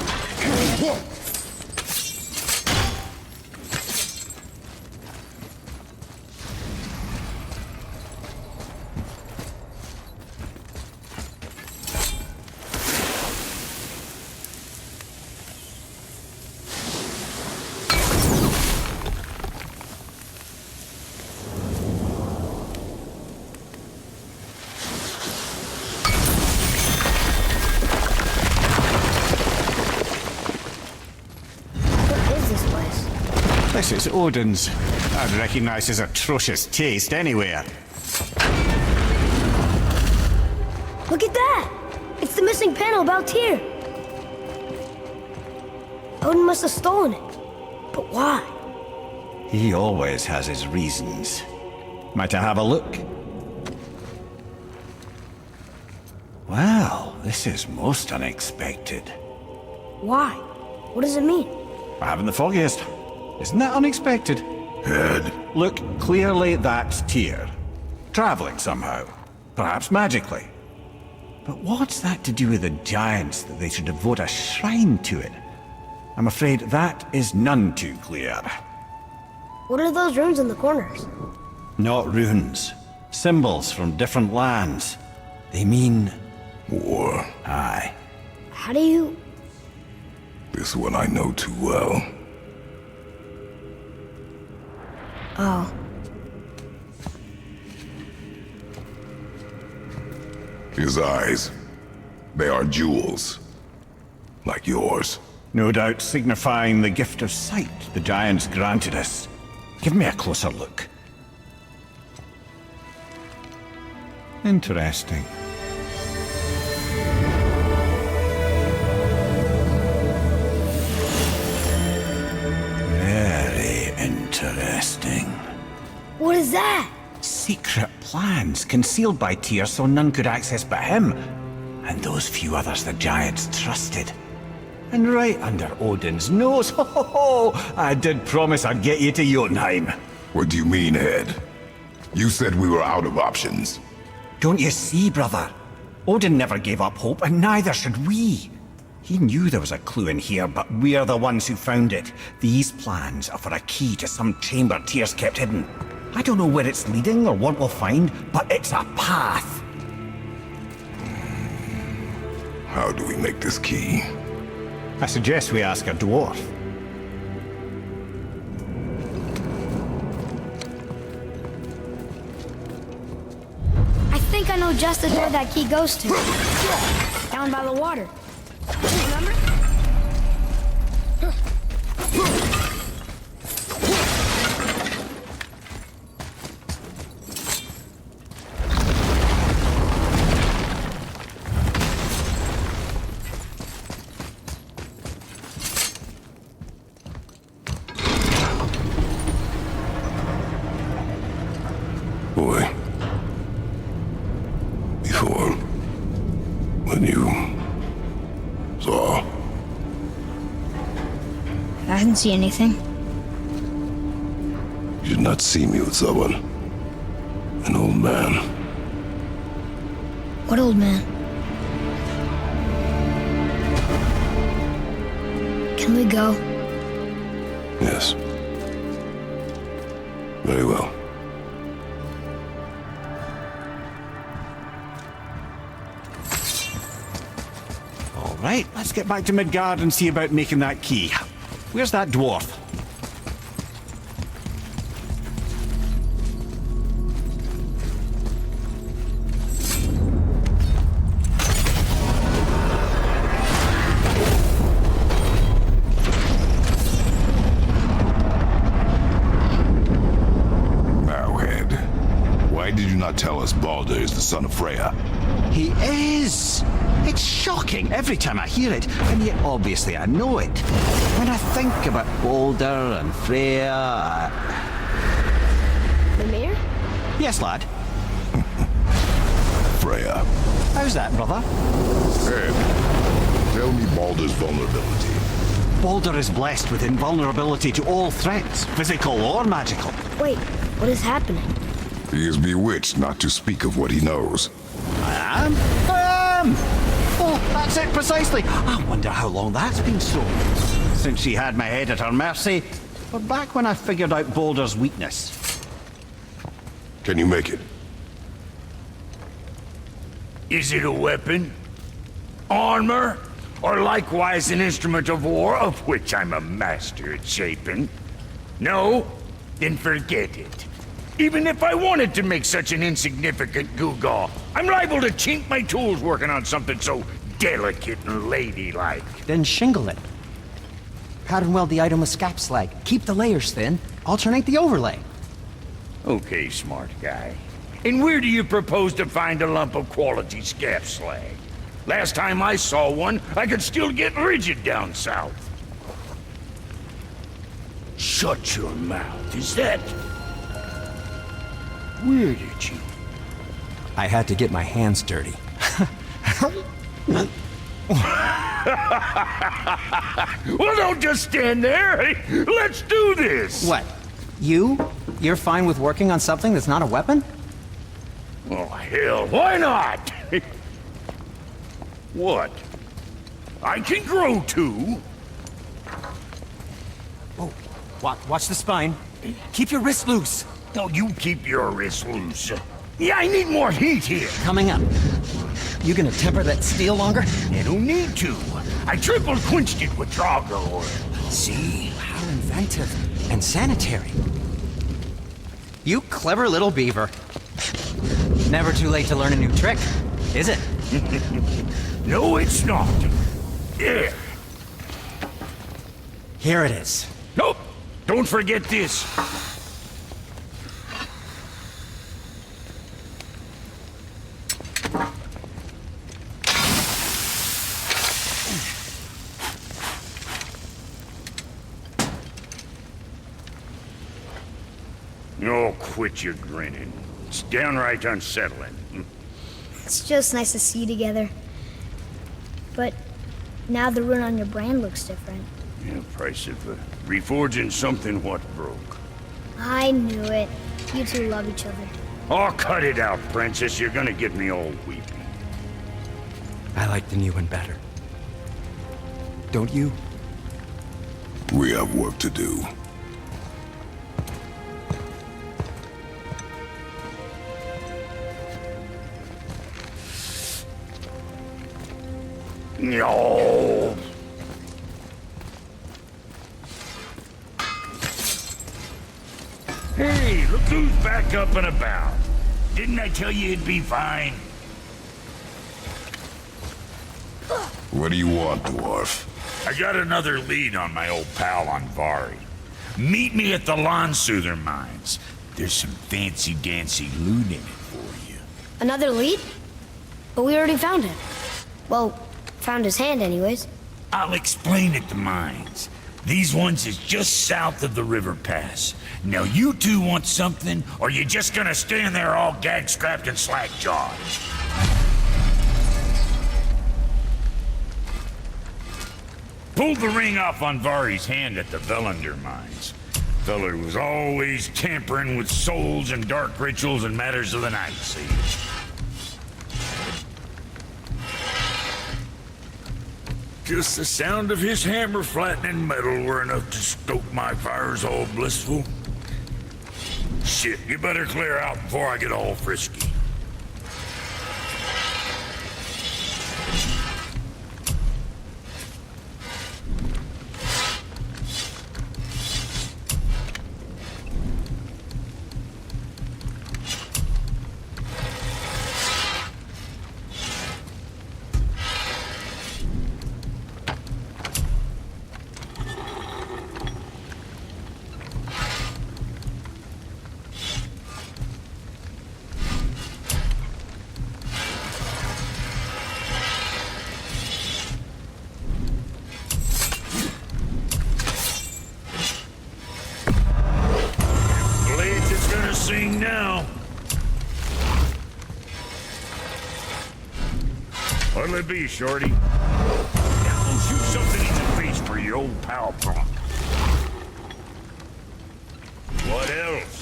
This is Odin's. I'd recognize his atrocious taste anywhere. Look at that! It's the missing panel about Tyr. Odin must have stolen it. But why? He always has his reasons. Might I have a look? Well, this is most unexpected. Why? What does it mean? I haven't the foggiest. Isn't that unexpected? Head. Look, clearly that's Tyr. Traveling somehow. Perhaps magically. But what's that to do with the giants that they should devote a shrine to it? I'm afraid that is none too clear. What are those runes in the corners? Not runes. Symbols from different lands. They mean... War. Aye. How do you... This one I know too well. Oh. His eyes. They are jewels. Like yours. No doubt signifying the gift of sight the giants granted us. Give me a closer look. Interesting. Very interesting. What is that? Secret plans concealed by Tyr so none could access but him. And those few others the giants trusted. And right under Odin's nose, ho ho ho! I did promise I'd get you to Jotunheim. What do you mean, Head? You said we were out of options. Don't you see, brother? Odin never gave up hope, and neither should we. He knew there was a clue in here, but we're the ones who found it. These plans are for a key to some chamber Tyr's kept hidden. I don't know where it's leading or what we'll find, but it's a path. How do we make this key? I suggest we ask a dwarf. I think I know just where that key goes to. Down by the water. Remember? Boy. Before, when you saw, I didn't see anything. you did not see me with someone. An old man. What old man? Can we go? Yes. Very well. All right, let's get back to Midgard and see about making that key. Where's that dwarf? Arrowhead, why did you not tell us Baldur is the son of Freya? He is! It's shocking every time I hear it, and yet obviously I know it. When I think about Baldur and Freya... The mayor? Yes, lad. Freya. How's that, brother? Ed, tell me Baldur's vulnerability. Baldur is blessed with invulnerability to all threats, physical or magical. Wait, what is happening? He is bewitched not to speak of what he knows. I am? Oh, that's it precisely. I wonder how long that's been so. Since she had my head at her mercy, or back when I figured out Baldur's weakness. Can you make it? Is it a weapon? Armor? Or likewise an instrument of war, of which I'm a master at shaping? No? Then forget it. Even if I wanted to make such an insignificant gewgaw, I'm liable to chink my tools working on something so delicate and ladylike. Then shingle it. Pattern weld the item with scap slag. Keep the layers thin. Alternate the overlay. Okay, smart guy. And where do you propose to find a lump of quality scap slag? Last time I saw one, I could still get rigid down south. Shut your mouth, is that... Where did you... I had to get my hands dirty. Well, don't just stand there. Let's do this. What? You're fine with working on something that's not a weapon? Oh, hell, why not? What? I can grow too. Oh, watch the spine. Keep your wrist loose. No, you keep your wrist loose. Yeah, I need more heat here. Coming up. You gonna temper that steel longer? You don't need to. I triple quenched it with Drago oil. See? How inventive. And sanitary. You clever little beaver. Never too late to learn a new trick, is it? No, it's not. There. Here it is. Nope. Don't forget this. Oh, quit your grinning. It's downright unsettling. It's just nice to see you together. But now the rune on your brand looks different. Yeah, price of reforging something what broke. I knew it. You two love each other. Oh, cut it out, princess. You're gonna get me all weepy. I like the new one better. Don't you? We have work to do. No. Hey, look who's back up and about. Didn't I tell you it'd be fine? What do you want, dwarf? I got another lead on my old pal Anvari. Meet me at the Lawn Soother mines. There's some fancy-dancy loot in it for you. Another lead? But we already found him. Well, found his hand anyways. I'll explain at the mines. These ones is just south of the river pass. Now you two want something, or you just gonna stand there all gag-strapped and slack-jawed? Pulled the ring off Anvari's hand at the Velander mines. Feller was always tampering with souls and dark rituals and matters of the night, see? Just the sound of his hammer flattening metal were enough to stoke my fires all blissful. Shit, you better clear out before I get all frisky. Sing now. What'll it be, Shorty? Now we'll shoot something in the face for your old pal Brock. What else?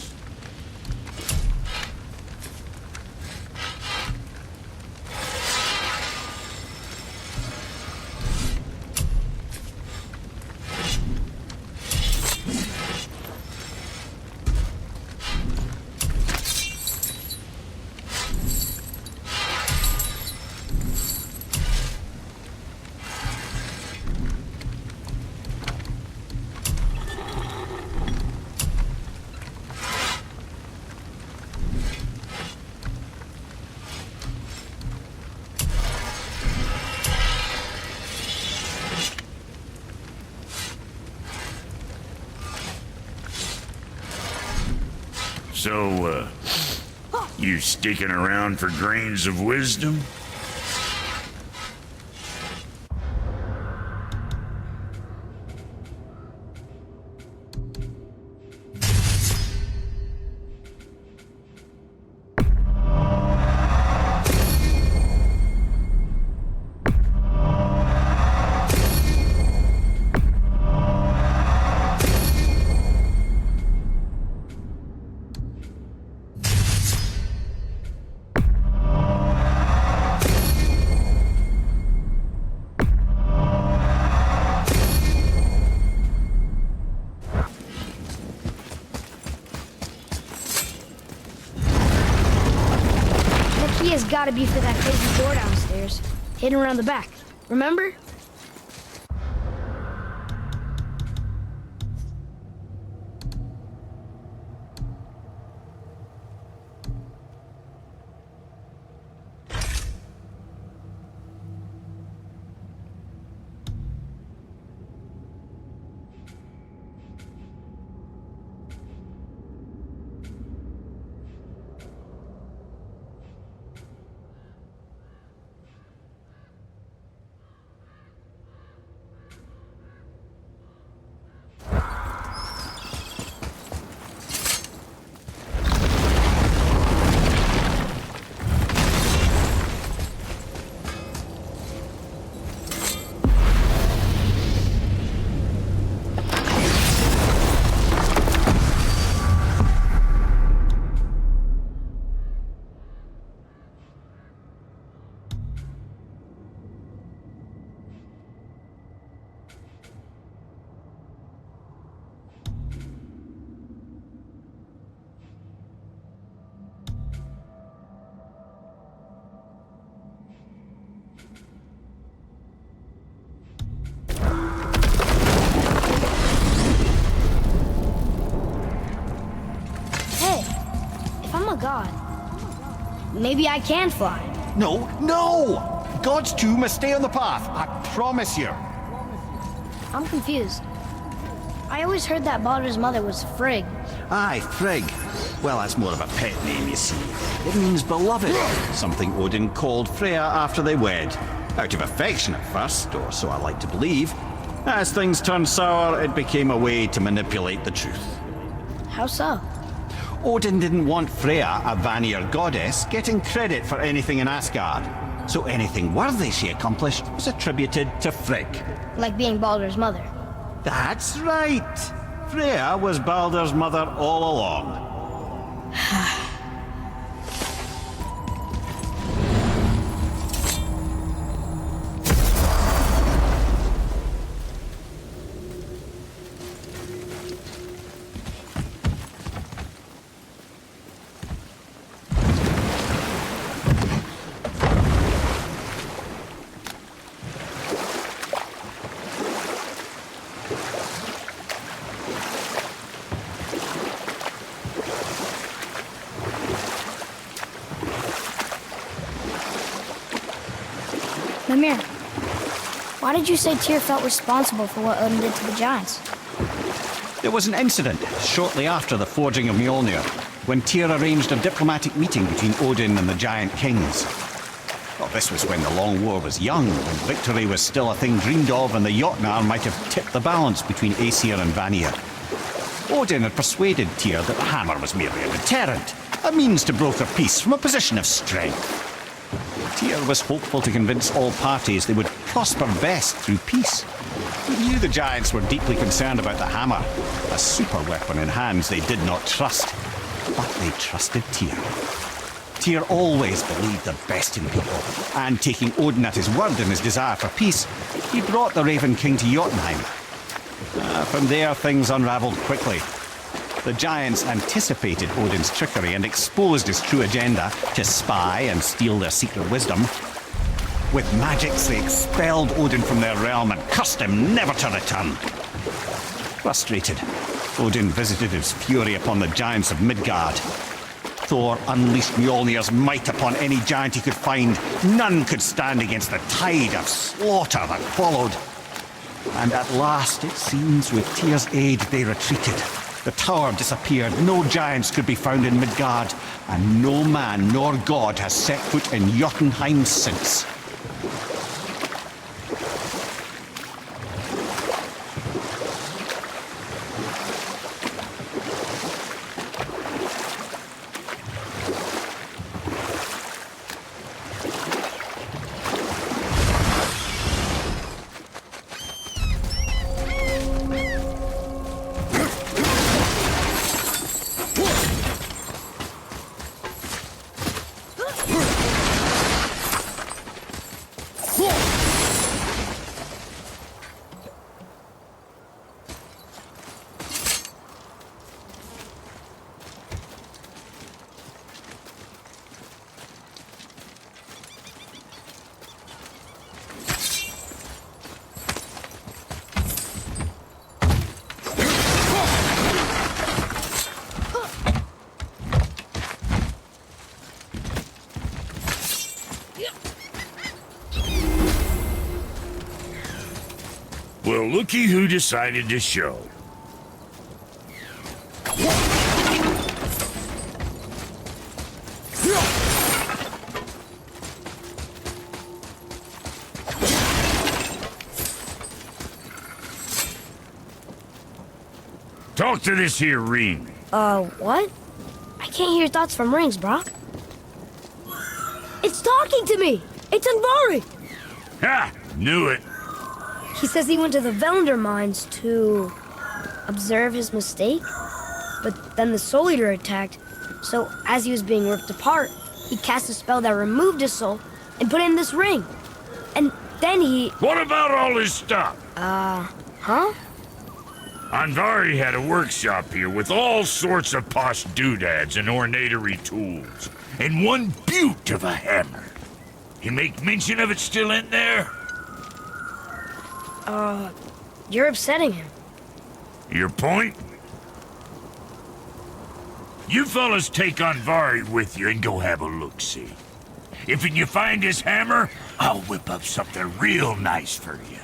So, you sticking around for grains of wisdom? Has gotta be for that crazy door downstairs, hidden around the back. Remember? maybe I can fly. No, no! God's two must stay on the path, I promise you. I'm confused. I always heard that Baldur's mother was Frigg. Aye, Frigg. Well, that's more of a pet name, you see. It means beloved, something Odin called Freya after they wed. Out of affection at first, or so I like to believe. As things turned sour, it became a way to manipulate the truth. How so? Odin didn't want Freya, a Vanir goddess, getting credit for anything in Asgard. So anything worthy she accomplished was attributed to Frigg. Like being Baldur's mother. That's right! Freya was Baldur's mother all along. Mimir, why did you say Tyr felt responsible for what Odin did to the giants? There was an incident shortly after the forging of Mjolnir, when Tyr arranged a diplomatic meeting between Odin and the giant kings. Well, this was when the Long War was young, when victory was still a thing dreamed of, and the Jotnar might have tipped the balance between Aesir and Vanir. Odin had persuaded Tyr that the hammer was merely a deterrent, a means to broker peace from a position of strength. Tyr was hopeful to convince all parties they would prosper best through peace. He knew the giants were deeply concerned about the hammer, a super weapon in hands they did not trust. But they trusted Tyr. Tyr always believed the best in people, and taking Odin at his word in his desire for peace, he brought the Raven King to Jotunheim. From there, things unraveled quickly. The giants anticipated Odin's trickery and exposed his true agenda to spy and steal their secret wisdom. With magics, they expelled Odin from their realm and cursed him never to return. Frustrated, Odin visited his fury upon the giants of Midgard. Thor unleashed Mjolnir's might upon any giant he could find. None could stand against the tide of slaughter that followed. And at last, it seems, with Tyr's aid, they retreated. The tower disappeared, no giants could be found in Midgard, and no man nor god has set foot in Jotunheim since. Well, looky who decided to show. Talk to this here ring. What? I can't hear thoughts from rings, Brock. It's talking to me! It's Andvari! Ha! Knew it. He says he went to the Velnder mines to observe his mistake, but then the Soul Eater attacked, so as he was being ripped apart, he cast a spell that removed his soul and put in this ring. And then he... What about all his stuff? Huh? Andvari had a workshop here with all sorts of posh doodads and ornatery tools, and one beaut of a hammer. You make mention of it still in there? You're upsetting him. Your point? You fellas take Vari with you and go have a look-see. If you find his hammer, I'll whip up something real nice for you.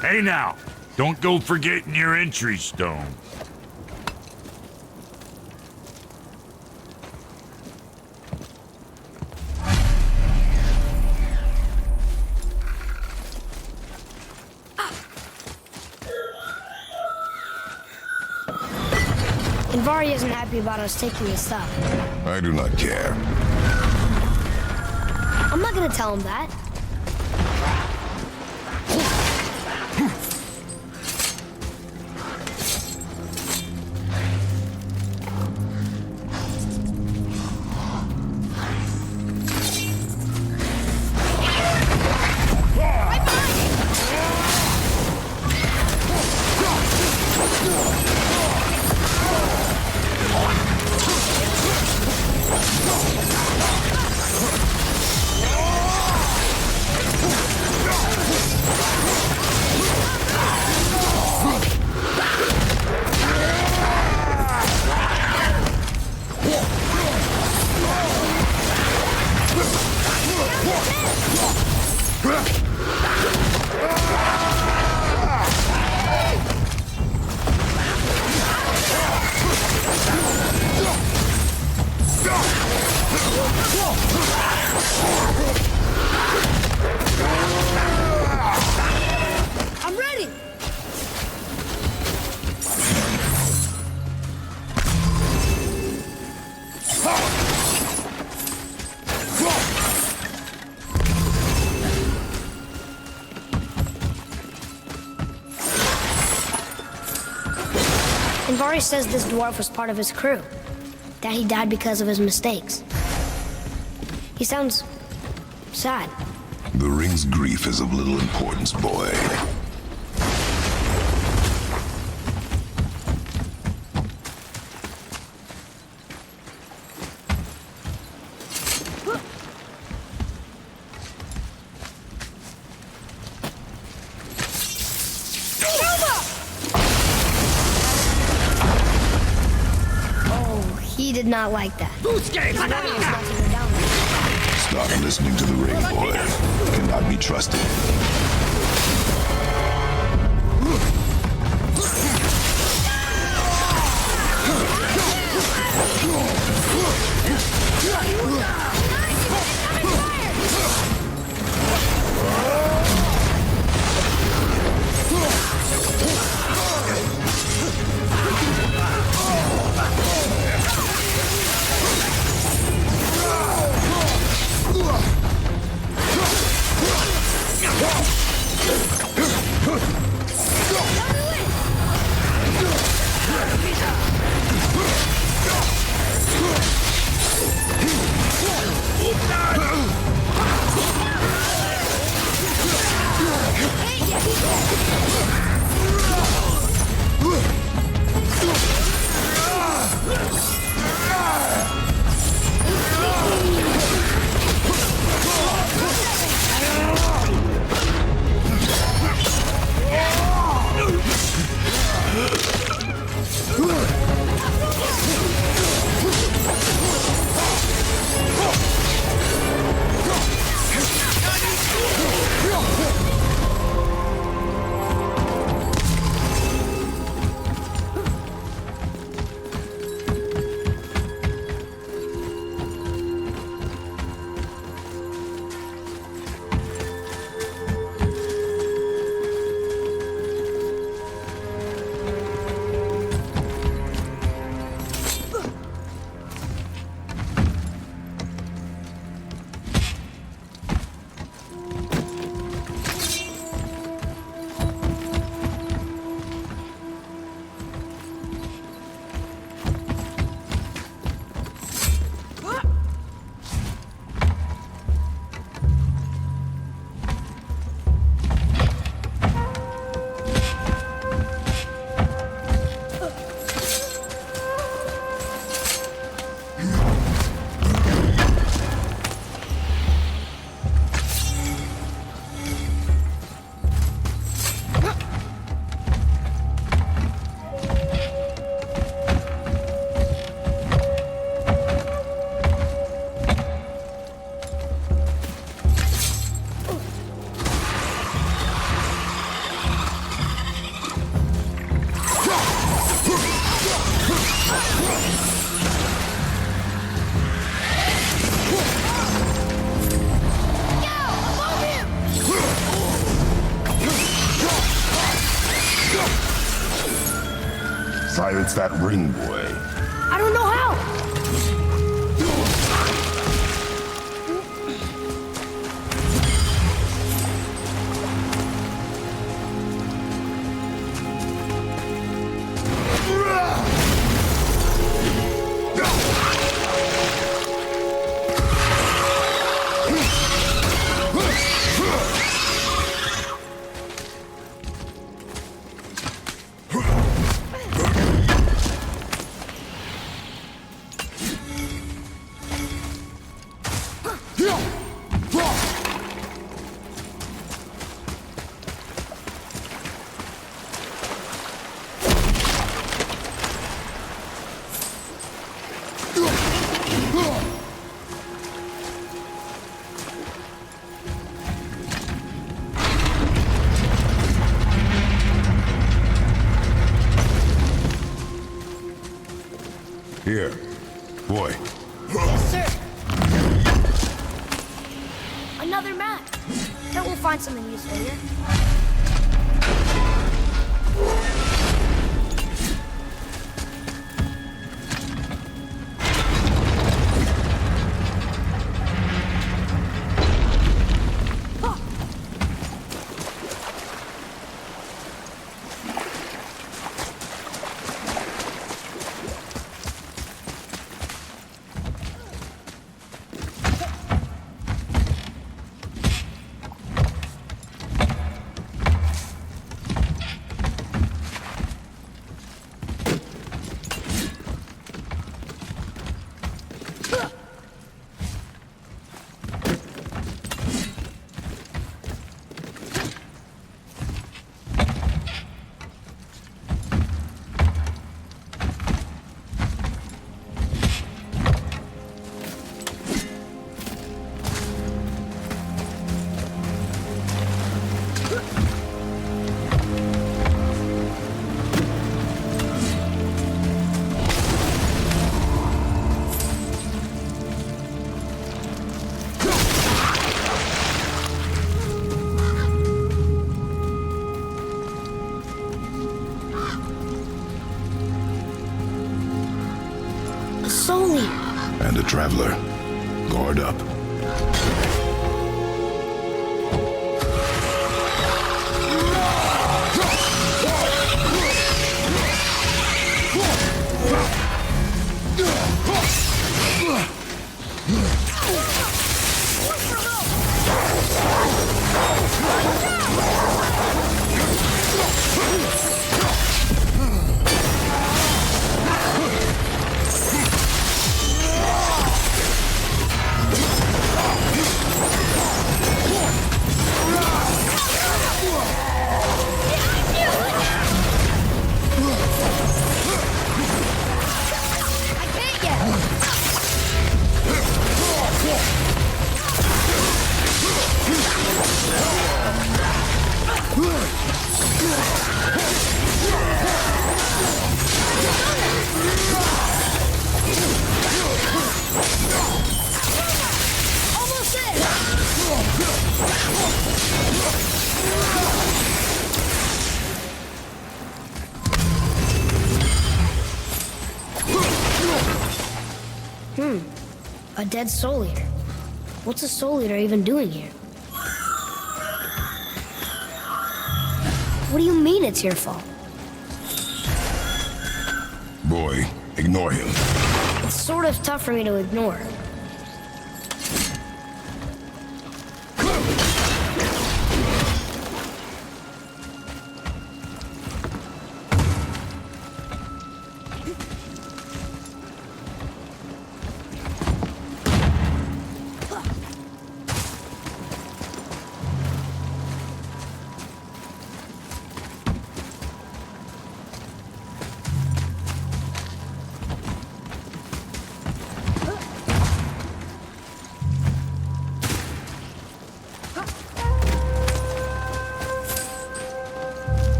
Hey now, don't go forgetting your entry stone. Vari isn't happy about us taking his stuff. I do not care. I'm not gonna tell him that. I'm ready! Vari says this dwarf was part of his crew, that he died because of his mistakes. He sounds sad. The ring's grief is of little importance, boy. He did not like that. Stop listening to the ring, boy. Cannot be trusted. Whoa! gets that ring, boy? I don't know how. Here, boy. Yes, sir. Another map. Bet we'll find something useful here. And a traveler. Guard up. A dead soul eater. What's a soul eater even doing here? What do you mean it's your fault? Boy, ignore him. It's sort of tough for me to ignore.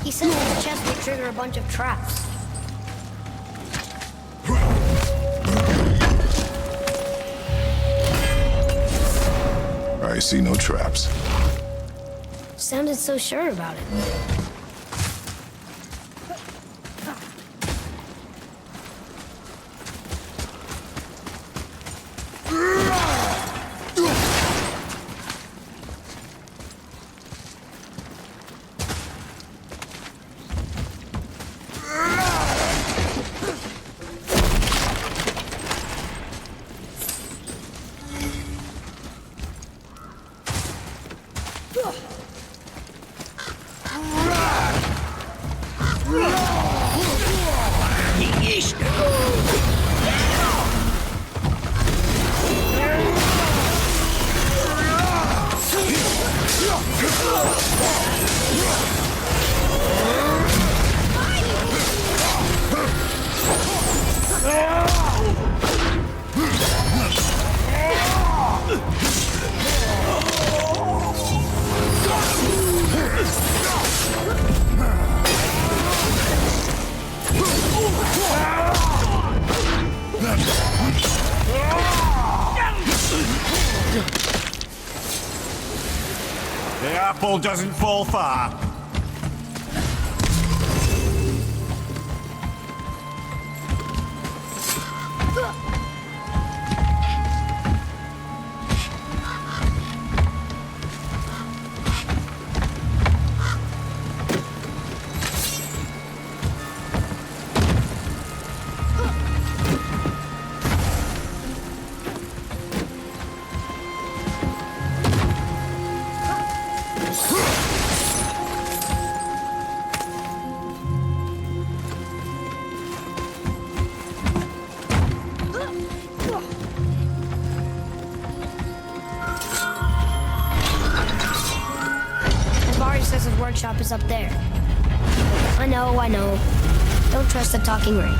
He said the chest would trigger a bunch of traps. I see no traps. Sounded so sure about it. The apple doesn't fall far. Says his workshop is up there. I know. Don't trust the talking ring.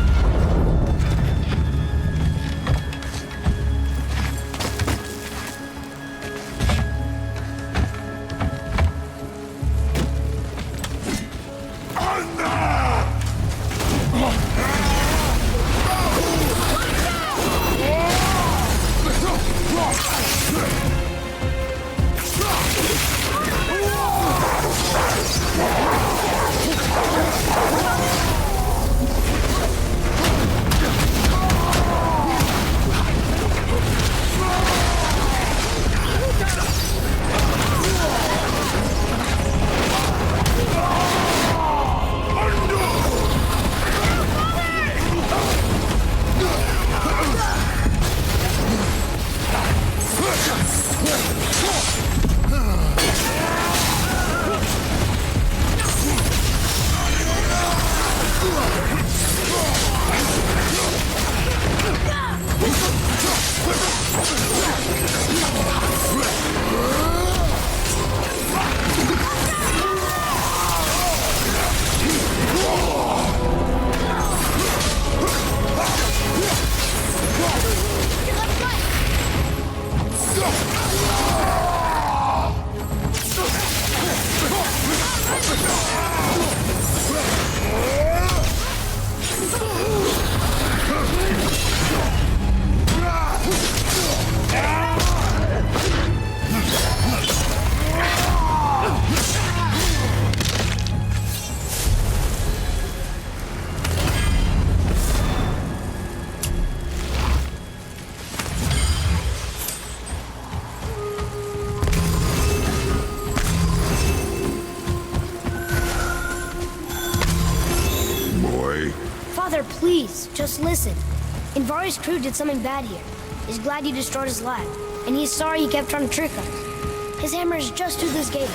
Father, please, just listen. Invari's crew did something bad here. He's glad you destroyed his lab, and he's sorry you kept trying to trick us. His hammer is just through this gate.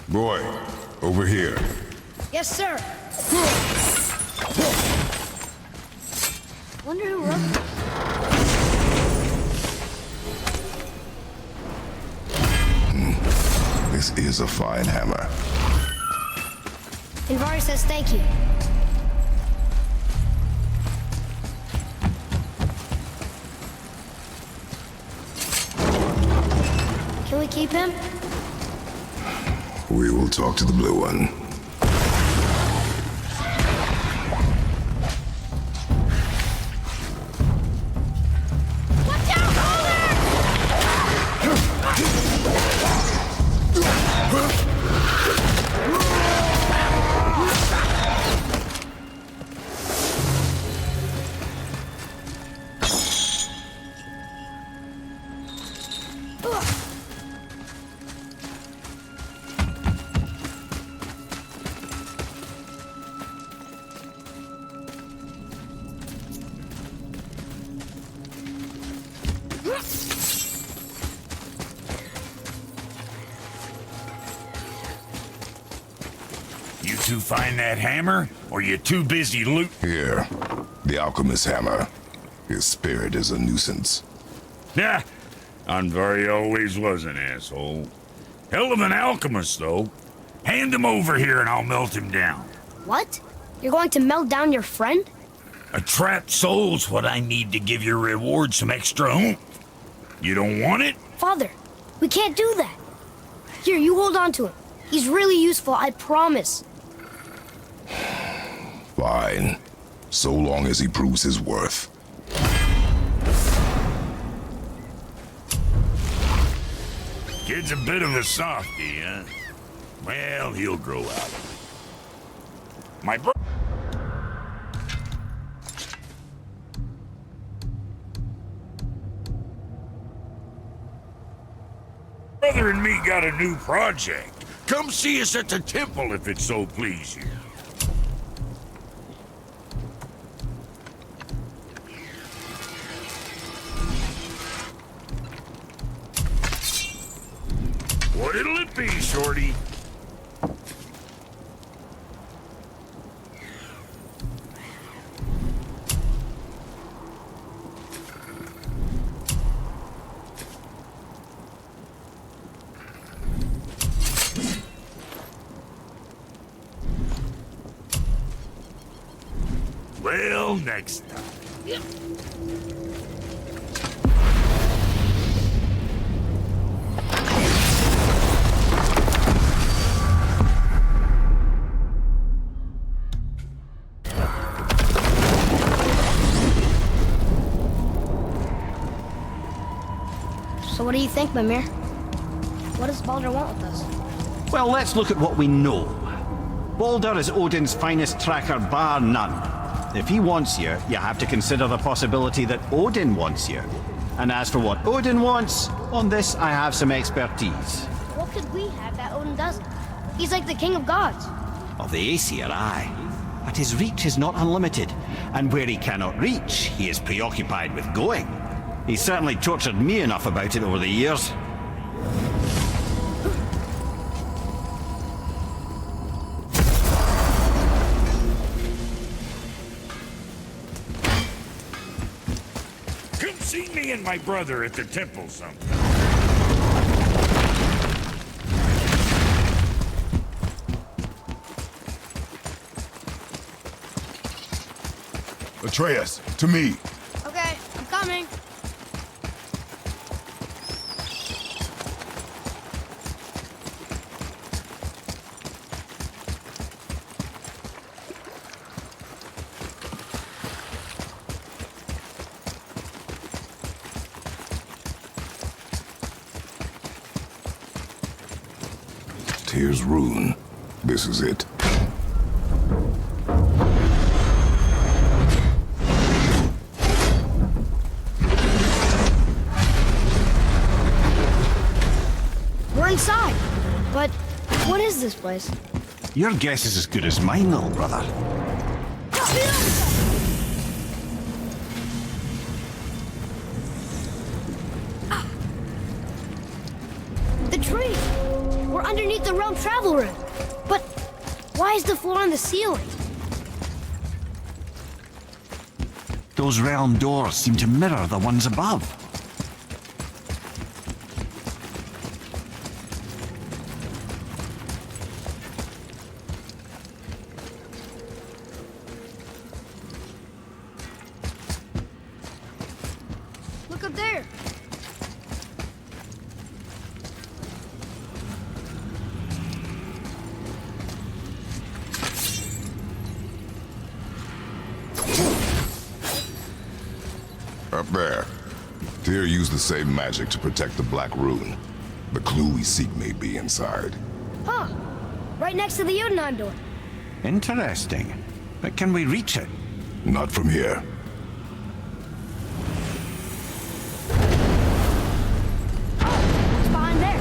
Boy, over here. Yes, sir. Wonder who wrote this. This is a fine hammer. Invari says thank you. Can we keep him? We will talk to the blue one. You two find that hammer, or you too busy loot? Here, the alchemist's hammer. His spirit is a nuisance. Yeah, Anvari always was an asshole. Hell of an alchemist, though. Hand him over here and I'll melt him down. What? You're going to melt down your friend? A trapped soul's what I need to give your reward some extra oomph. You don't want it? Father, we can't do that. Here, you hold on to him. He's really useful, I promise. Fine. So long as he proves his worth. Kid's a bit of a softie, huh? Well, he'll grow out of it. My brother and me got a new project. Come see us at the temple if it so please you. What'll it be, Shorty? Well, next time. So what do you think, Mimir? What does Baldur want with us? Well, let's look at what we know. Baldur is Odin's finest tracker, bar none. If he wants you, you have to consider the possibility that Odin wants you. And as for what Odin wants, on this I have some expertise. What could we have that Odin doesn't? He's like the king of gods. Of the Aesir, aye. But his reach is not unlimited, and where he cannot reach, he is preoccupied with going. He's certainly tortured me enough about it over the years. Come see me and my brother at the temple sometime. Atreus, to me. Okay, I'm coming. Tyr's rune. This is it. We're inside. But what is this place? Your guess is as good as mine, little brother. The tree! We're underneath the realm travel room. But Why is the floor on the ceiling? Those realm doors seem to mirror the ones above. Look up there. Up there. Tyr used the same magic to protect the Black Rune. The clue we seek may be inside. Huh. Right next to the Jotunheim door. Interesting. But can we reach it? Not from here. It's behind there.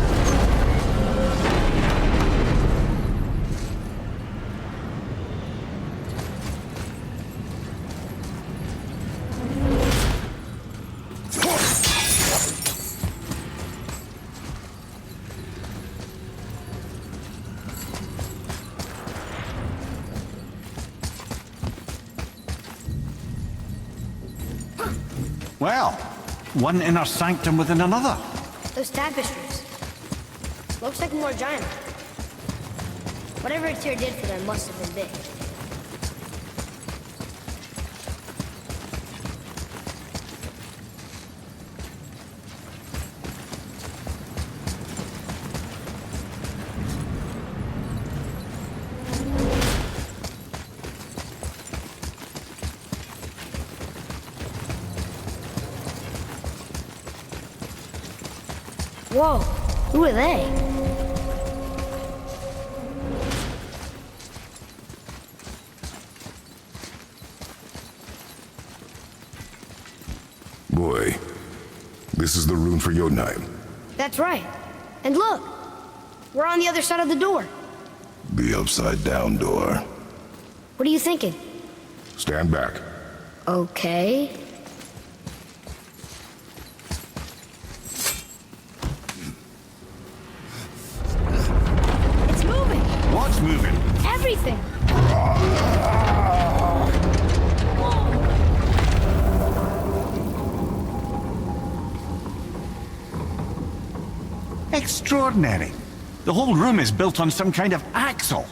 Well, one inner sanctum within another. Those tapestries. Looks like more giant. Whatever Tyr did for them must have been big. Whoa, who are they? Boy, this is the rune for Jotunheim. That's right. And look, we're on the other side of the door. The upside-down door. What are you thinking? Stand back. Okay. It's moving! What's moving? Everything! Extraordinary. The whole room is built on some kind of axle.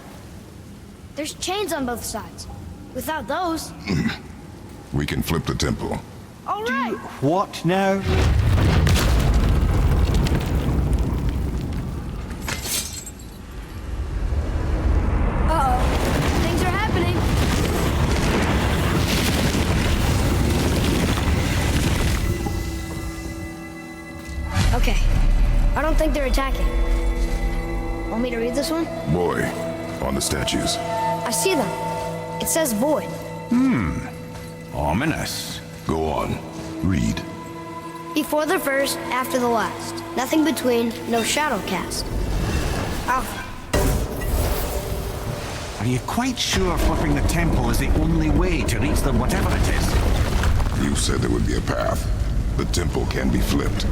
There's chains on both sides. Without those... We can flip the temple. All right! What now? Uh-oh. Things are happening. Okay. I don't think they're attacking. Want me to read this one? Boy, on the statues. I see them. It says void. Ominous. Go on. Read. Before the first, after the last. Nothing between, no shadow cast. Alpha. Are you quite sure flipping the temple is the only way to reach them, whatever it is? You said there would be a path. The temple can be flipped.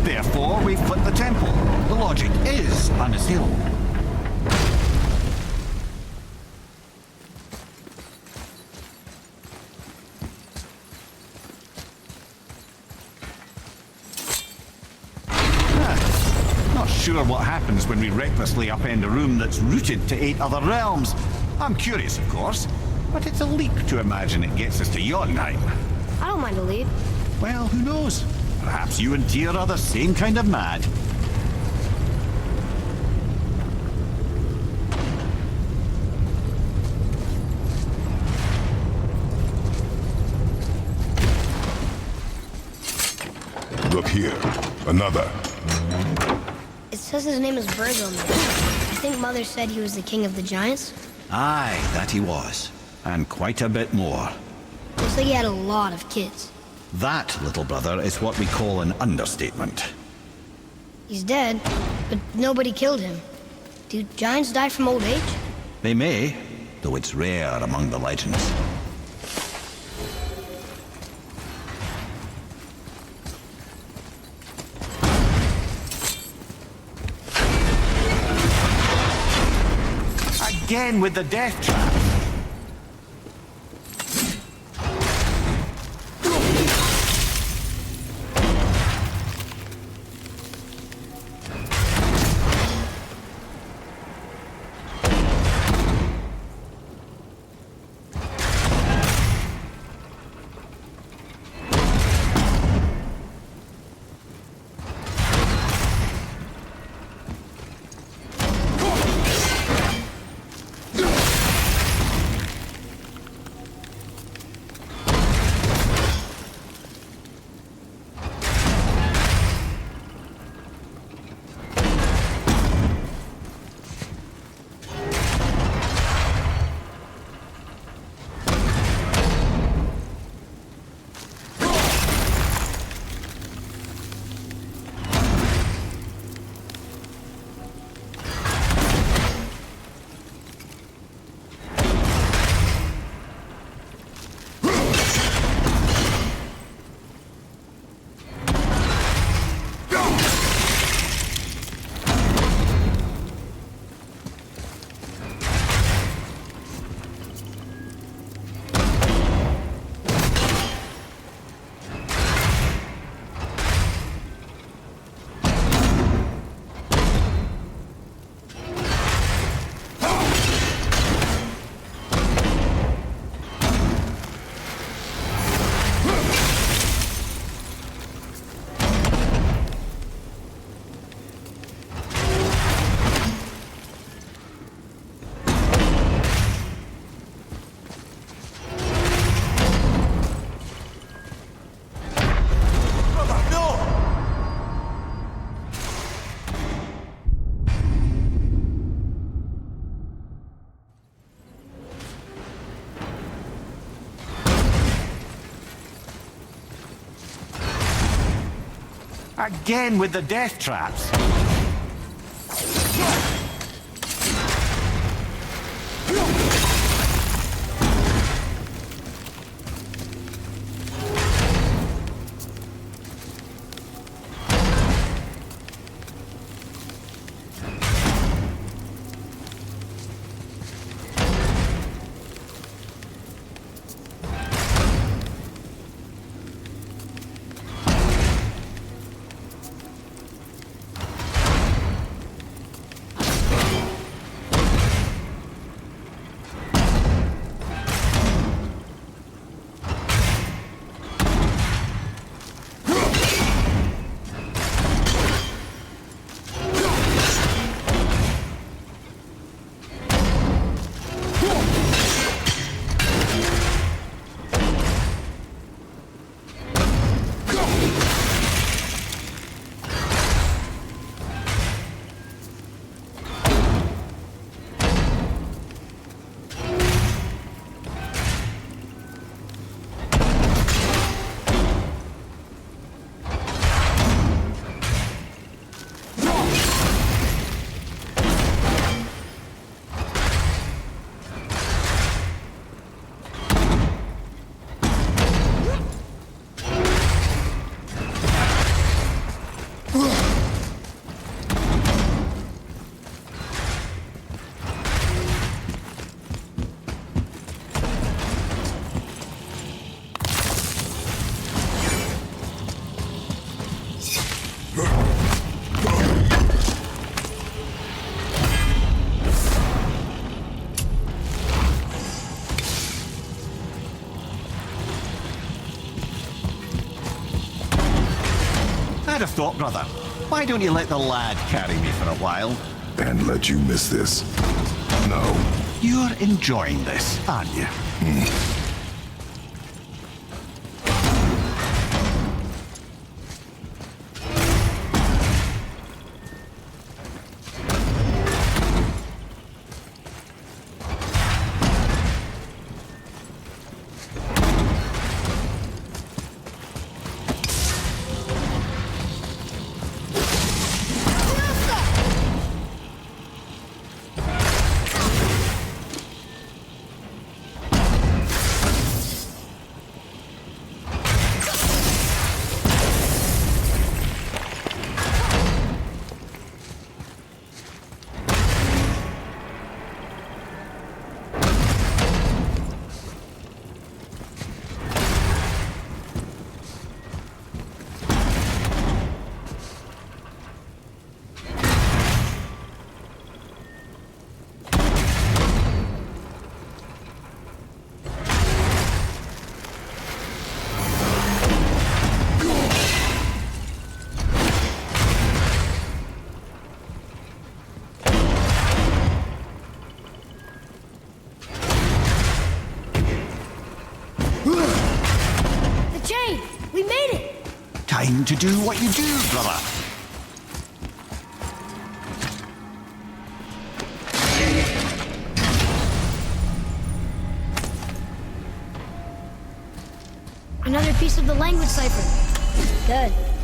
Therefore, we flip the temple. The logic is unassailable. Not sure what happens when we recklessly upend a room that's rooted to 8 other realms. I'm curious, of course, but it's a leap to imagine it gets us to Jotunheim. I don't mind a lead. Well, who knows? Perhaps you and Tyr are the same kind of mad. Look here. Another. It says his name is Bergilman. I think Mother said he was the king of the giants. Aye, that he was. And quite a bit more. Looks like he had a lot of kids. That, little brother, is what we call an understatement. He's dead, but nobody killed him. Do giants die from old age? They may, though it's rare among the legends. Again with the death trap. Again with the death traps. I'd have thought, brother, why don't you let the lad carry me for a while? And let you miss this? No. You're enjoying this, aren't you? time to do what you do, brother. Another piece of the language cipher. Good.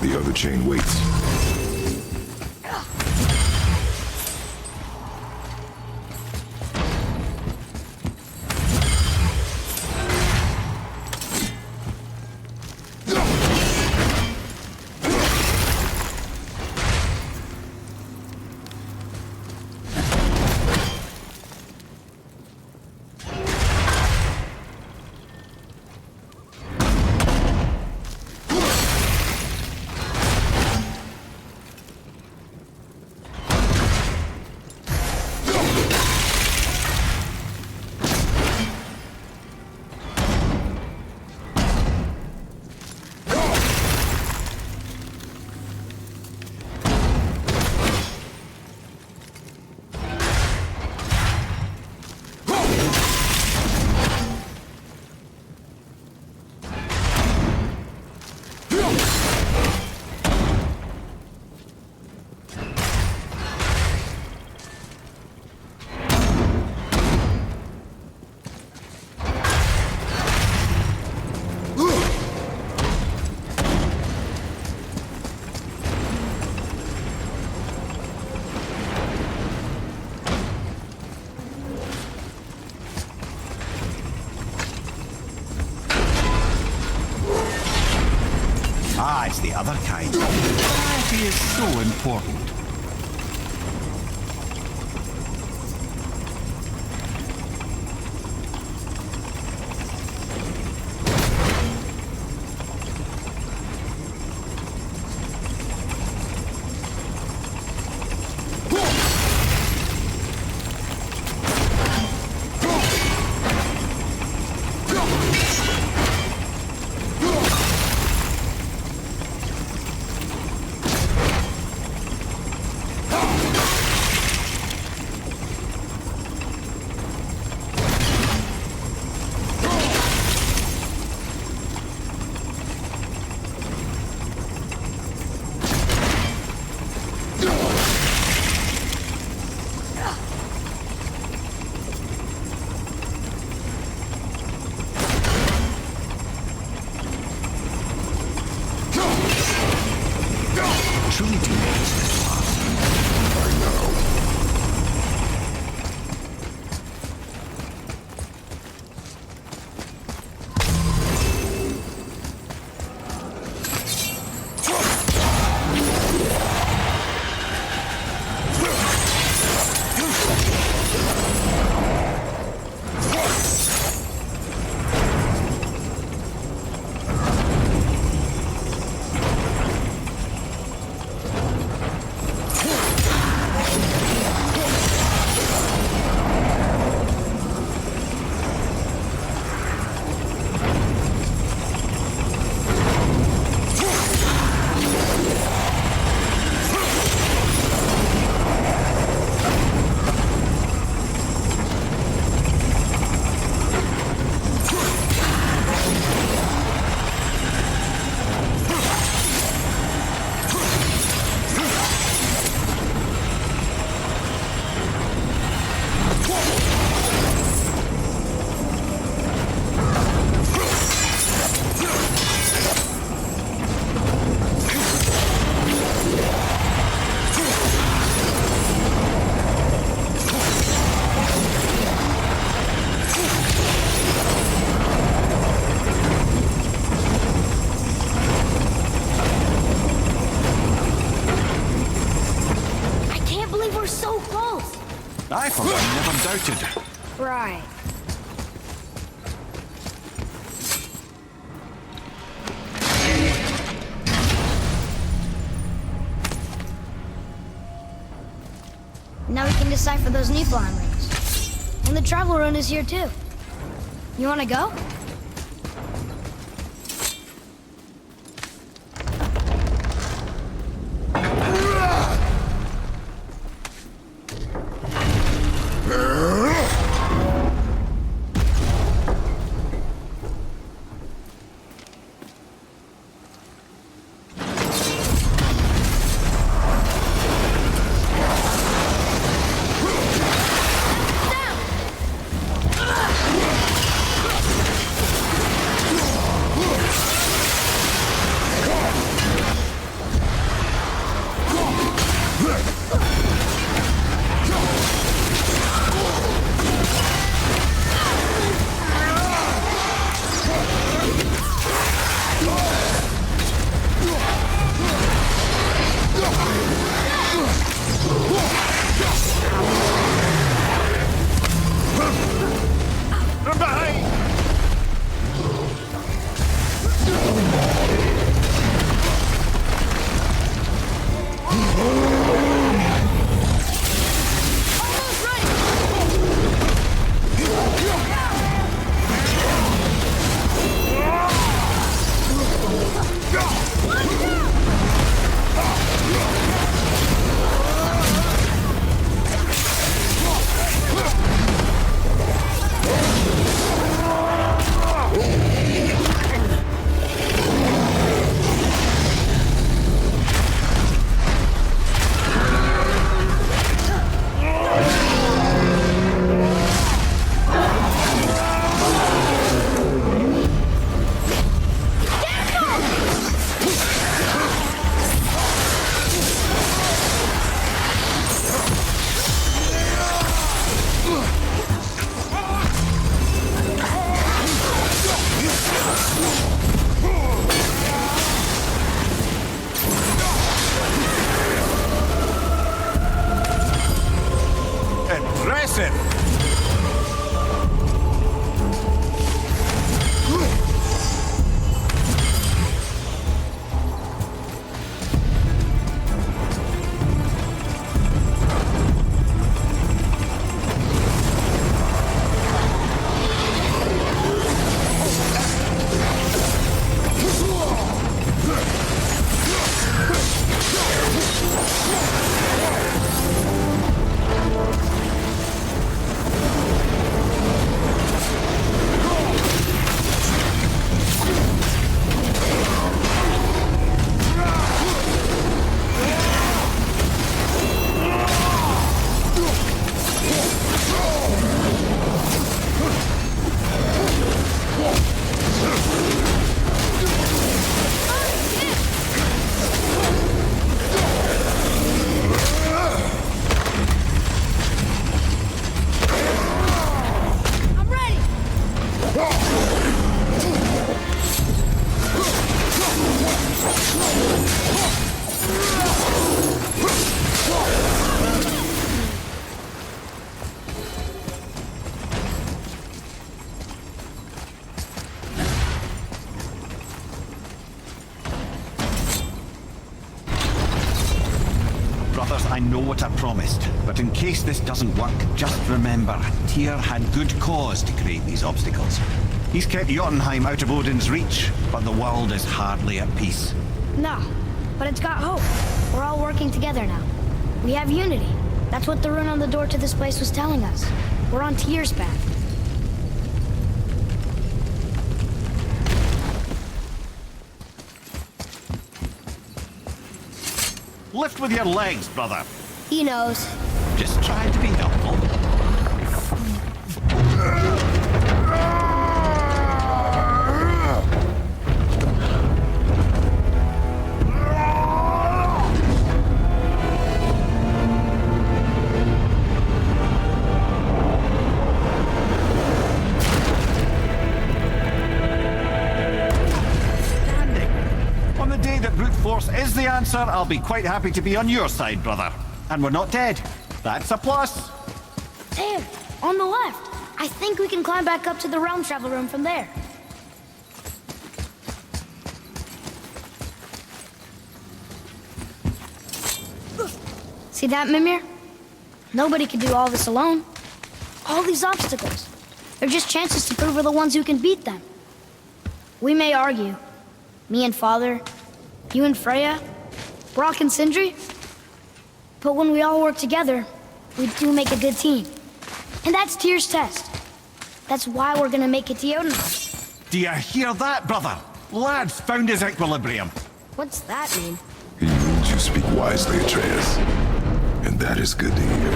The other chain waits. Ah, it's the other kind. Variety is so important. Truly do this last. I know. I, for one, never doubted. Right. Now we can decipher those Niflheim rings. And the travel rune is here too. You wanna go? brothers, I know what I promised. But in case this doesn't work, just remember, Tyr had good cause to create these obstacles. He's kept Jotunheim out of Odin's reach, but the world is hardly at peace. No, but it's got hope. We're all working together now. We have unity. That's what the rune on the door to this place was telling us. We're on Tyr's path. Lift with your legs, brother. He knows. Just trying to be helpful. On the day that brute force is the answer, I'll be quite happy to be on your side, brother. And we're not dead. That's a plus. There, on the left. I think we can climb back up to the realm travel room from there. See that, Mimir? Nobody can do all this alone. All these obstacles. They're just chances to prove we're the ones who can beat them. We may argue. Me and Father, you and Freya, Brock and Sindri. But when we all work together, we do make a good team. And that's Tyr's test. That's why we're gonna make it to Jotunheim. Do you hear that, brother? Lad's found his equilibrium. What's that mean? He means you speak wisely, Atreus. And that is good to hear.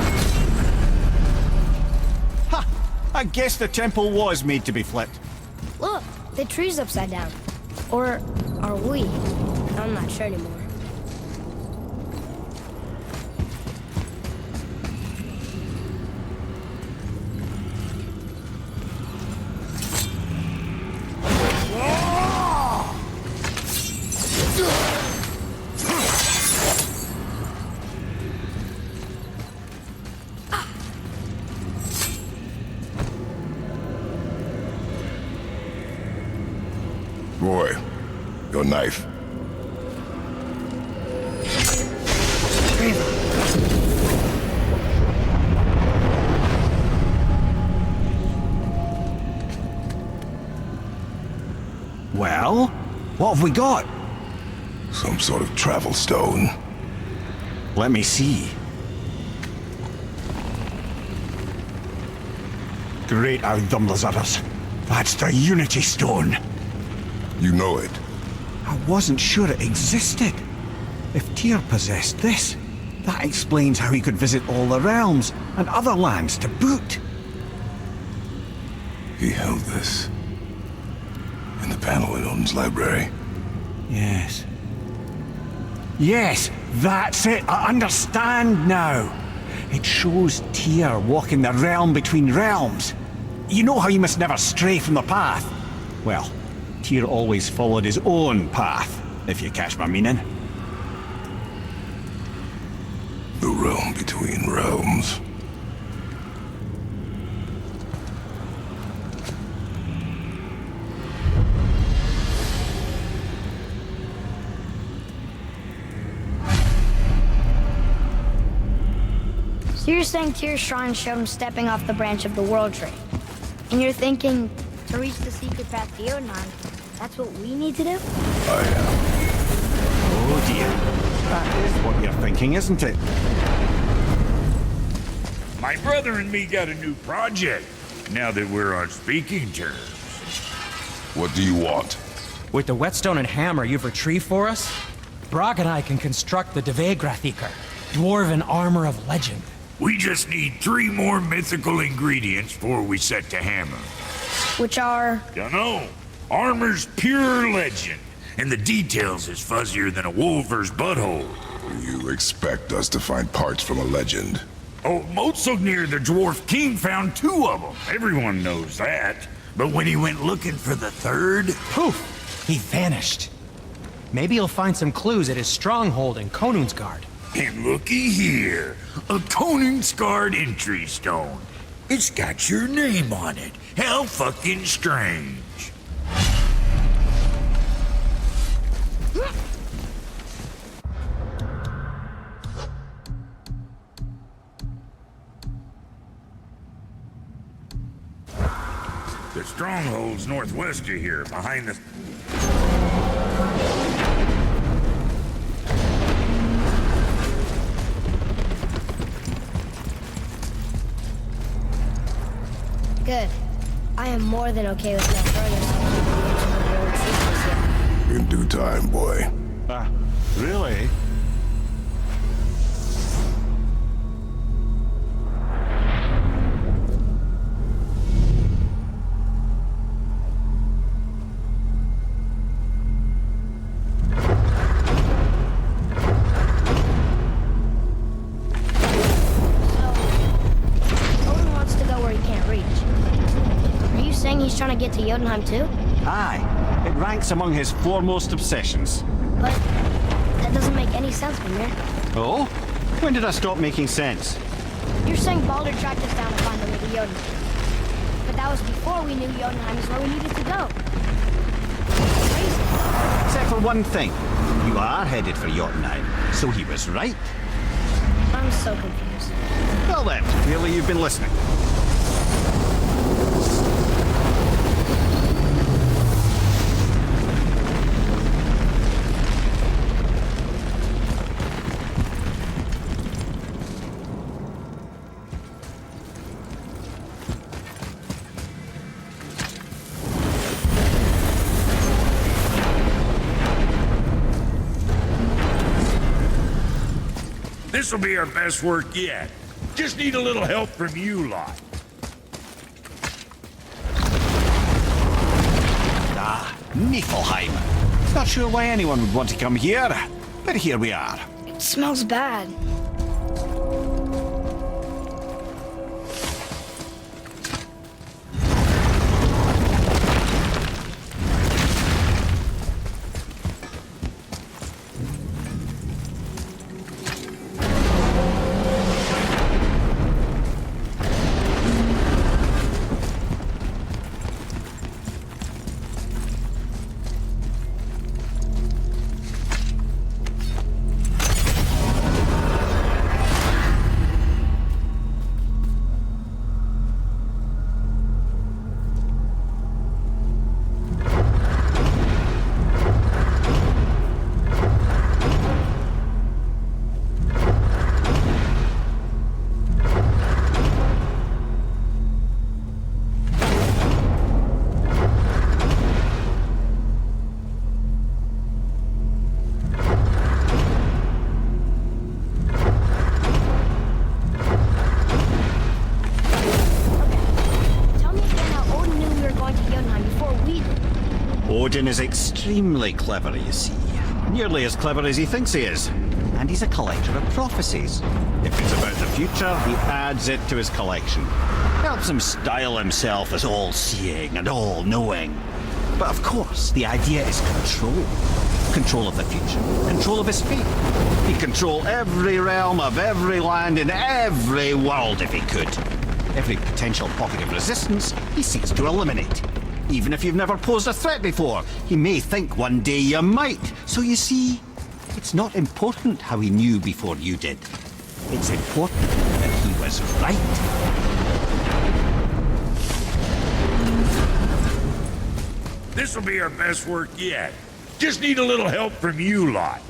Ha! I guess the temple was made to be flipped. Look, the tree's upside down. Or are we? I'm not sure anymore. Boy, your knife. Well, what have we got? Some sort of travel stone. Let me see. Great Audumlazaras. That's the Unity Stone. You know it. I wasn't sure it existed. If Tyr possessed this, that explains how he could visit all the realms and other lands to boot. He held this in the panel in Odin's library. Yes. Yes, that's it. I understand now. It shows Tyr walking the realm between realms. You know how you must never stray from the path? Well, Tyr always followed his own path, if you catch my meaning. The realm between realms. So you're saying Tyr's shrine showed him stepping off the branch of the World Tree. And you're thinking, to reach the secret path to Jotunheim, that's what we need to do? I am. Oh dear. That is what you're thinking, isn't it? My brother and me got a new project, now that we're on speaking terms. What do you want? With the whetstone and hammer you've retrieved for us, Brog and I can construct the Dvegrathikar, dwarven armor of legend. We just need 3 more mythical ingredients before we set to hammer. Which are? Dunno. Armor's pure legend, and the details is fuzzier than a wolver's butthole. You expect us to find parts from a legend? Oh, Motsognir, the dwarf king, found 2 of them. Everyone knows that. But when he went looking for the 3rd... Poof! He vanished. Maybe he'll find some clues at his stronghold in Konungsgard. And looky here, a Konungsgard entry stone. It's got your name on it. How fucking strange. strongholds northwest of here, behind the... Good. I am more than okay with no further secrets yet. In due time, boy. Really? He's trying to get to Jotunheim too? Aye. It ranks among his foremost obsessions. But that doesn't make any sense, Mimir. Oh? When did I stop making sense? You're saying Baldur tracked us down to find the way to Jotunheim. But that was before we knew Jotunheim is where we needed to go. Crazy. Except for one thing. You are headed for Jotunheim, so he was right. I'm so confused. Well then, clearly you've been listening. This'll be our best work yet. Just need a little help from you lot. Niflheim. Not sure why anyone would want to come here, but here we are. It smells bad. Odin is extremely clever, you see. Nearly as clever as he thinks he is. And he's a collector of prophecies. If it's about the future, he adds it to his collection. Helps him style himself as all-seeing and all-knowing. But of course, the idea is control. Control of the future. Control of his fate. He'd control every realm of every land in every world if he could. Every potential pocket of resistance, he seeks to eliminate. Even if you've never posed a threat before, he may think one day you might. So you see, it's not important how he knew before you did. It's important that he was right. This'll be our best work yet. Just need a little help from you lot.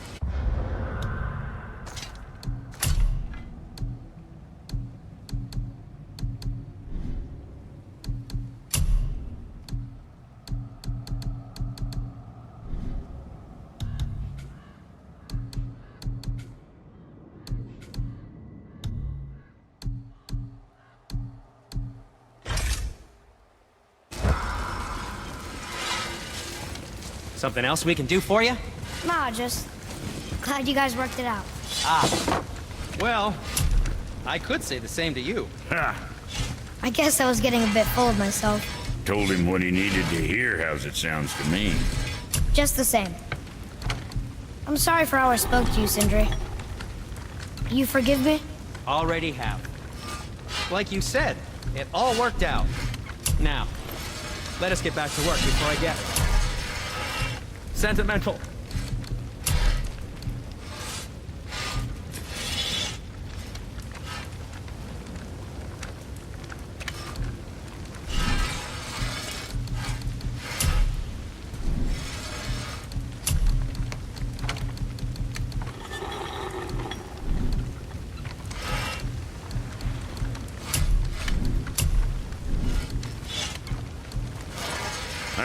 Something else we can do for you? Nah, just glad you guys worked it out. Ah. Well, I could say the same to you. Ha! I guess I was getting a bit full of myself. Told him what he needed to hear, how's it sounds to me. Just the same. I'm sorry for how I spoke to you, Sindri. You forgive me? Already have. Like you said, it all worked out. Now, let us get back to work before I get sentimental.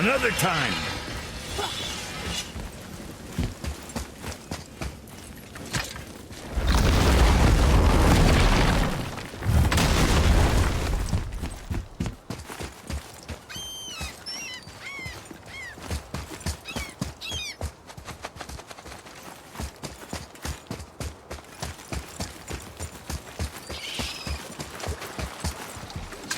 Another time.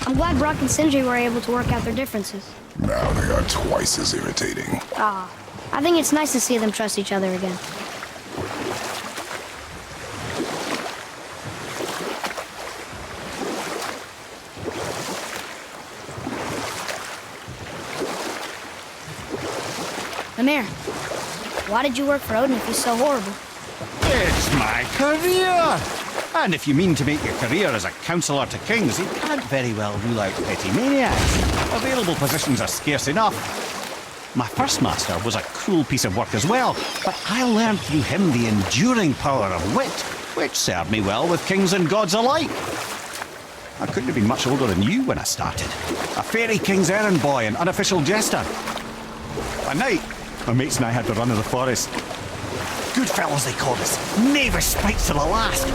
I'm glad Brock and Sindri were able to work out their differences. Now they are twice as irritating. I think it's nice to see them trust each other again. Amir, why did you work for Odin if he's so horrible? It's my career! And if you mean to make your career as a counselor to kings, you can't very well rule out petty maniacs. Available positions are scarce enough. My first master was a cruel piece of work as well, but I learned through him the enduring power of wit, which served me well with kings and gods alike. I couldn't have been much older than you when I started. A fairy king's errand boy and unofficial jester. One night, my mates and I had the run of the forest. Good fellows they called us, knavish spites to the last.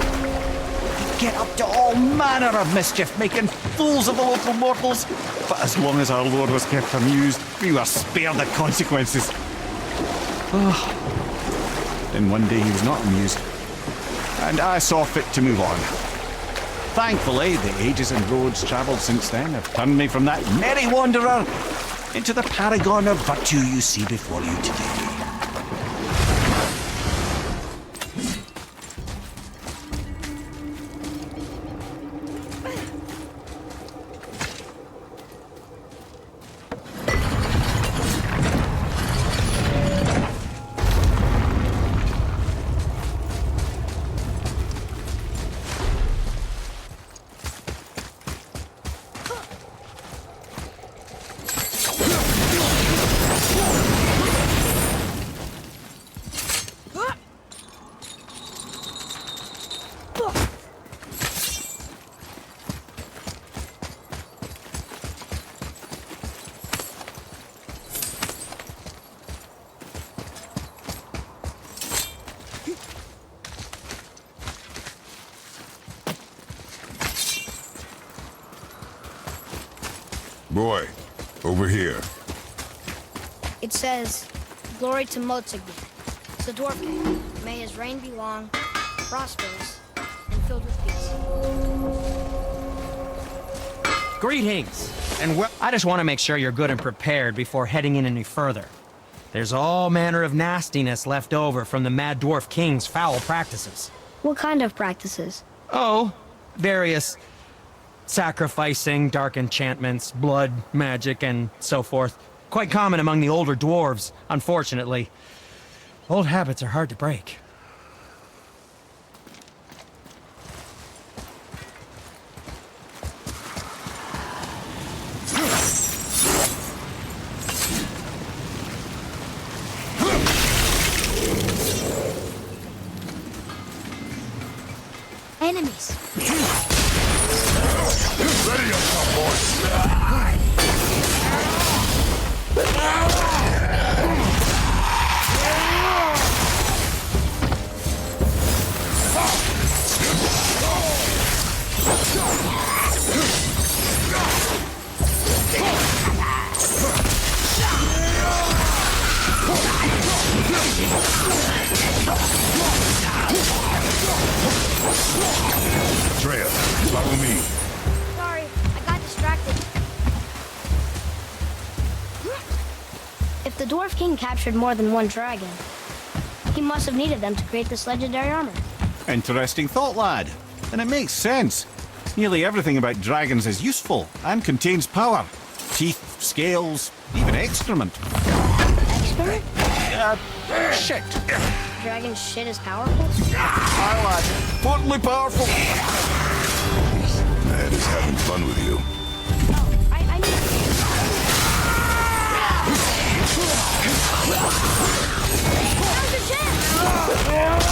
Get up to all manner of mischief, making fools of the local mortals. But as long as our lord was kept amused, we were spared the consequences. Then one day he was not amused, and I saw fit to move on. Thankfully, the ages and roads travelled since then have turned me from that merry wanderer into the paragon of virtue you see before you today. Boy, over here. It says, "Glory to Motsigir, the Dwarf King. May his reign be long, prosperous, and filled with peace." Greetings! And I just want to make sure you're good and prepared before heading in any further. There's all manner of nastiness left over from the Mad Dwarf King's foul practices. What kind of practices? Oh, various sacrificing, dark enchantments, blood, magic, and so forth. Quite common among the older dwarves, unfortunately. Old habits are hard to break. Enemies. Ready yourself, boy. Treya, follow me. Sorry, I got distracted. If the Dwarf King captured more than one dragon, he must have needed them to create this legendary armor. Interesting thought, lad. And it makes sense. Nearly everything about dragons is useful and contains power. Teeth, scales, even excrement. Excrement? Shit. Dragon shit is powerful? Aye, lad. Totally powerful. Ned is having fun with you. Oh, I need... Now's your chance!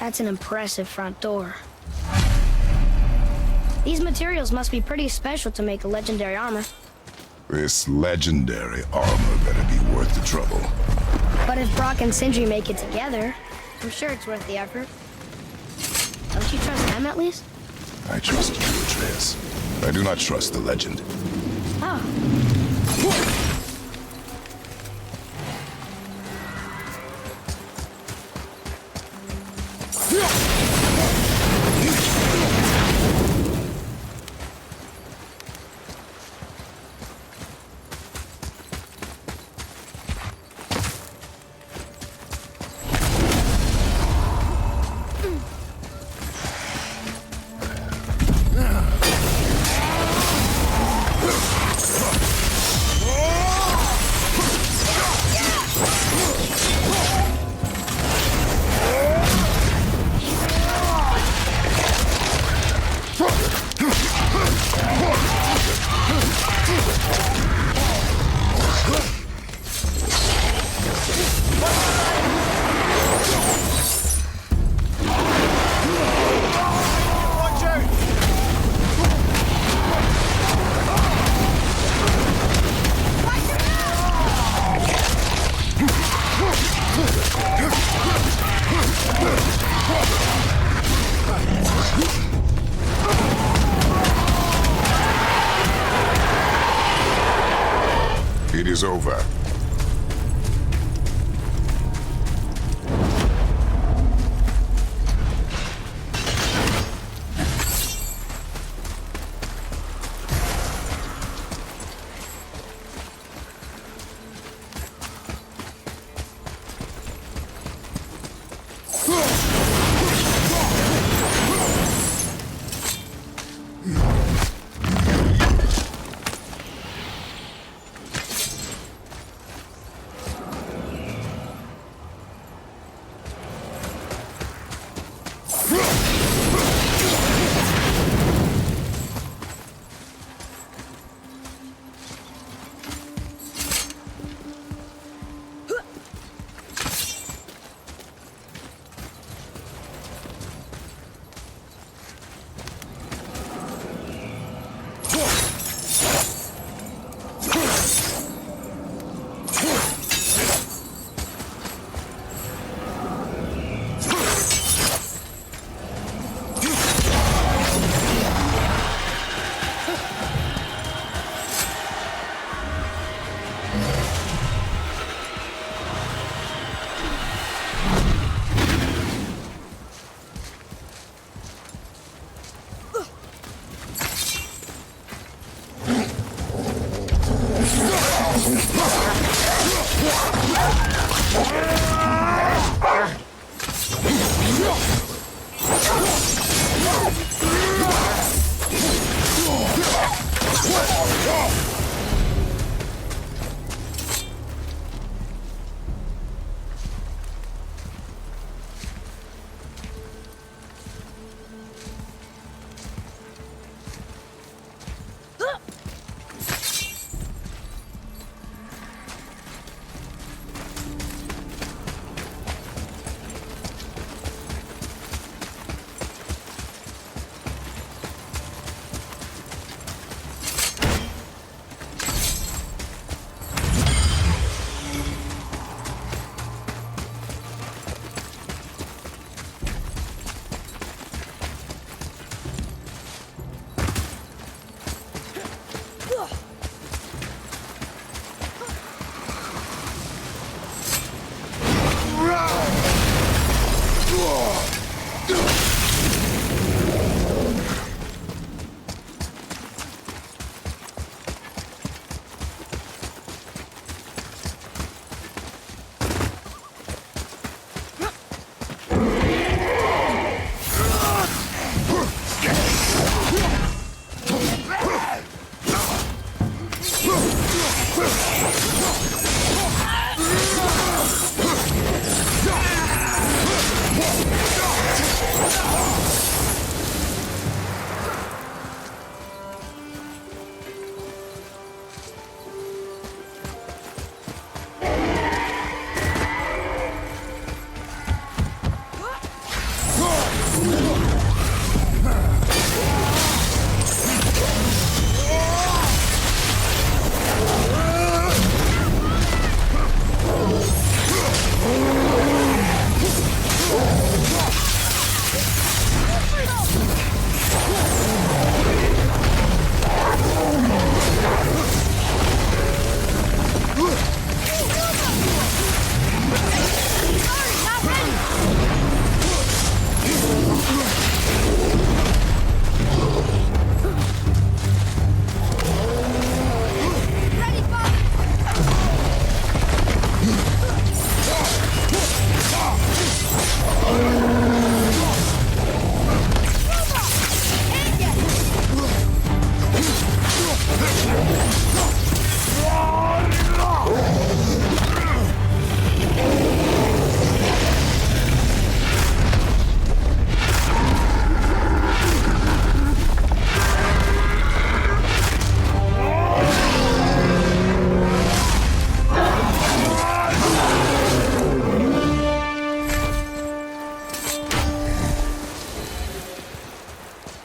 That's an impressive front door. These materials must be pretty special to make a legendary armor. This legendary armor better be worth the trouble. But if Brock and Sindri make it together, I'm sure it's worth the effort. Don't you trust them at least? I trust you, Atreus. I do not trust the legend. Oh. It is over.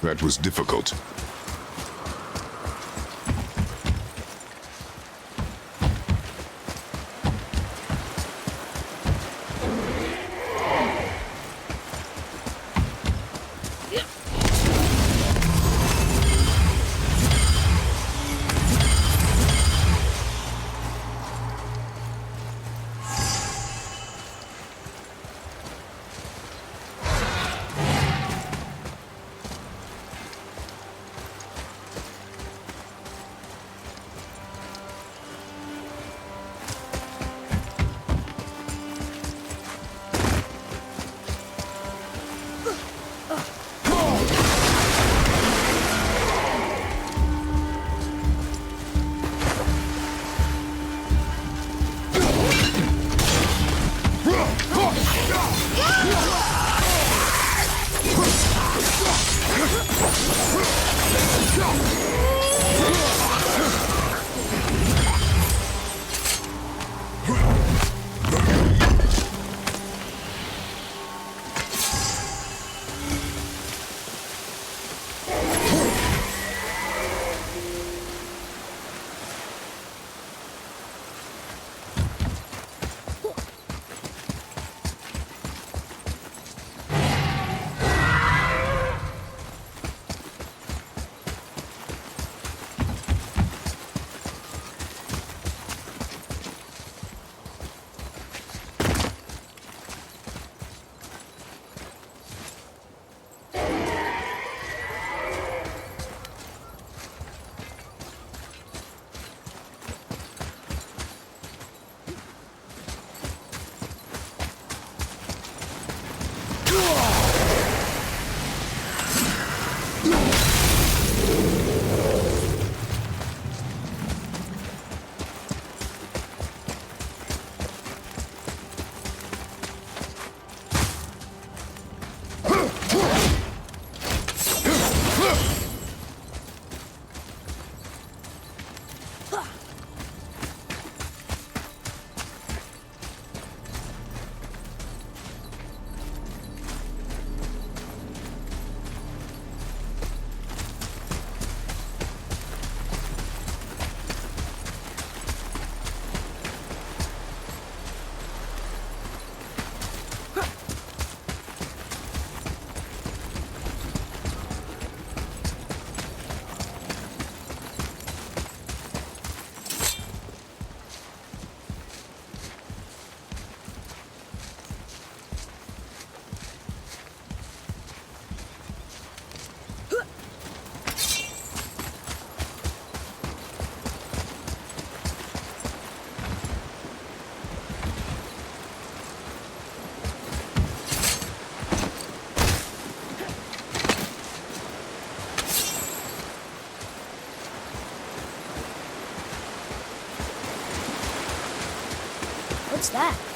That was difficult. What's that?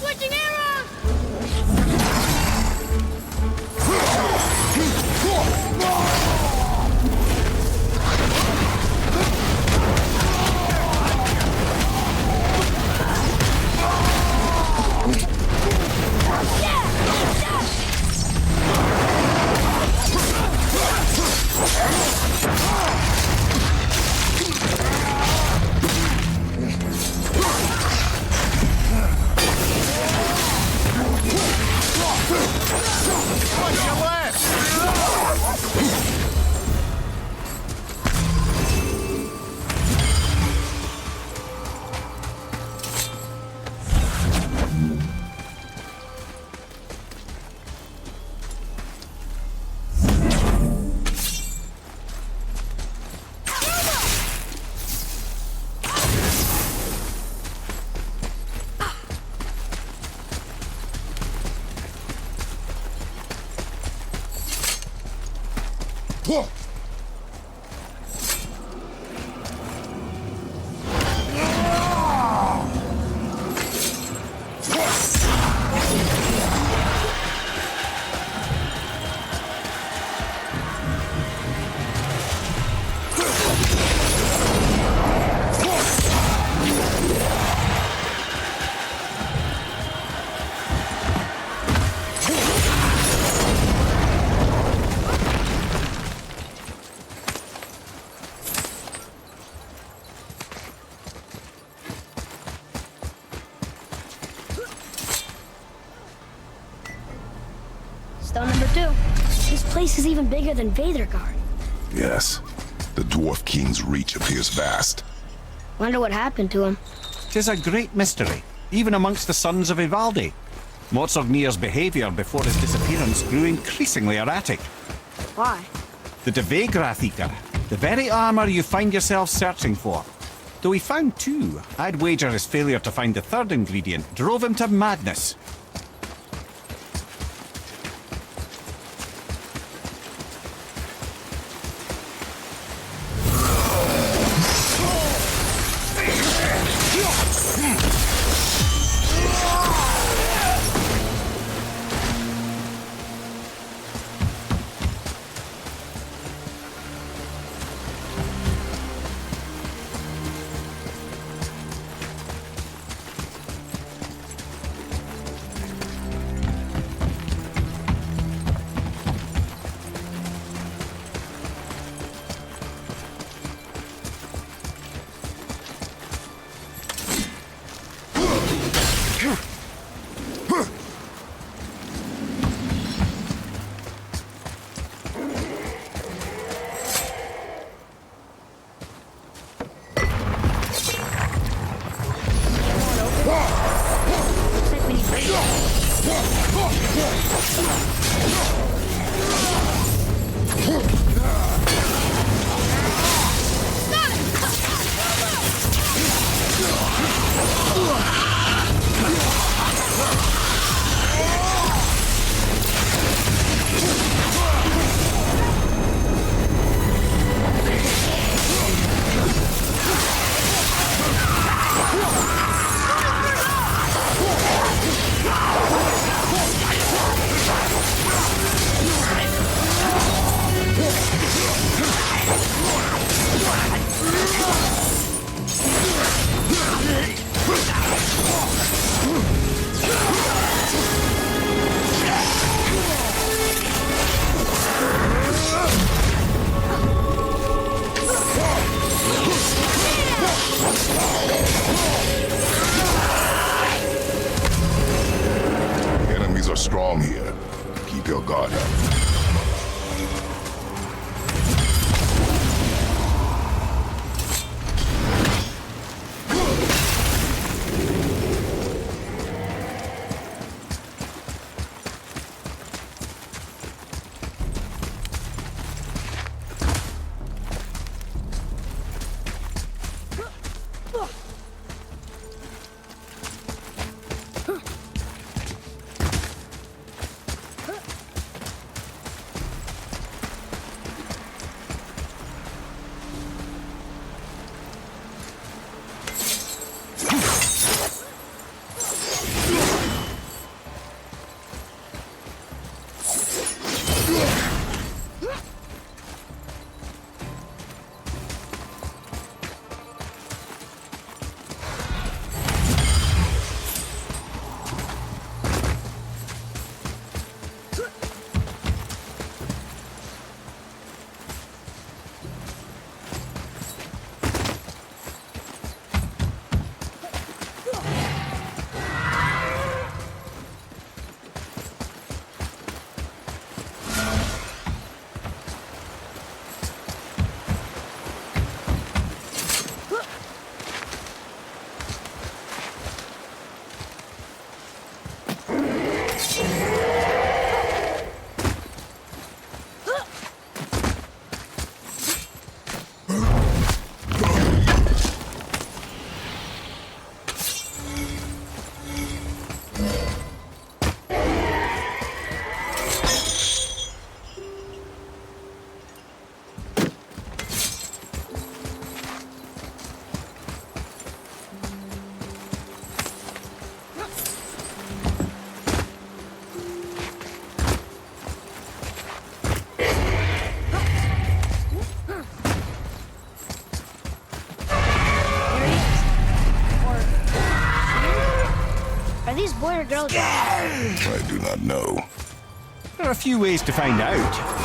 Switching arrows! Stone number 2. This place is even bigger than Vadergard. Yes. The Dwarf King's reach appears vast. Wonder what happened to him. 'Tis a great mystery, even amongst the sons of Ivaldi. Motsognir's behavior before his disappearance grew increasingly erratic. Why? The Devegrath Eater, the very armor you find yourself searching for. Though he found 2, I'd wager his failure to find the 3rd ingredient drove him to madness. your girl doing? I do not know. There are a few ways to find out.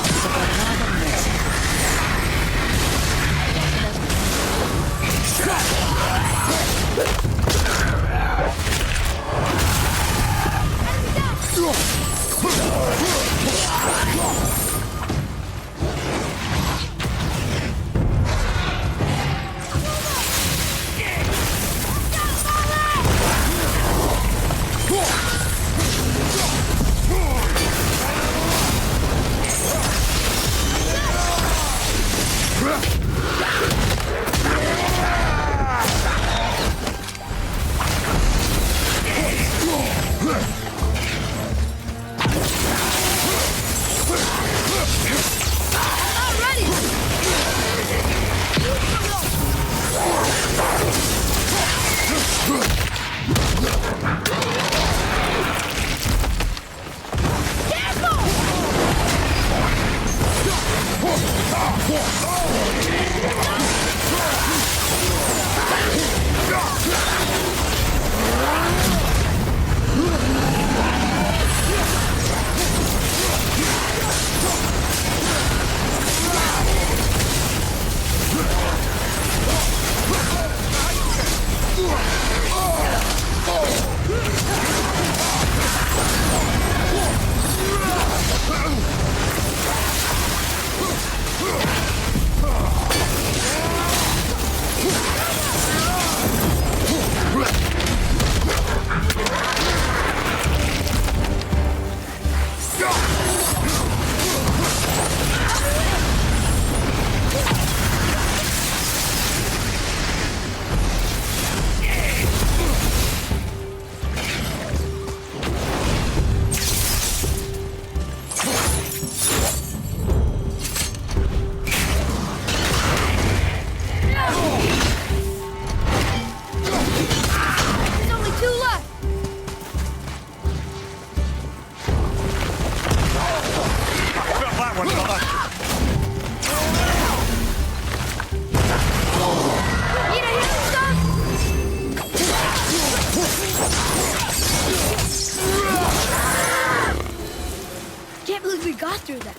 Can't believe we got through that.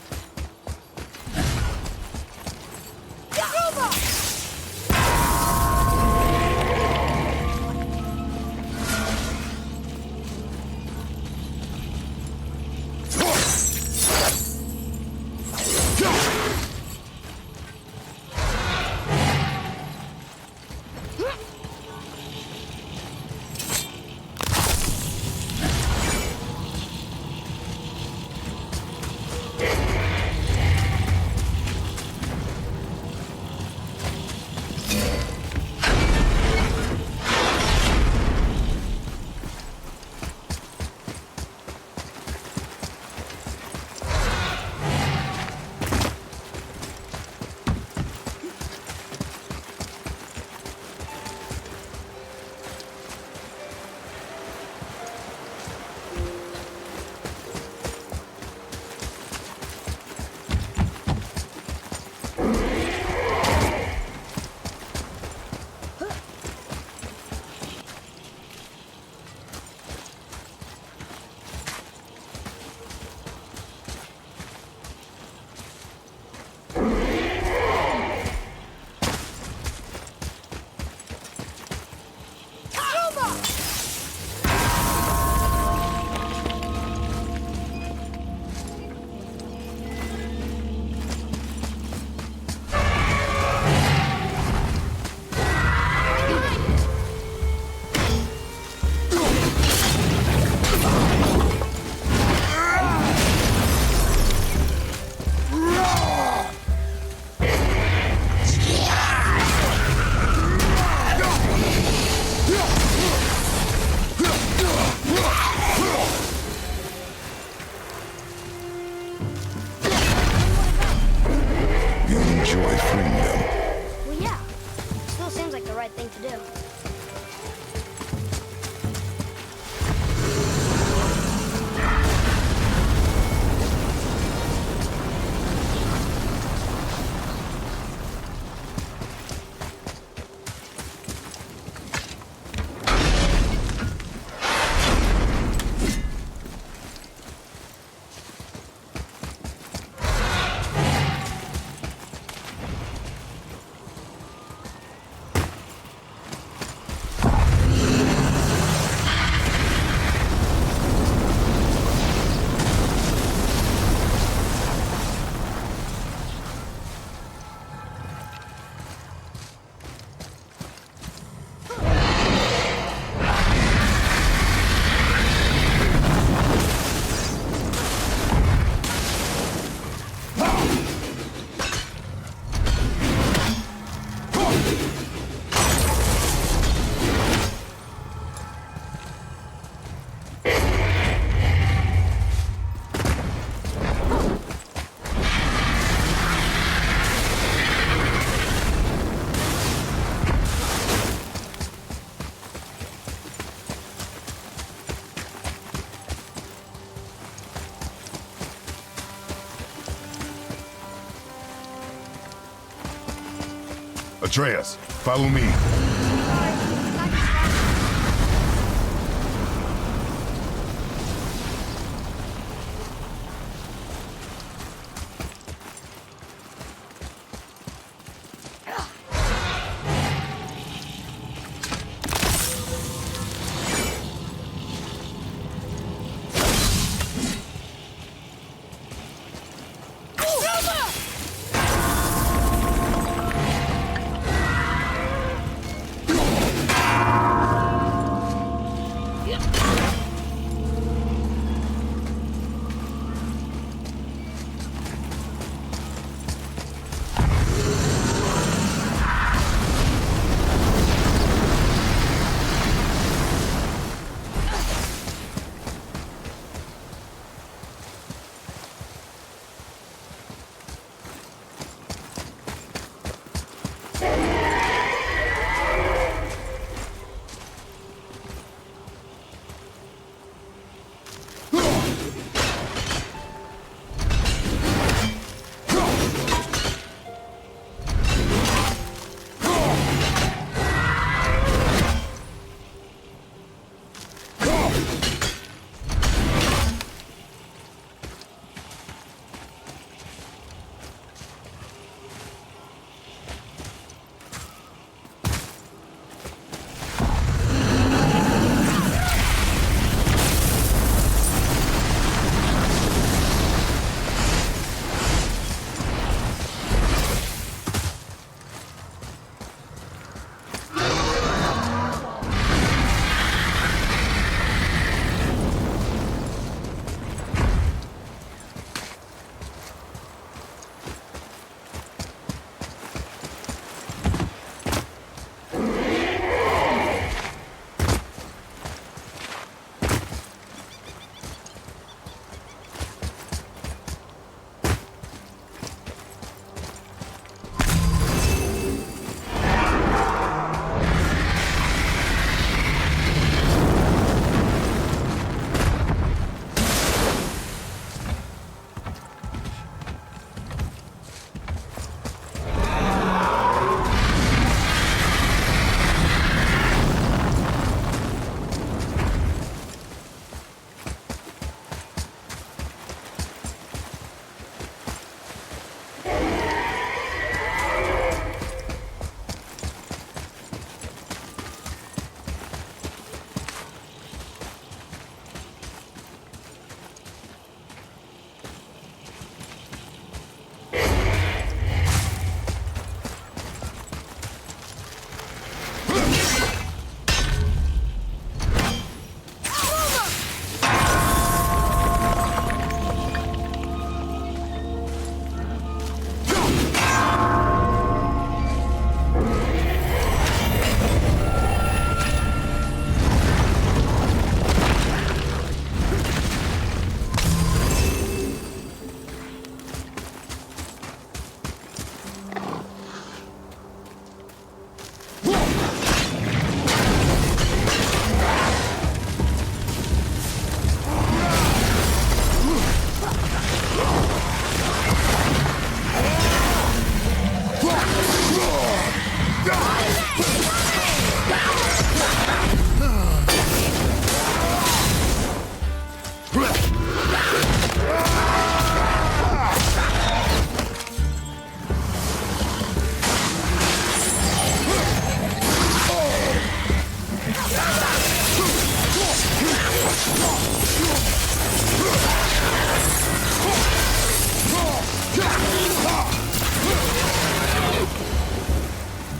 Atreus, follow me.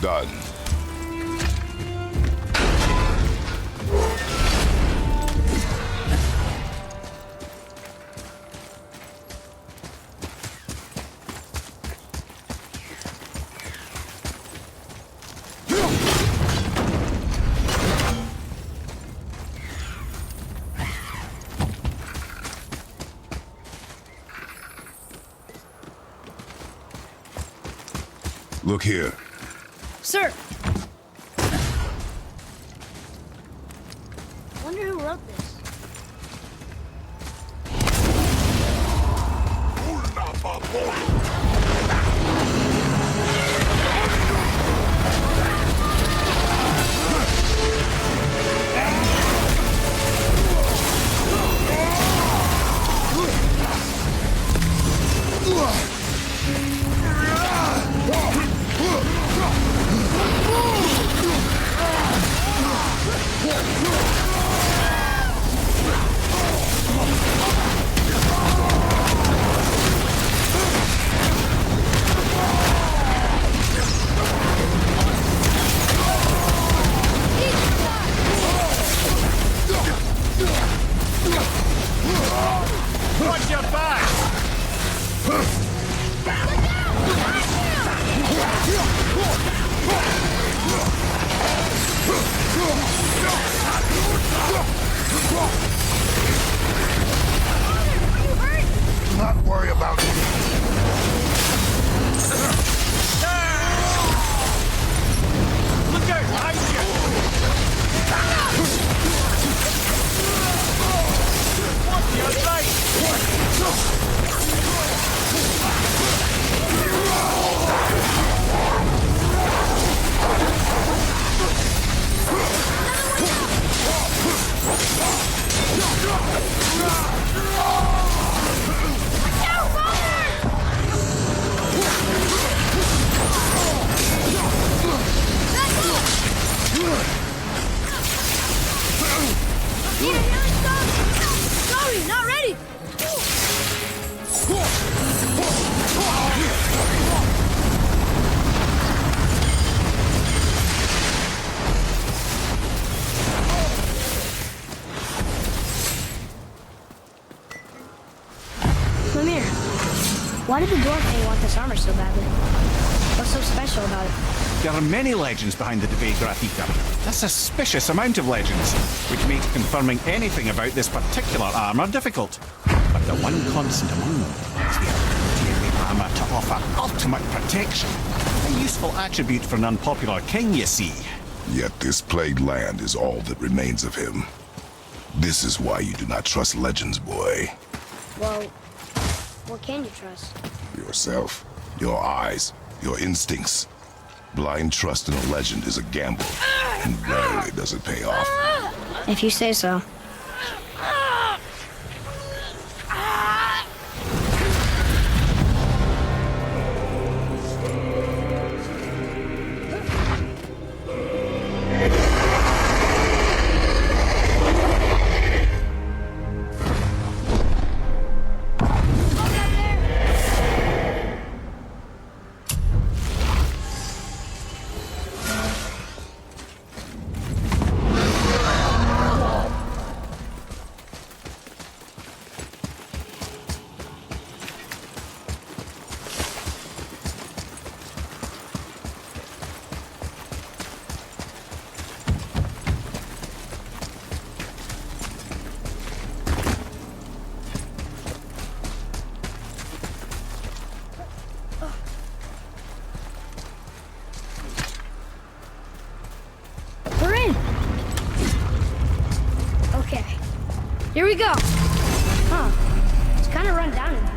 Done. Look here. Sir! Wonder who wrote this. armor so badly? What's so special about it? There are many legends behind the Debate Grathita. A suspicious amount of legends, which makes confirming anything about this particular armor difficult. But the one constant among them is the ability of the armor to offer ultimate protection. A useful attribute for an unpopular king, you see. Yet this plagued land is all that remains of him. This is why you do not trust legends, boy. Well, what can you trust? Yourself, your eyes, your instincts. Blind trust in a legend is a gamble, and rarely does it pay off. If you say so. Here we go. Huh. It's kind of run down in here.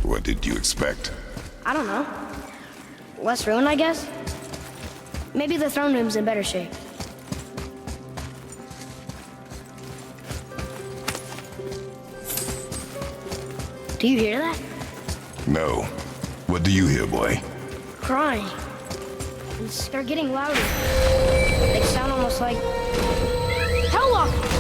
What did you expect? I don't know. Less ruined, I guess? Maybe the throne room's in better shape. Do you hear that? No. What do you hear, boy? Crying. They're getting louder. They sound almost like... Hellwalkers!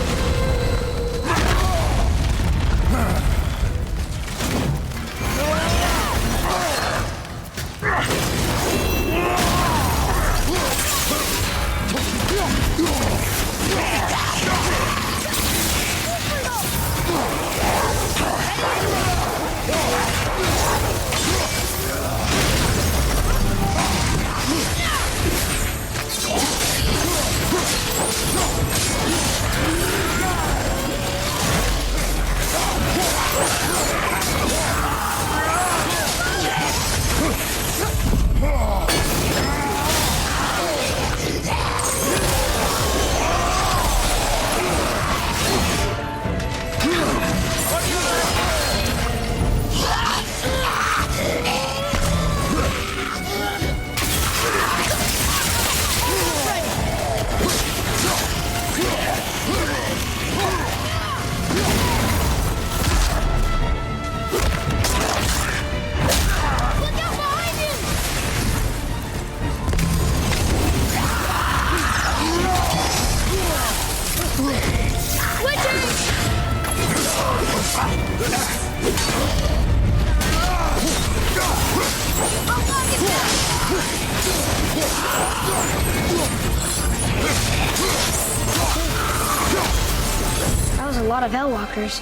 That was a lot of Hellwalkers.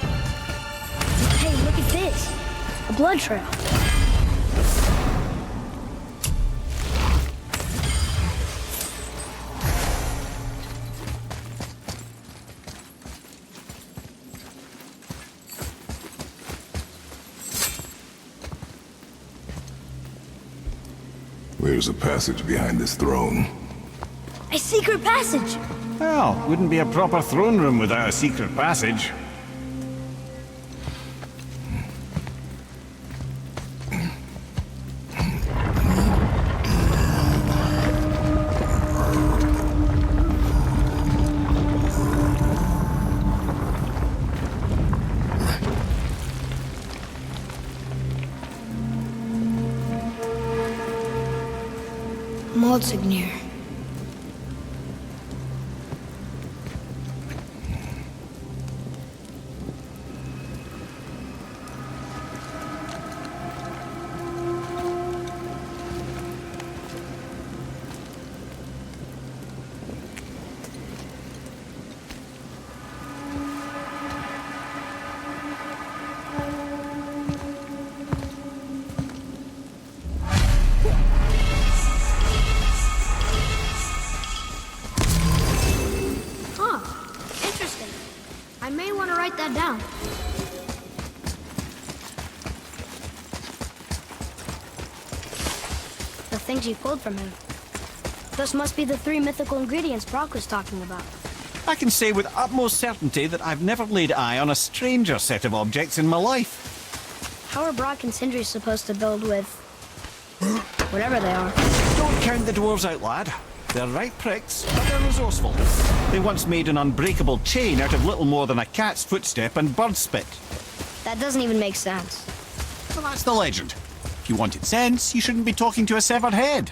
Hey, look at this. A blood trail. There's a passage behind this throne. A secret passage! Well, wouldn't be a proper throne room without a secret passage. Moldsignir. the things you pulled from him. Those must be the 3 mythical ingredients Brock was talking about. I can say with utmost certainty that I've never laid eye on a stranger set of objects in my life. How are Brock and Sindri supposed to build with... whatever they are? Don't count the dwarves out, lad. They're right pricks, but they're resourceful. They once made an unbreakable chain out of little more than a cat's footstep and bird spit. That doesn't even make sense. Well, that's the legend. If you wanted sense, you shouldn't be talking to a severed head.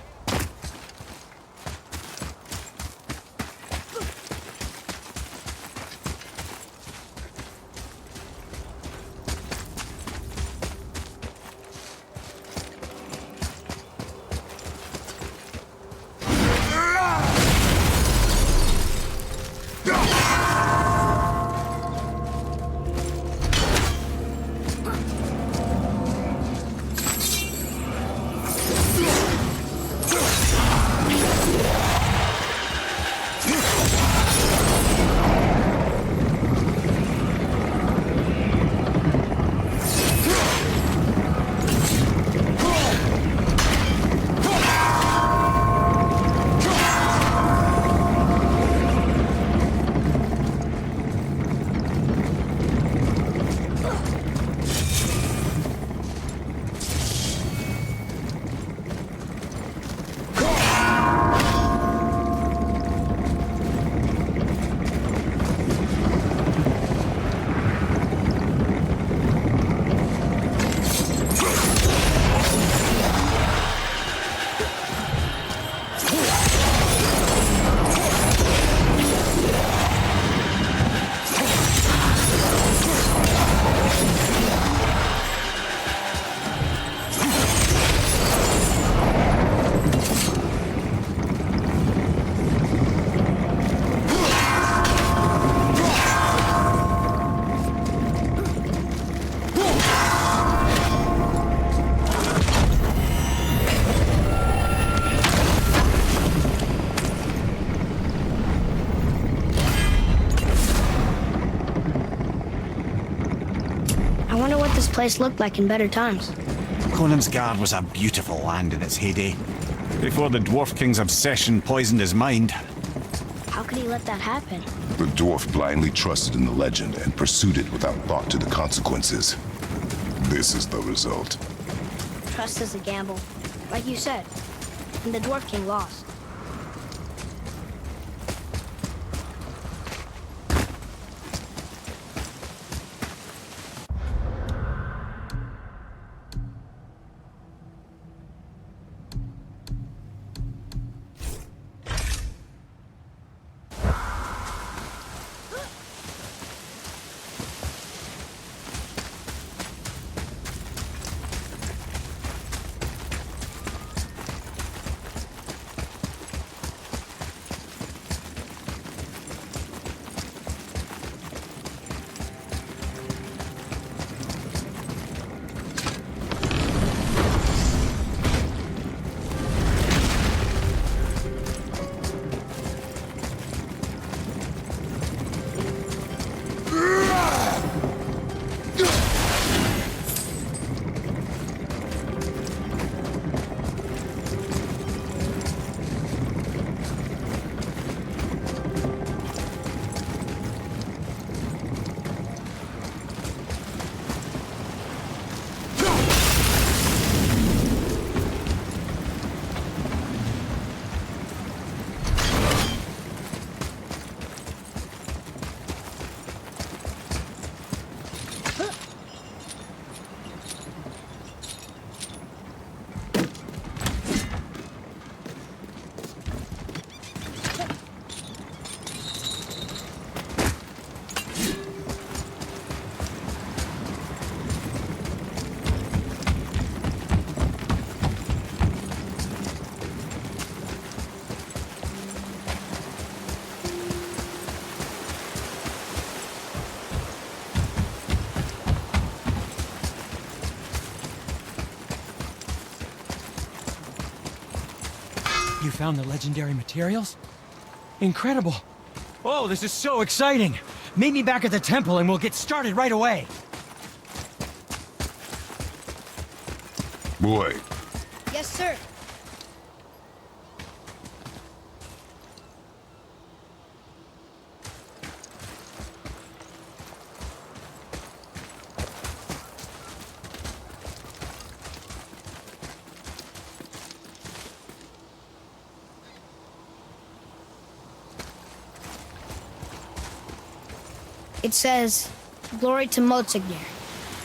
This place looked like in better times. Conan's Guard was a beautiful land in its heyday, before the Dwarf King's obsession poisoned his mind. How could he let that happen? The dwarf blindly trusted in the legend and pursued it without thought to the consequences. This is the result. Trust is a gamble, like you said, and the Dwarf King lost. You found the legendary materials? Incredible. Oh, this is so exciting. Meet me back at the temple and we'll get started right away. Boy, Yes, sir. It says, "Glory to Motsignir,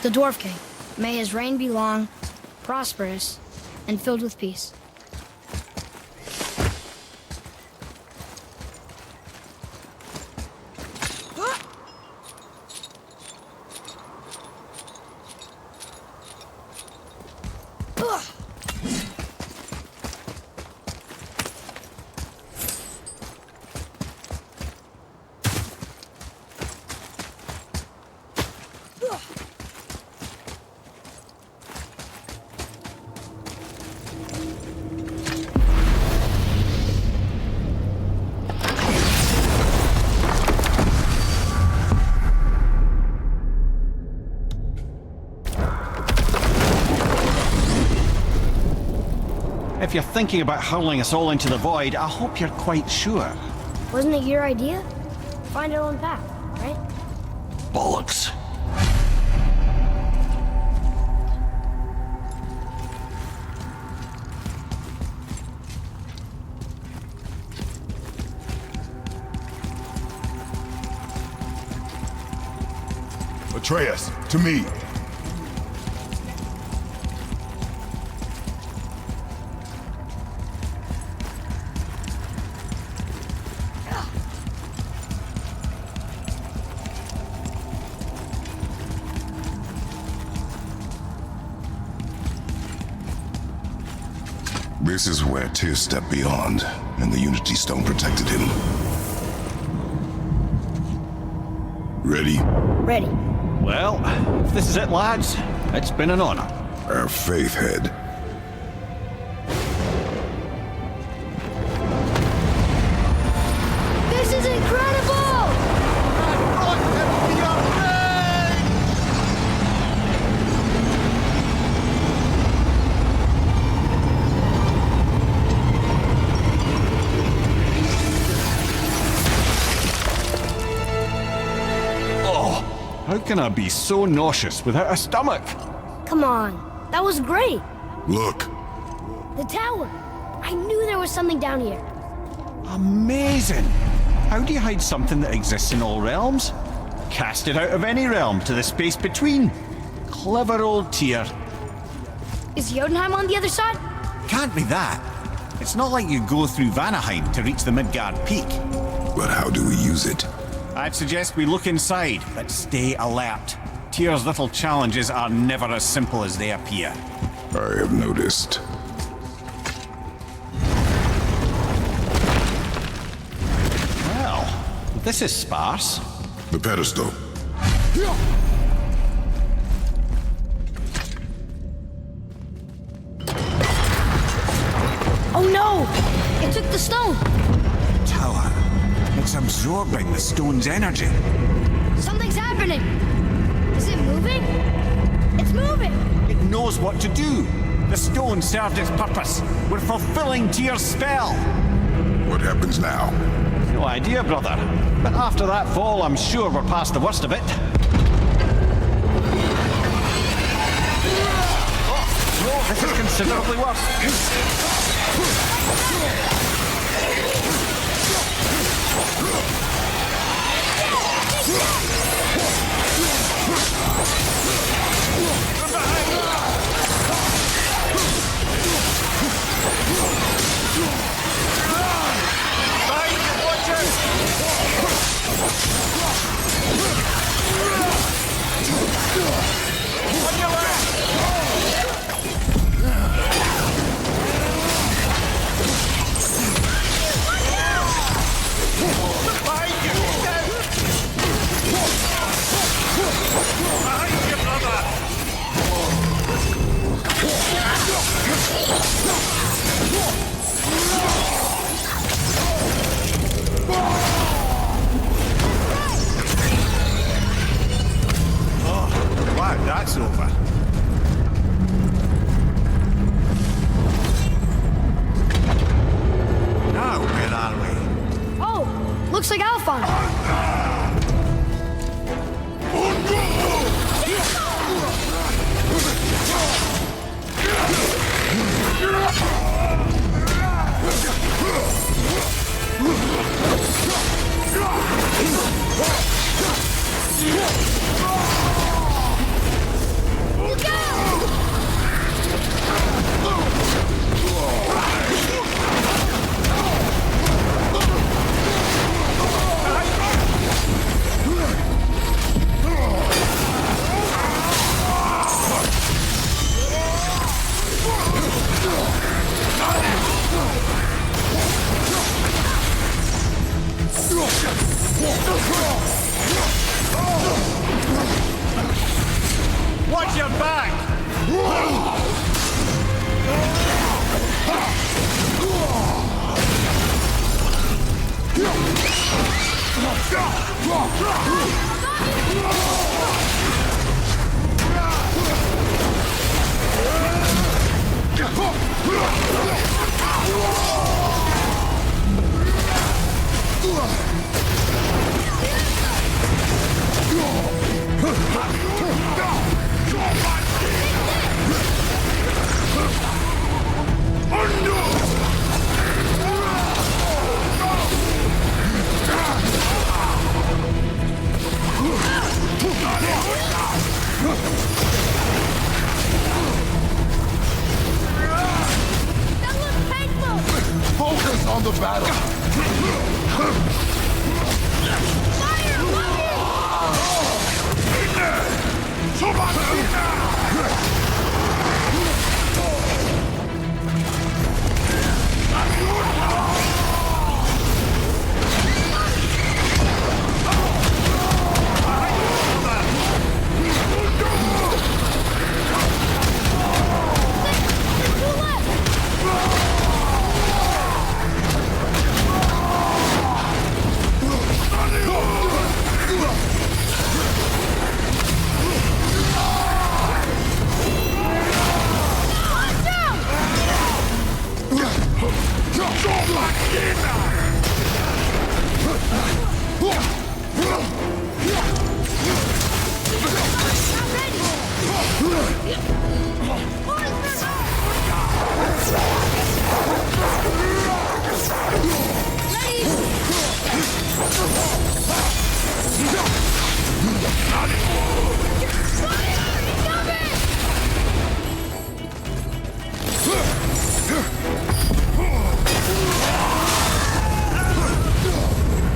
the Dwarf King. May his reign be long, prosperous, and filled with peace." If you're thinking about hurling us all into the void, I hope you're quite sure. Wasn't it your idea? Find our own path, right? Bollocks. Atreus, to me. This is where Tyr stepped beyond, and the Unity Stone protected him. Ready? Ready. Well, if this is it, lads, it's been an honor. Our faith head. This is incredible! How can I be so nauseous without a stomach? Come on, that was great. Look. The tower. I knew there was something down here. Amazing! How do you hide something that exists in all realms? Cast it out of any realm to the space between. Clever old Tyr. Is Jotunheim on the other side? Can't be that. It's not like you go through Vanaheim to reach the Midgard Peak. But how do we use it? I'd suggest we look inside, but stay alert. Tyr's little challenges are never as simple as they appear. I have noticed. Well, this is sparse. The pedestal. Oh no! It took the stone! Tower. It's absorbing the stone's energy. Something's happening! Is it moving? It's moving! It knows what to do. The stone served its purpose. We're fulfilling Tyr's spell. What happens now? No idea, brother. But after that fall, I'm sure we're past the worst of it. Oh, no, this is considerably worse. That's over. Now, where are we? Oh, looks like Alphon. Watch your back! That looks painful! Focus on the battle. Fire!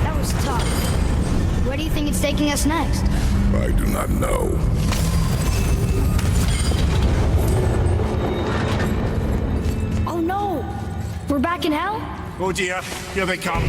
That was tough. Where do you think it's taking us next? I do not know. Oh no! We're back in hell? Oh dear, here they come.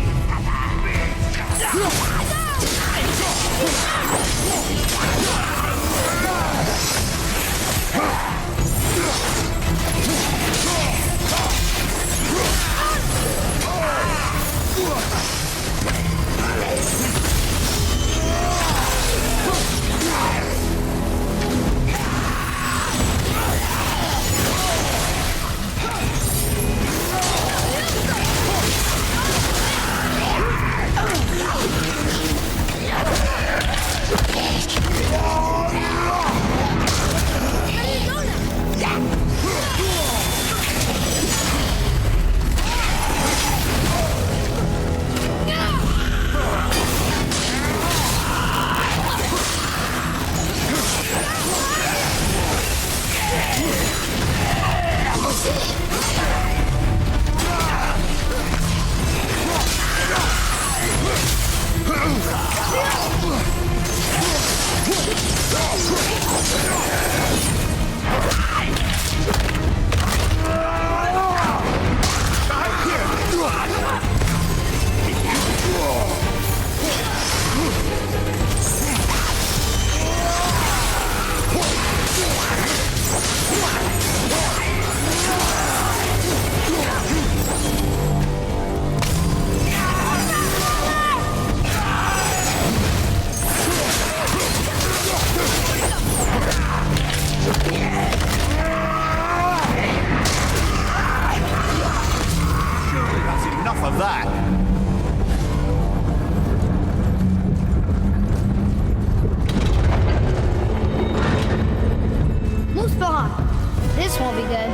This won't be good.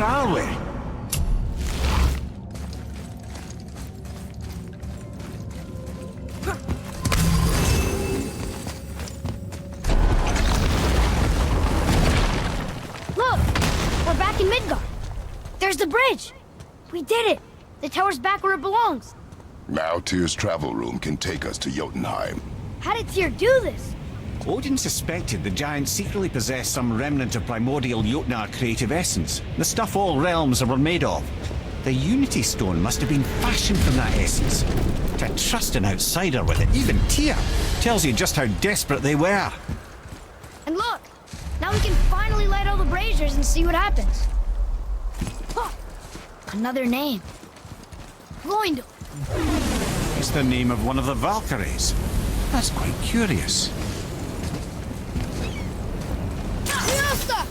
are we? Look! We're back in Midgard. There's the bridge. We did it. The tower's back where it belongs. Now Tyr's travel room can take us to Jotunheim. How did Tyr do this? Odin suspected the giants secretly possessed some remnant of primordial Jotnar creative essence, the stuff all realms were made of. The Unity Stone must have been fashioned from that essence. To trust an outsider with it, even Tyr, tells you just how desperate they were. And look! Now we can finally light all the braziers and see what happens. Huh. Another name. Gloindor. It's the name of one of the Valkyries. That's quite curious. Fiesta!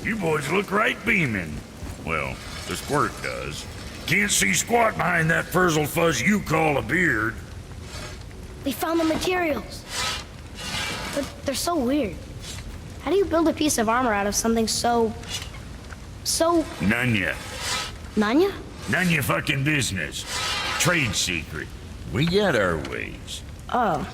You boys look right beaming. Well, the squirt does. Can't see squat behind that frizzled fuzz you call a beard. We found the materials. But they're so weird. How do you build a piece of armor out of something so... None yet. Nanya? None your fucking business. Trade secret. We got our ways. Oh.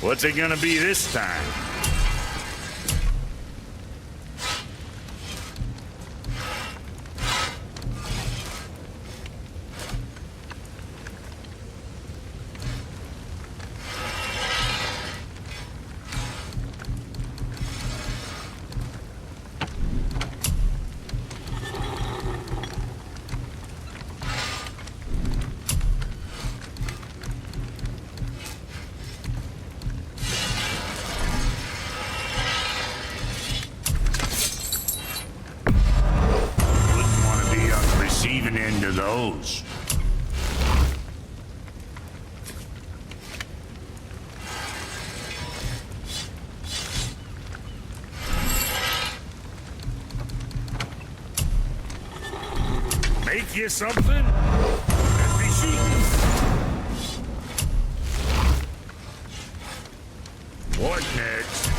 What's it gonna be this time? Receiving end of those. Make you something? Let me see. What next?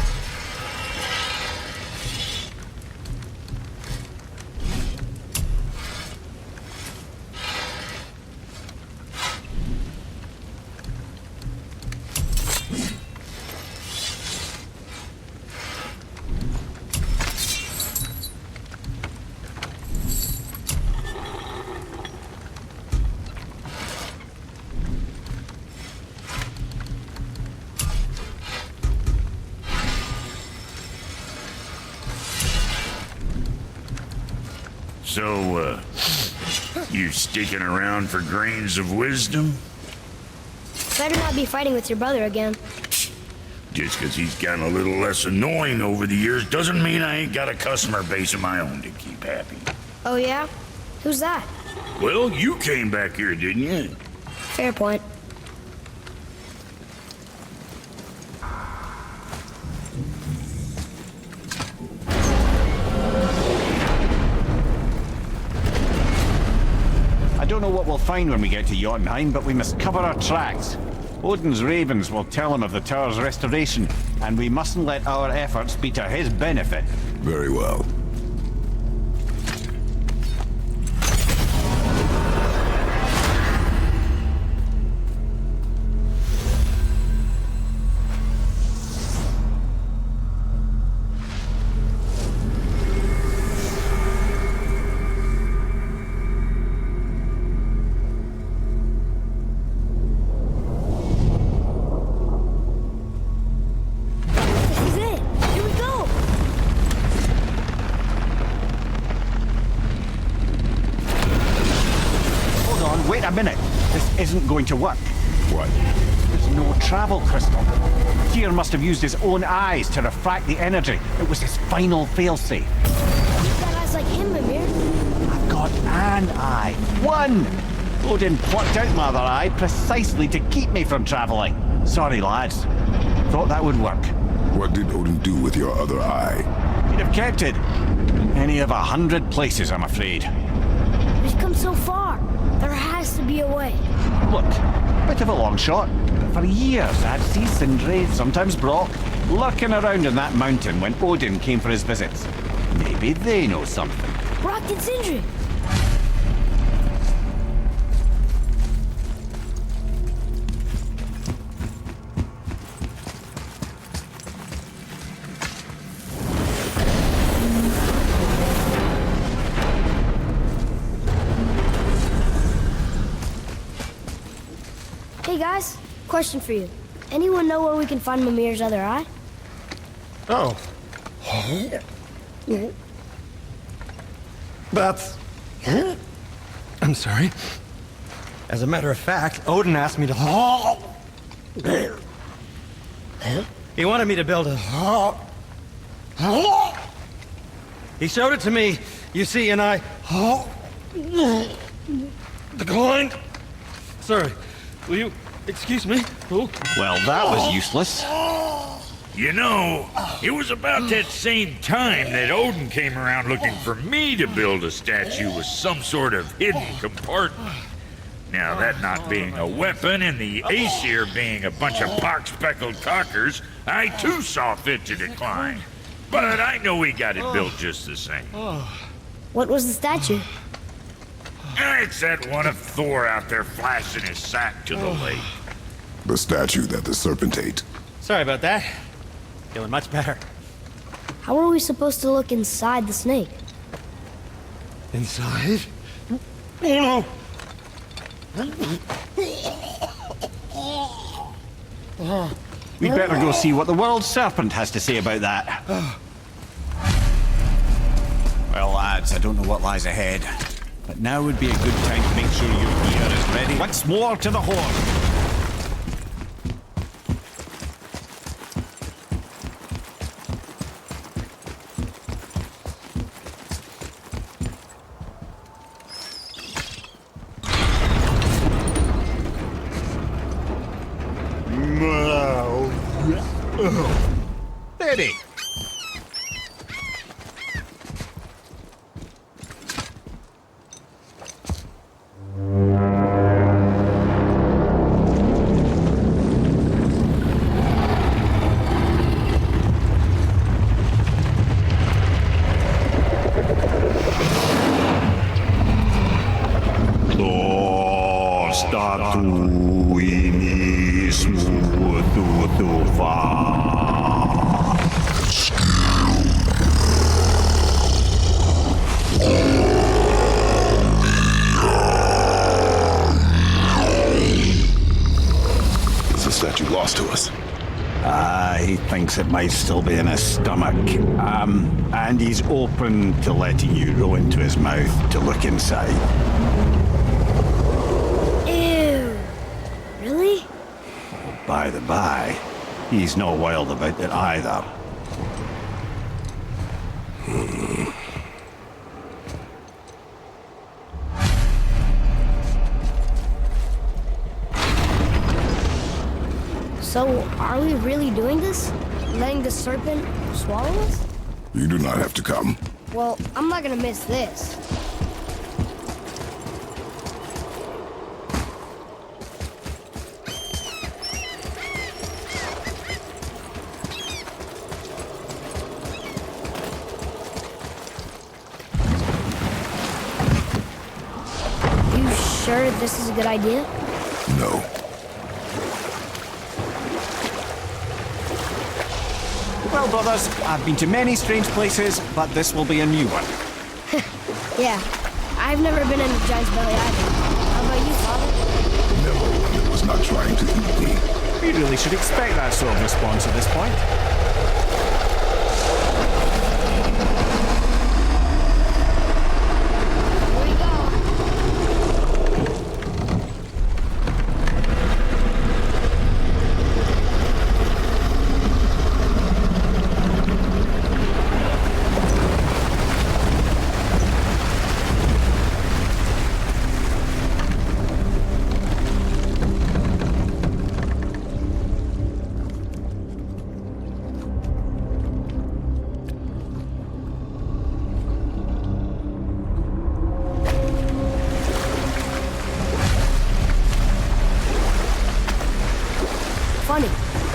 So, you sticking around for grains of wisdom? Better not be fighting with your brother again. Just 'cause he's gotten a little less annoying over the years doesn't mean I ain't got a customer base of my own to keep happy. Oh yeah? Who's that? Well, you came back here, didn't you? Fair point. I don't know what we'll find when we get to Jotunheim, but we must cover our tracks. Odin's ravens will tell him of the tower's restoration, and we mustn't let our efforts be to his benefit. Very well. wait a minute. This isn't going to work. What? There's no travel crystal. Tyr must have used his own eyes to refract the energy. It was his final failsafe. You've got eyes like him, Mimir. I've got an eye. One! Odin plucked out my other eye precisely to keep me from traveling. Sorry, lads. Thought that would work. What did Odin do with your other eye? He'd have kept it. In any of 100 places, I'm afraid. We've come so far. There has to be a way. Look, bit of a long shot, but for years I'd see Sindri, sometimes Brock, lurking around in that mountain when Odin came for his visits. Maybe they know something. Brock and Sindri. Hey guys, question for you. Anyone know where we can find Mimir's other eye? Oh. That's... I'm sorry. As a matter of fact, Odin asked me to... He wanted me to build a... He showed it to me, you see, and I... declined. Sorry. Will you excuse me? Oh. Well, that was useless. You know, it was about that same time that Odin came around looking for me to build a statue with some sort of hidden compartment. Now, that not being a weapon and the Aesir being a bunch of pock-speckled cockers, I too saw fit to decline. But I know we got it built just the same. What was the statue? It's that one of Thor out there flashing his sack to the lake. The statue that the serpent ate. Sorry about that. Feeling much better. How are we supposed to look inside the snake? Inside? Oh no! We'd better go see what the world serpent has to say about that. Well, lads, I don't know what lies ahead, but now would be a good time to make sure your gear is ready once more to the horn. Ready. He thinks it might still be in his stomach. And he's open to letting you roll into his mouth to look inside. Ew. Really? By the by, he's not wild about it either. So, are we really doing this? Letting the serpent swallow us? You do not have to come. Well, I'm not gonna miss this. You sure this is a good idea? No. Well, brothers, I've been to many strange places, but this will be a new one. Yeah, I've never been in a giant's belly either. How about you, Father? Never one that was not trying to eat me. You really should expect that sort of response at this point. Here we go.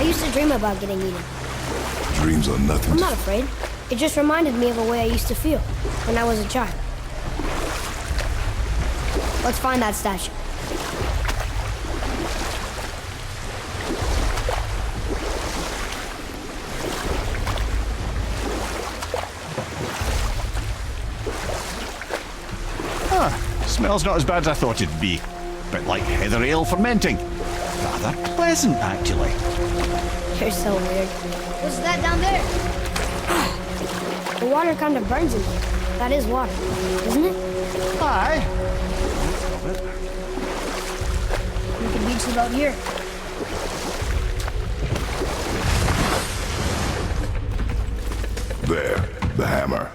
I used to dream about getting eaten. Dreams are nothing. I'm not afraid. It just reminded me of a way I used to feel when I was a child. Let's find that statue. Smells not as bad as I thought it'd be. Bit like heather ale fermenting. Rather pleasant, actually. You're so weird. What's that down there? The water kind of burns in here. That is water, isn't it? Aye. We could beach the boat here. There, the hammer.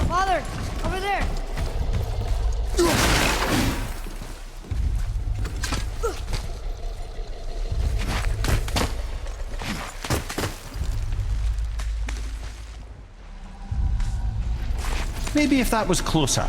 Father, over there. Maybe if that was closer.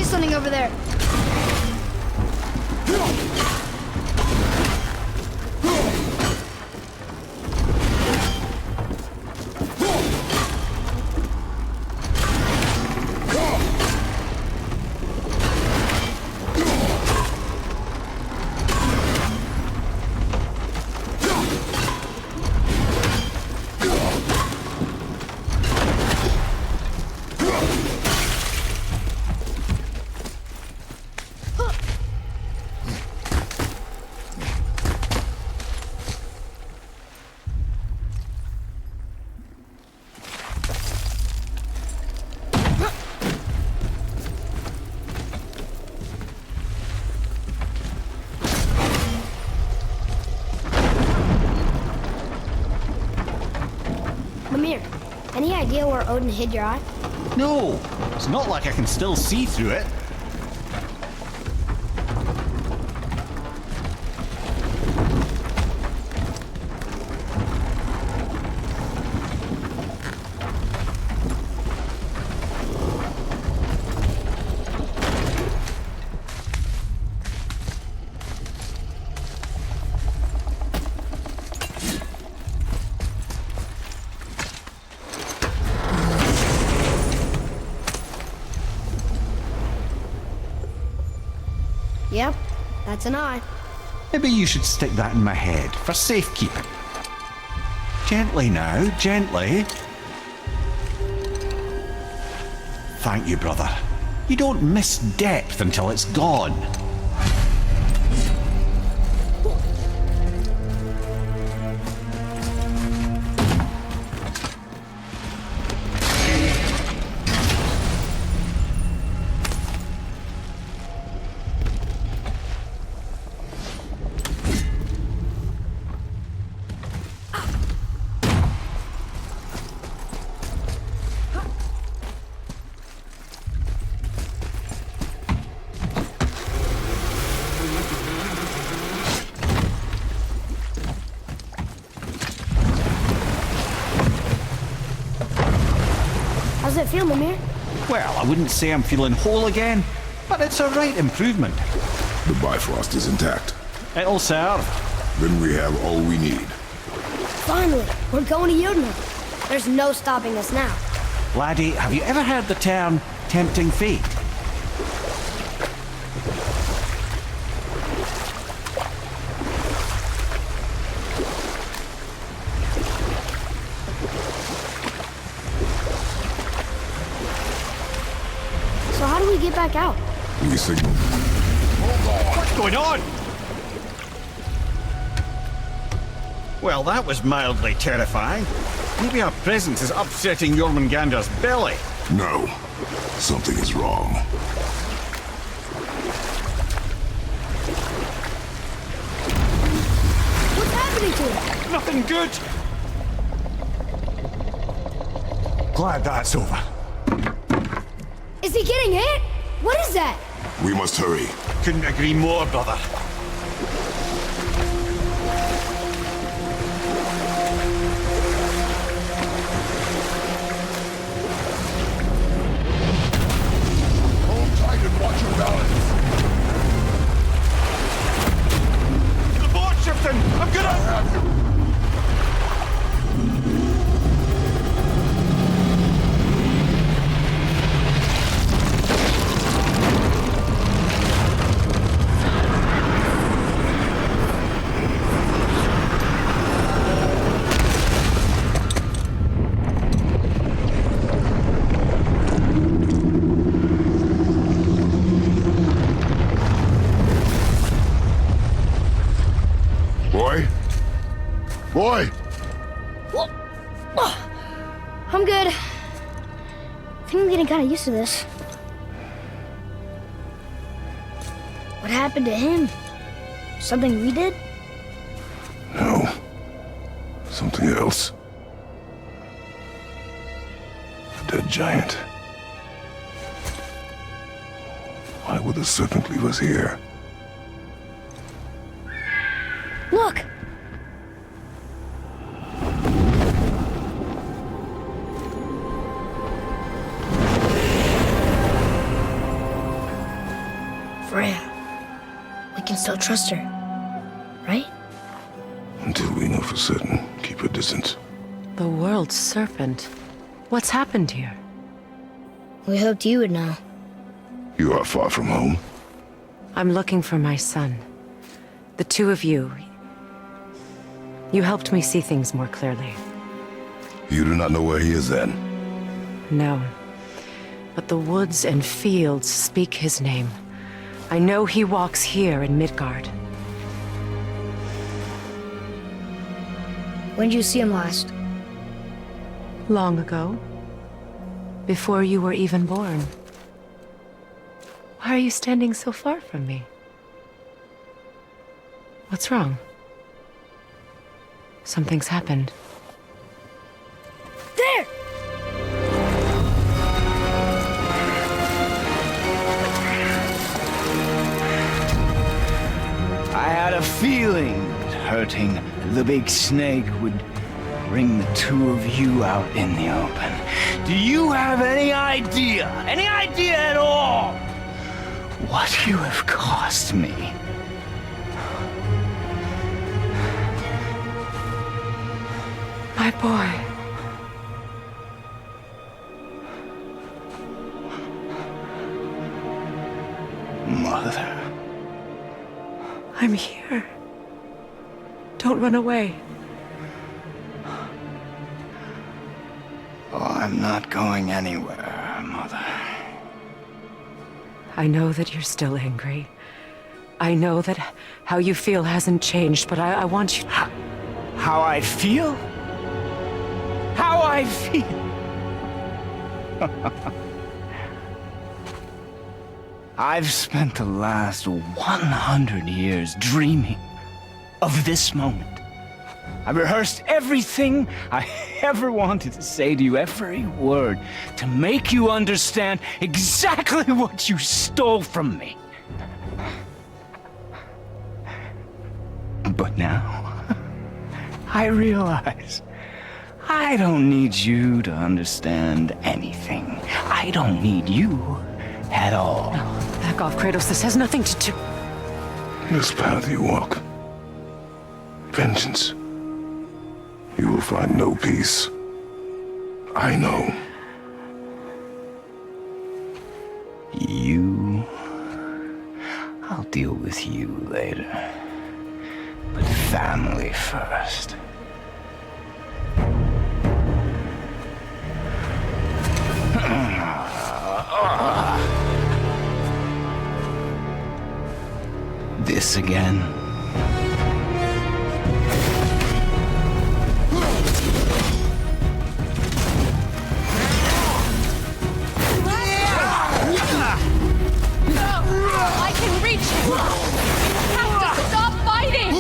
Something over there. Mimir, any idea where Odin hid your eye? No, it's not like I can still see through it. Yep, that's an eye. Maybe you should stick that in my head for safekeeping. Gently now, gently. Thank you, brother. You don't miss depth until it's gone. How's it feel, Mimir? Well, I wouldn't say I'm feeling whole again, but it's a right improvement. The Bifrost is intact. It'll serve. Then we have all we need. Finally, we're going to Jotunheim. There's no stopping us now. Laddie, have you ever heard the term tempting fate? So how do we get back out? We signal. What's going on? Well, that was mildly terrifying. Maybe our presence is upsetting Jormungandr's belly. No. Something is wrong. What's happening to him? Nothing good. Glad that's over. Is he getting hit? What is that? We must hurry. Couldn't agree more, brother. Hold tight and watch your balance. The boat's shifting! I'm gonna... I have you. Boy! I'm good. I think I'm getting kind of used to this. What happened to him? Something we did? No. Something else. A dead giant. Why would the serpent leave us here? Look! Freya. We can still trust her, right? Until we know for certain, keep her distance. The world's serpent. What's happened here? We hoped you would know. You are far from home. I'm looking for my son. The two of you. You helped me see things more clearly. You do not know where he is then? No. But the woods and fields speak his name. I know he walks here in Midgard. When did you see him last? Long ago. Before you were even born. Why are you standing so far from me? What's wrong? Something's happened. There! I had a feeling that hurting the big snake would bring the two of you out in the open. Do you have any idea at all, what you have cost me? My boy. Mother. I'm here. Don't run away. Oh, I'm not going anywhere, Mother. I know that you're still angry. I know that how you feel hasn't changed, but I want you to... How I feel? How I feel? I've spent the last 100 years dreaming of this moment. I rehearsed everything I ever wanted to say to you, every word, to make you understand exactly what you stole from me. But now, I realize I don't need you to understand anything. I don't need you at all. No, back off, Kratos. This has nothing to do... This path you walk, vengeance, you will find no peace. I know. You... I'll deal with you later. But family first. This again? I can reach him! You have to stop fighting!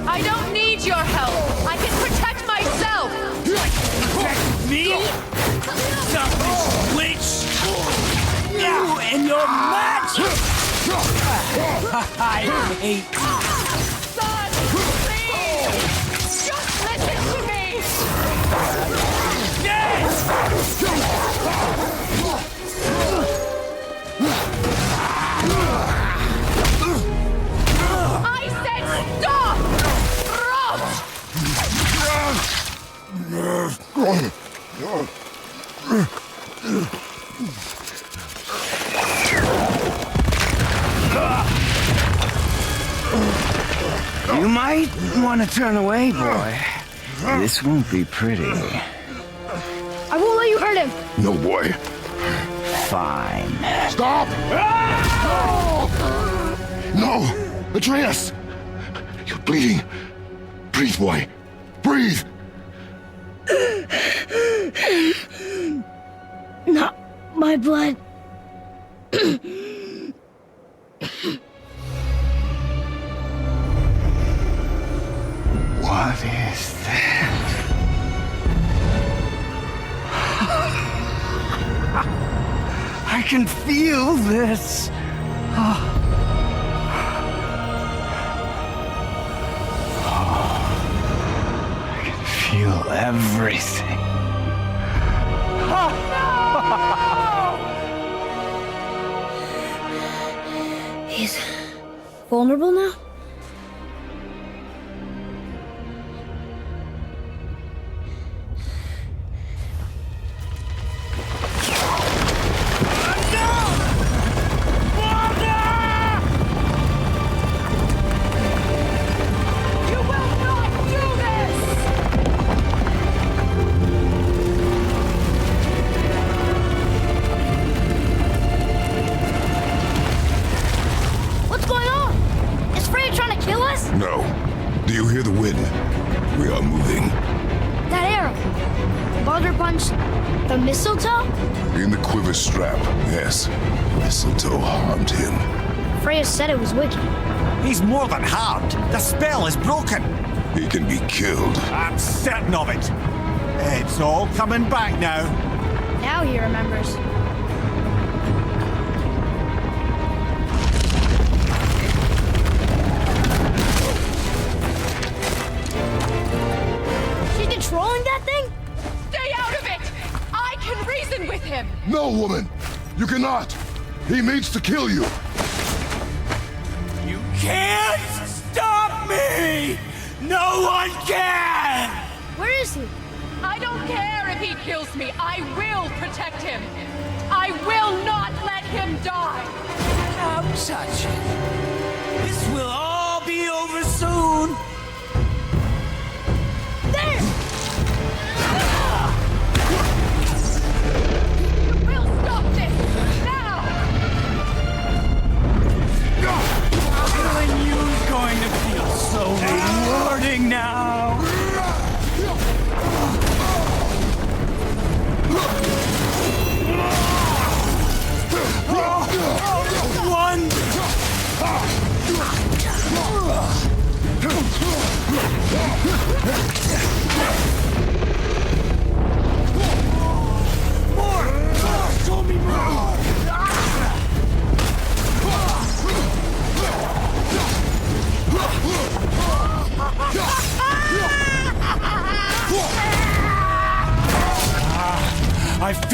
I don't need your help! I can protect myself! Protect me? Selfish witch! You and your match! I hate you! Son, please! Just listen to me! I said stop! You might want to turn away, boy. This won't be pretty. I won't let you hurt him. No, boy. Fine. Stop! No! Atreus! You're bleeding. Breathe, boy. Breathe! Not my blood. What is that? I can feel this. I can feel everything. He's vulnerable now? No. Do you hear the wind? We are moving. That arrow. Baldur punched the mistletoe? In the quiver strap, yes. Mistletoe harmed him. Freya said it was wicked. He's more than harmed. The spell is broken. He can be killed. I'm certain of it. It's all coming back now. Now he remembers. She's controlling that thing? Stay out of it! I can reason with him! No, woman! You cannot! He means to kill you! You can't stop me! No one can! Where is he? I don't care if he kills me. I will protect him. I will not let him die. Don't touch it. This will all be over soon. There! We'll stop this now. Killing you is going to feel so rewarding now. One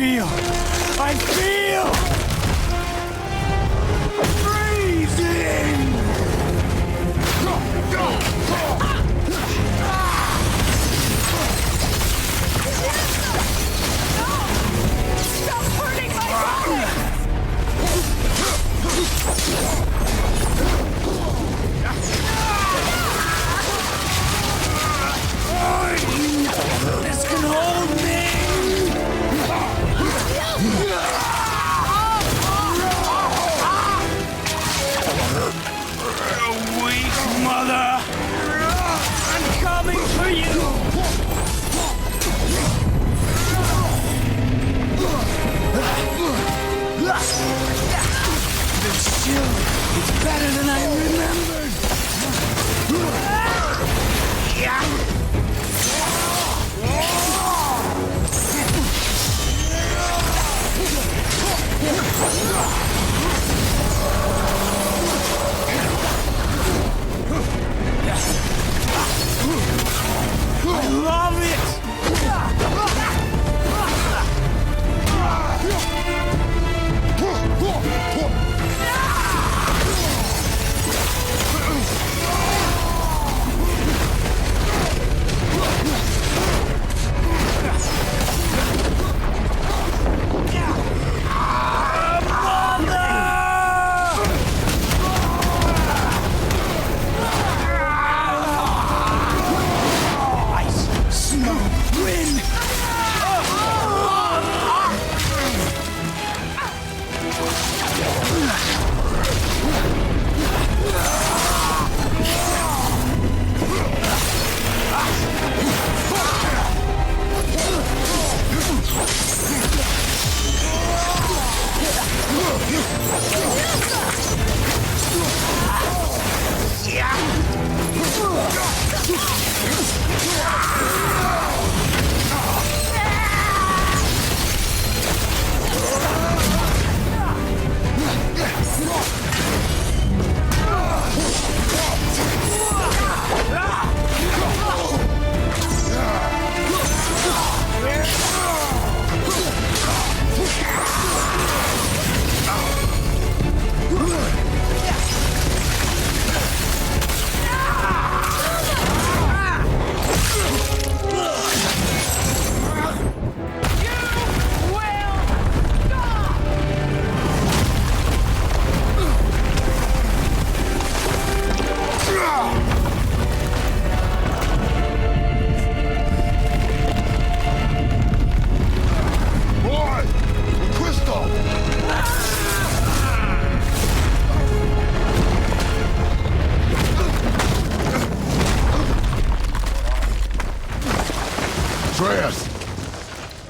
feel! Freezing! Stop hurting my body! This can hold me! Weak mother! I'm coming for you! This chill is better than I remembered! I love it!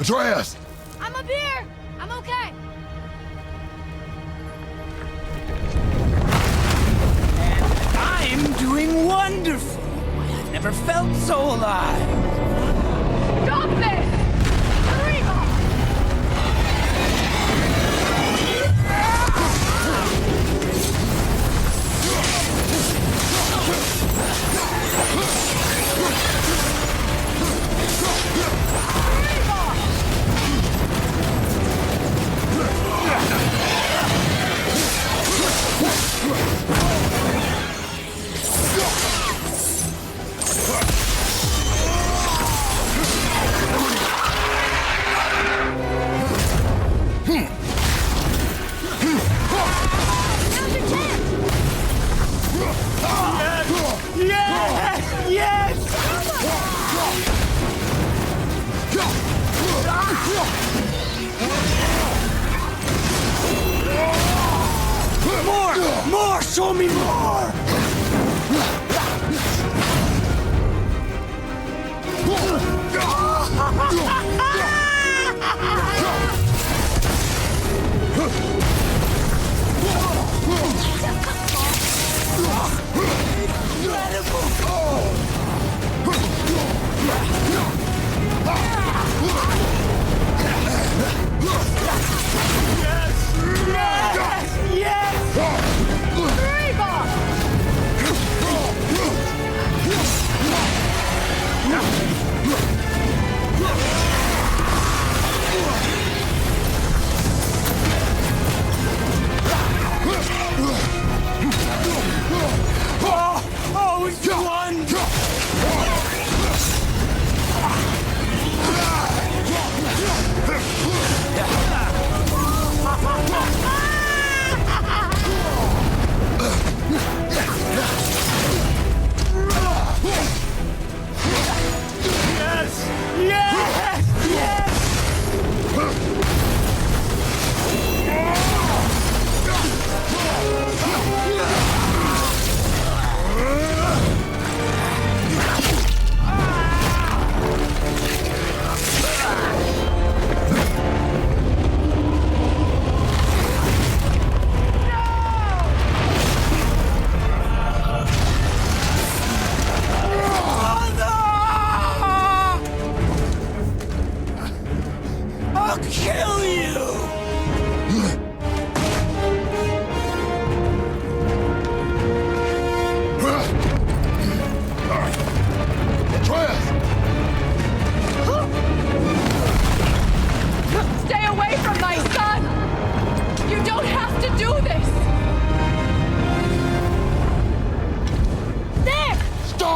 Atreus! I'm up here! I'm okay! I'm doing wonderful! I've never felt so alive! Stop this! Reba! More! Show me more! Reba!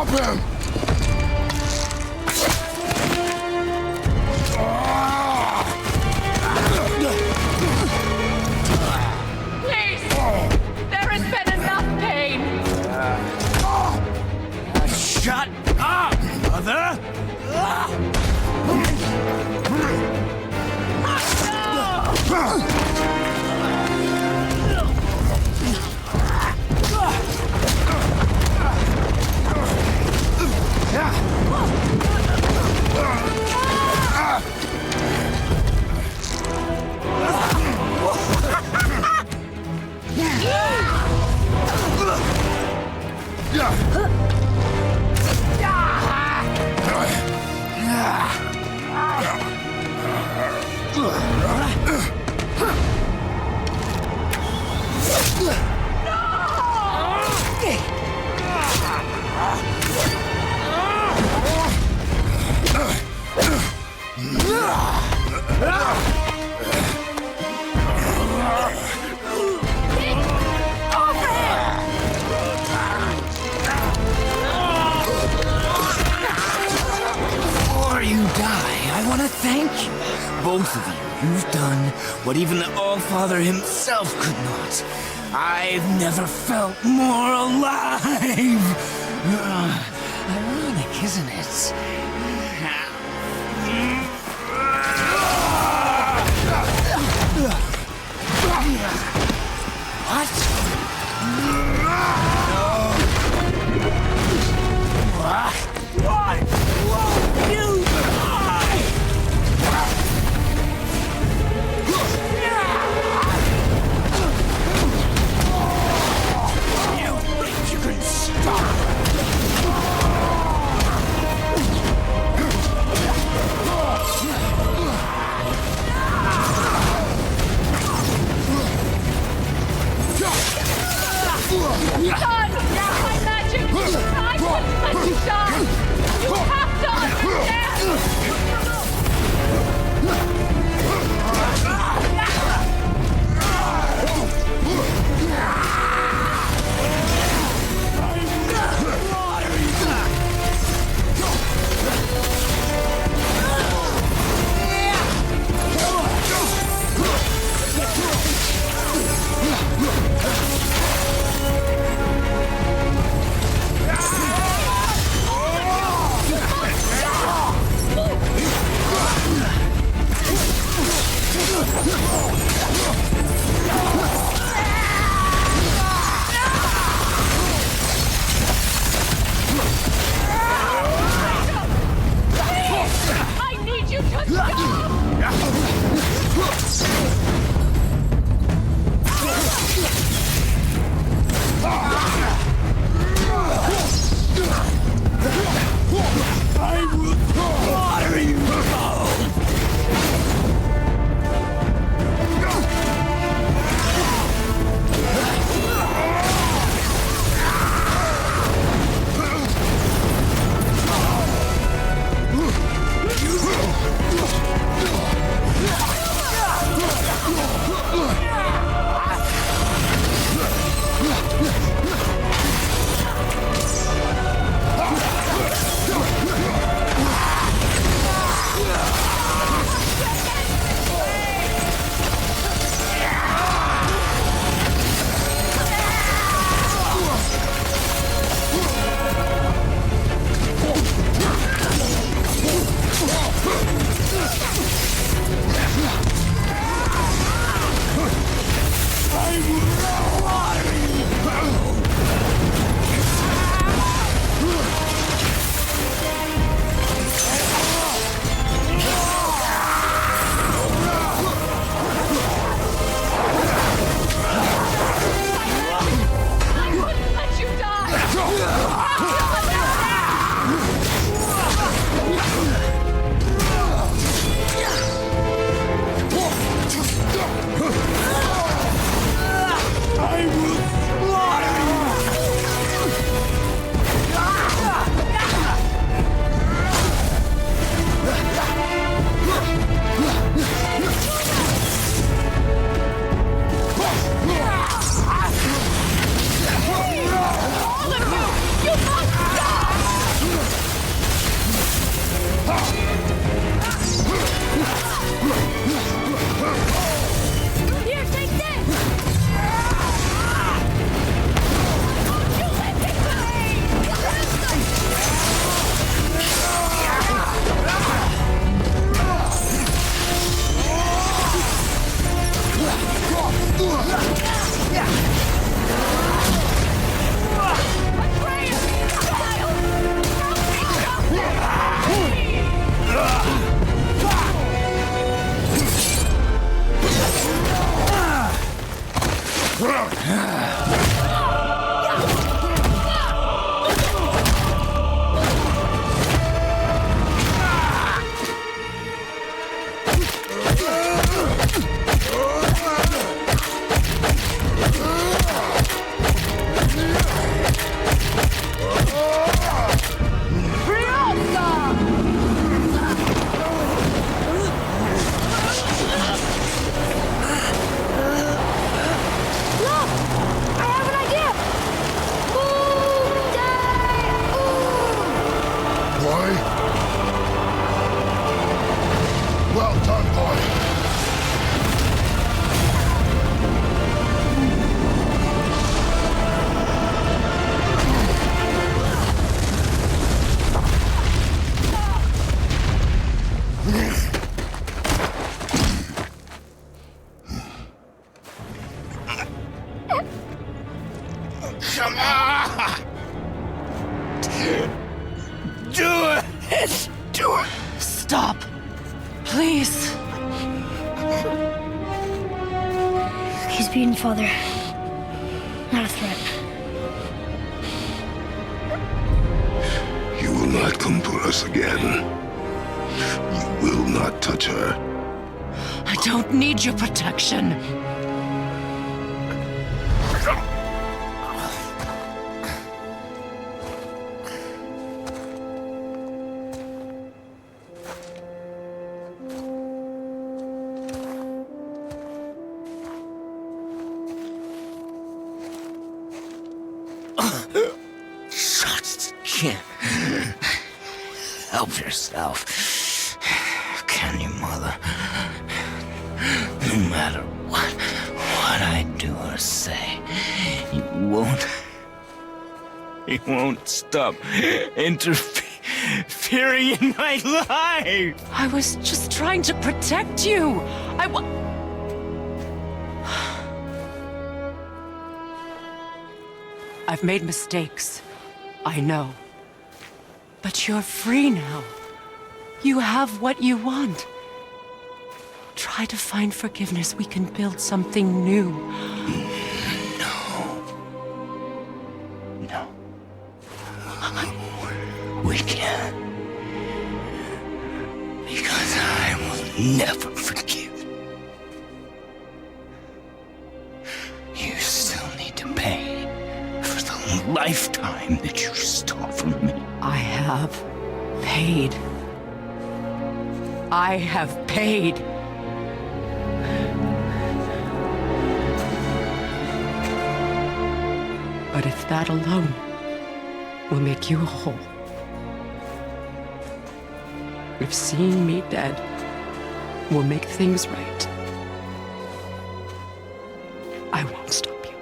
Stop him! Please! There has been enough pain! Shut up, Mother! Before you die, I want to thank you. Both of you. You've done what even the All-Father himself could not. I've never felt more alive. Ironic, isn't it? Why won't you die? You think you can stop? Son! My magic! I wouldn't let you die! You have to understand! Come on! Do it! Do it! Stop. Please. He's beaten, Father. Not a threat. You will not come for us again. You will not touch her. I don't need your protection. Can't help yourself, can you, Mother? No matter what I do or say, you won't stop interfering in my life. I was just trying to protect you. I've made mistakes. I know. But you're free now. You have what you want. Try to find forgiveness. We can build something new. No. We can't. Because I will never forgive. You still need to pay for the lifetime that you stole from me. I have paid. I have paid. But if that alone will make you whole, if seeing me dead will make things right, I won't stop you.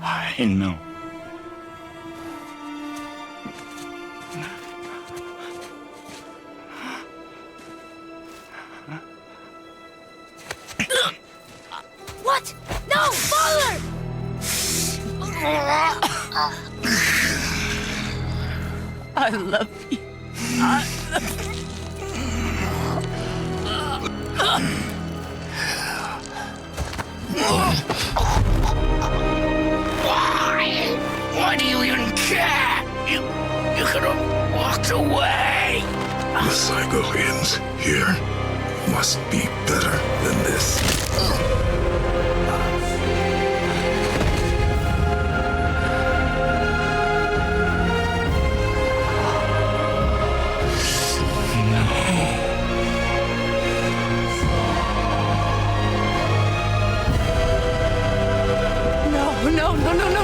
I know. What? No, Father! I love you. Why do you even care? You could have walked away. The cycle ends here. Must be better than this.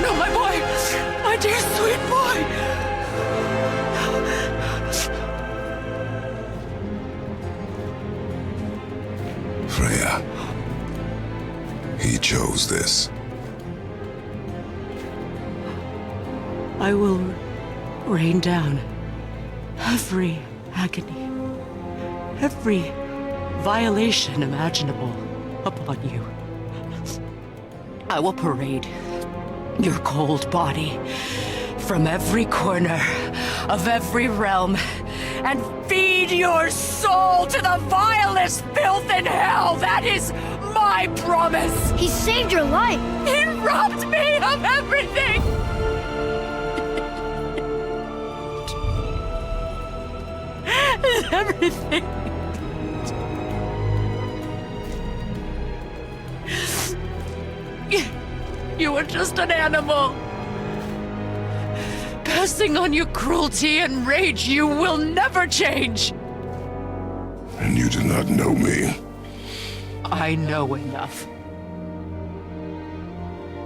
No, my boy! My dear sweet boy! Freya. He chose this. I will rain down every agony, every violation imaginable upon you. I will parade your cold body from every corner of every realm and feed your soul to the vilest filth in hell. That is my promise. He saved your life. He robbed me of everything. Everything. You were just an animal. Passing on your cruelty and rage, you will never change. And you do not know me. I know enough.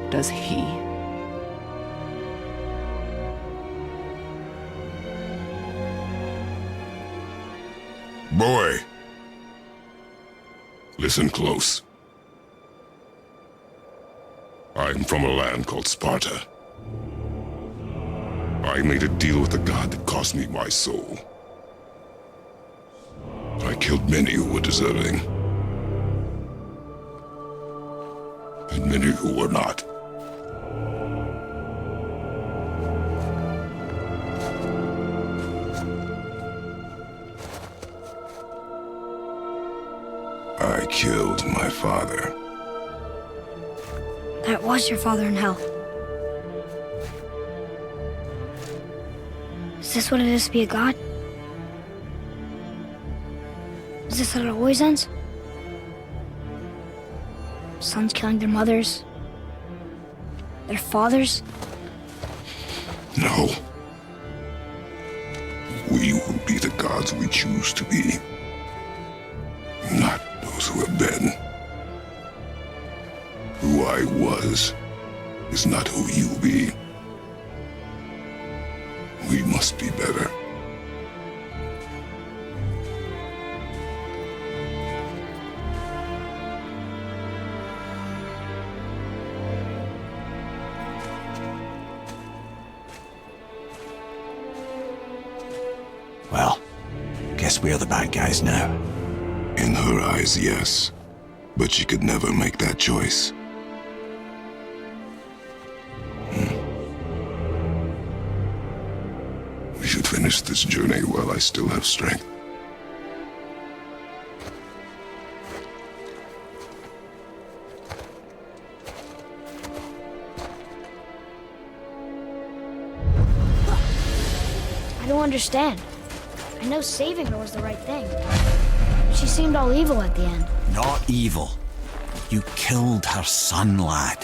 Does he? Boy. Listen close. I'm from a land called Sparta. I made a deal with the god that cost me my soul. I killed many who were deserving. And many who were not. I killed my father. That was your father in hell. Is this what it is to be a god? Is this how it always ends? Sons killing their mothers? Their fathers? No. We will be the gods we choose to be. Not those who have been. Who I was is not who you'll be. We must be better. Well, guess we're the bad guys now. In her eyes, yes. But she could never make that choice. We should finish this journey while I still have strength. I don't understand. I know saving her was the right thing. She seemed all evil at the end. Not evil. You killed her son, lad.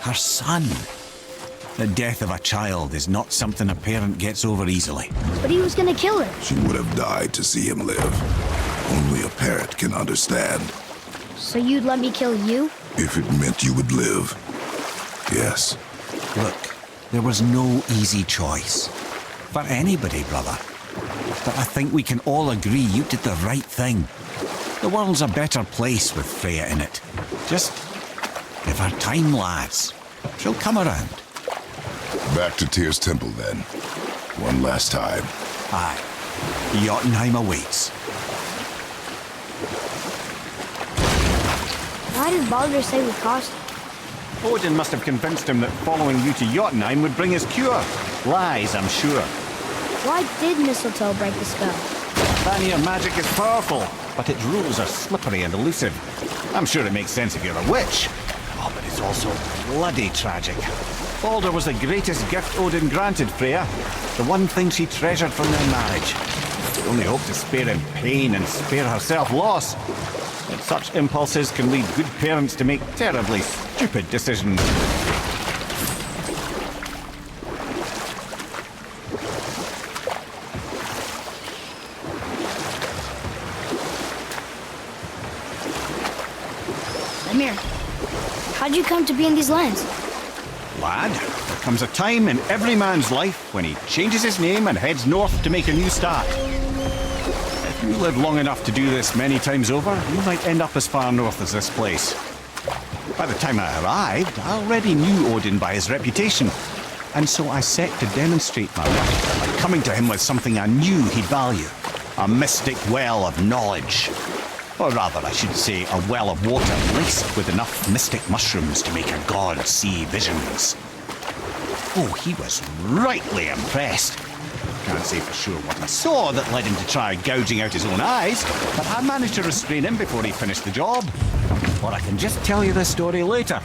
Her son. The death of a child is not something a parent gets over easily. But he was gonna kill her. She would have died to see him live. Only a parent can understand. So you'd let me kill you? If it meant you would live. Yes. Look, there was no easy choice. For anybody, brother. But I think we can all agree you did the right thing. The world's a better place with Freya in it. Just give her time, lads. She'll come around. Back to Tyr's temple, then. One last time. Aye. Jotunheim awaits. Why did Baldur say we cost him? Odin must have convinced him that following you to Jotunheim would bring his cure. Lies, I'm sure. Why did mistletoe break the spell? Vanir magic is powerful, but its rules are slippery and elusive. I'm sure it makes sense if you're a witch. Oh, but it's also bloody tragic. Baldur was the greatest gift Odin granted Freya. The one thing she treasured from their marriage. She only hoped to spare him pain and spare herself loss. Yet such impulses can lead good parents to make terribly stupid decisions. Ymir, how'd you come to be in these lands? Lad, there comes a time in every man's life when he changes his name and heads north to make a new start. If you live long enough to do this many times over, you might end up as far north as this place. By the time I arrived, I already knew Odin by his reputation, and so I set to demonstrate my worth by coming to him with something I knew he'd value. A mystic well of knowledge. Or rather, I should say, a well of water laced with enough mystic mushrooms to make a god see visions. Oh, he was rightly impressed. Can't say for sure what I saw that led him to try gouging out his own eyes, but I managed to restrain him before he finished the job. Or I can just tell you this story later.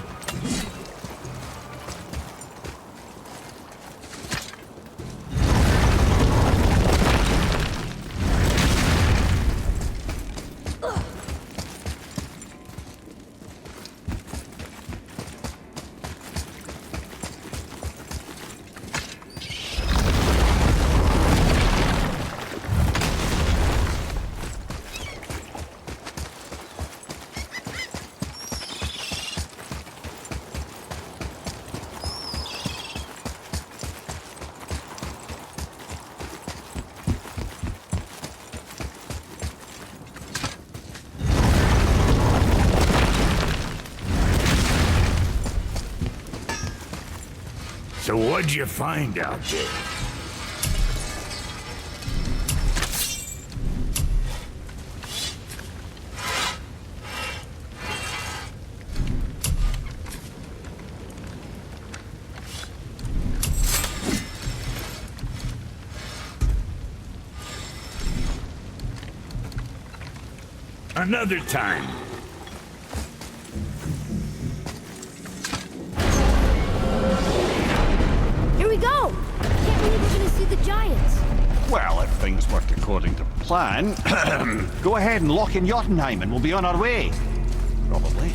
So what'd you find out there? Another time. Here we go! Can't believe we're gonna see the giants. Well, if things work according to plan, go ahead and lock in Jotunheim and we'll be on our way. Probably.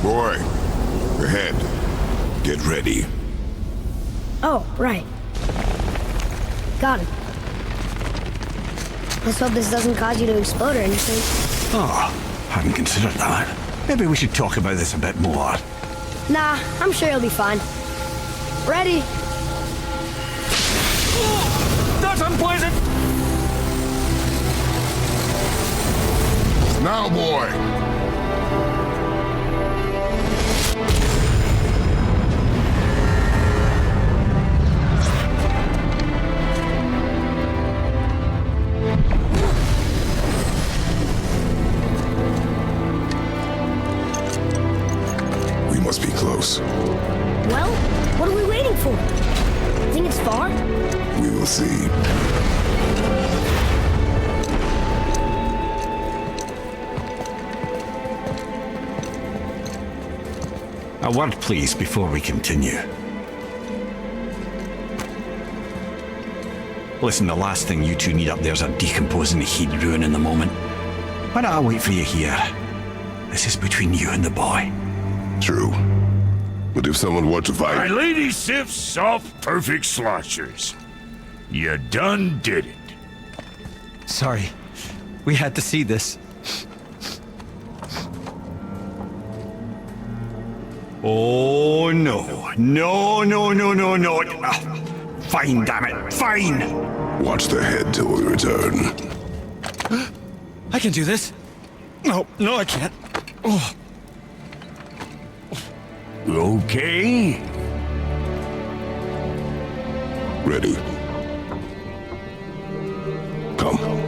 Boy, ahead. Get ready. Oh, right. Got it. Let's hope this doesn't cause you to explode or anything. Oh, hadn't considered that. Maybe we should talk about this a bit more. Nah, I'm sure you'll be fine. Ready? That's unpleasant! Now, boy! We must be close. Well, what are we waiting for? Think it's far? We will see. A word, please, before we continue. Listen, the last thing you two need up there's a decomposing heat ruin in the moment. Why don't I wait for you here? This is between you and the boy. True. But if someone were to fight... My lady sips soft, perfect sloshers. You done did it. Sorry. We had to see this. Oh, no. No, no, no, no, no. Fine, damn it. Fine. Watch the head till we return. I can do this. No, no, I can't. Oh. Okay. Ready. Come.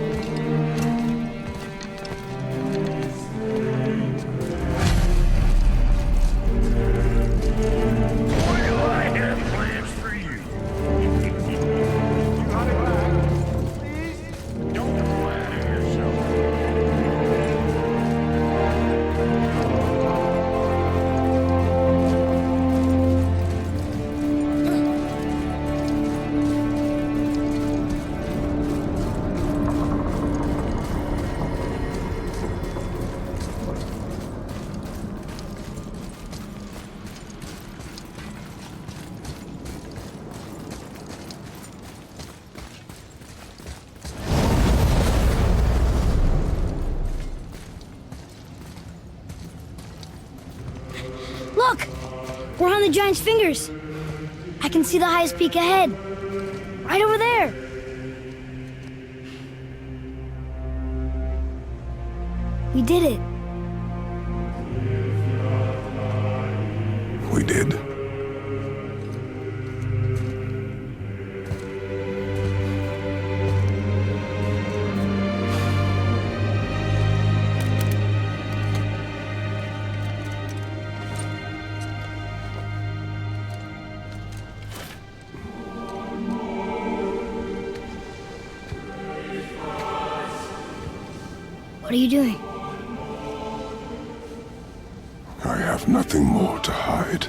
Look! We're on the giant's fingers. I can see the highest peak ahead. Right over there. We did it. We did. What are you doing? I have nothing more to hide.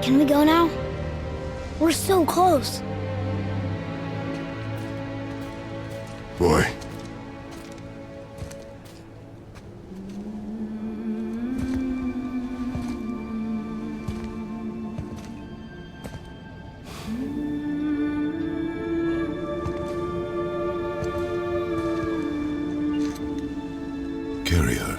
Can we go now? We're so close. Boy. Carry her.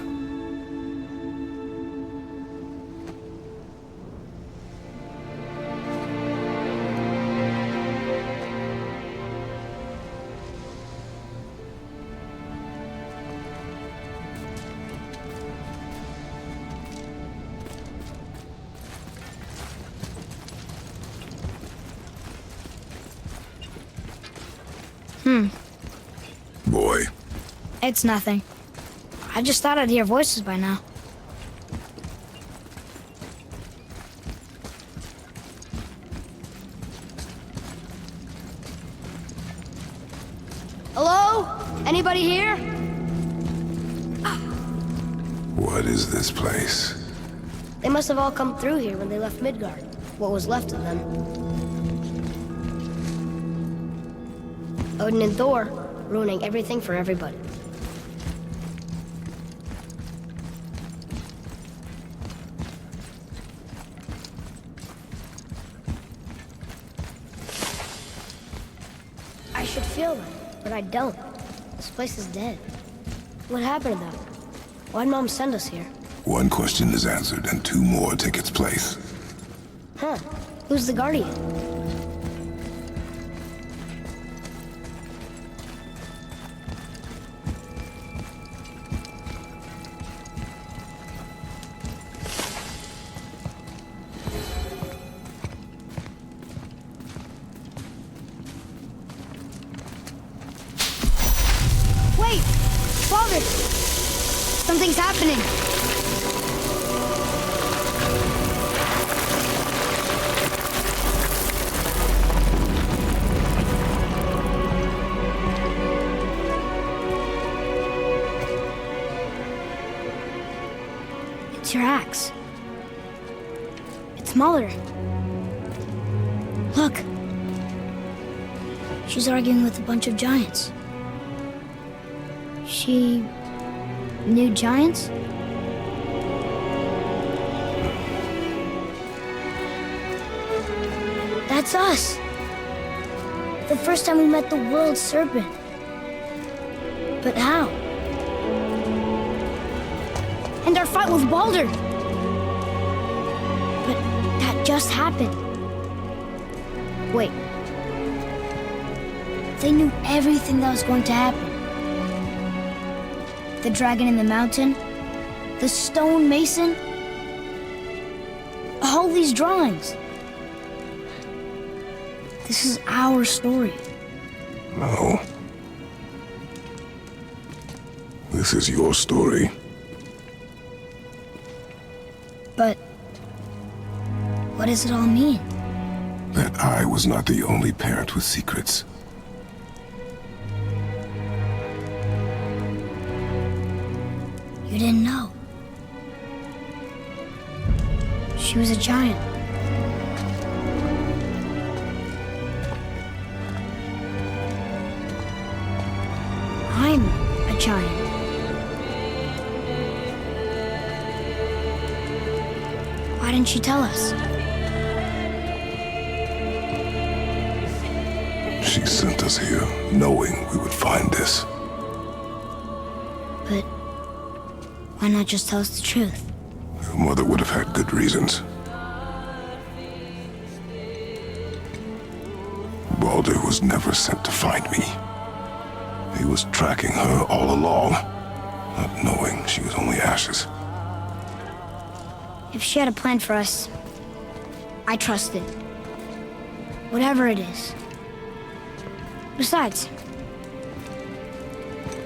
It's nothing. I just thought I'd hear voices by now. Hello? Anybody here? What is this place? They must have all come through here when they left Midgard. What was left of them. Odin and Thor, ruining everything for everybody. I should feel them, but I don't. This place is dead. What happened to them? Why'd Mom send us here? One question is answered and two more take its place. Huh. Who's the Guardian? Wait! Father! Something's happening! It's your axe. It's Mother. Look. She's arguing with a bunch of giants. She knew giants? That's us. The first time we met the world serpent. But how? And our fight with Baldur. But that just happened. Wait. They knew everything that was going to happen. The dragon in the mountain, the stone mason, all these drawings. This is our story. No. This is your story. But what does it all mean? That I was not the only parent with secrets. You didn't know. She was a giant. I'm a giant. Why didn't she tell us? She sent us here, knowing we would find this. But why not just tell us the truth? Your mother would have had good reasons. Baldur was never sent to find me. He was tracking her all along, not knowing she was only ashes. If she had a plan for us, I trust it. Whatever it is. Besides,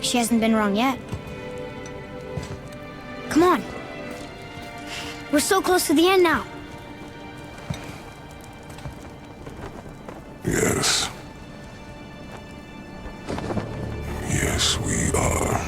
she hasn't been wrong yet. Come on. We're so close to the end now. Yes. Yes, we are.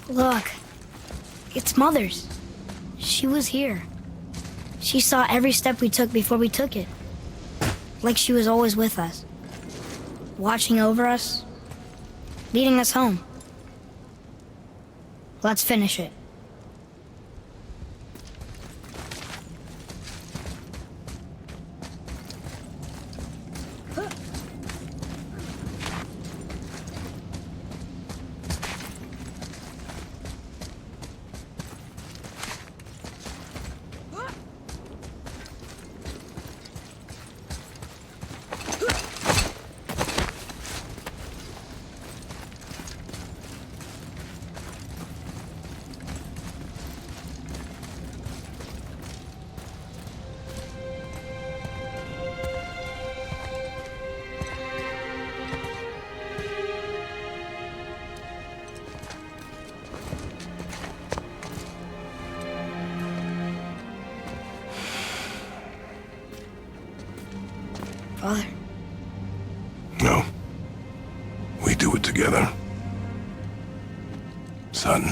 Look, it's Mother's. She was here. She saw every step we took before we took it. Like she was always with us. Watching over us. Leading us home. Let's finish it. Father. No. We do it together. Son.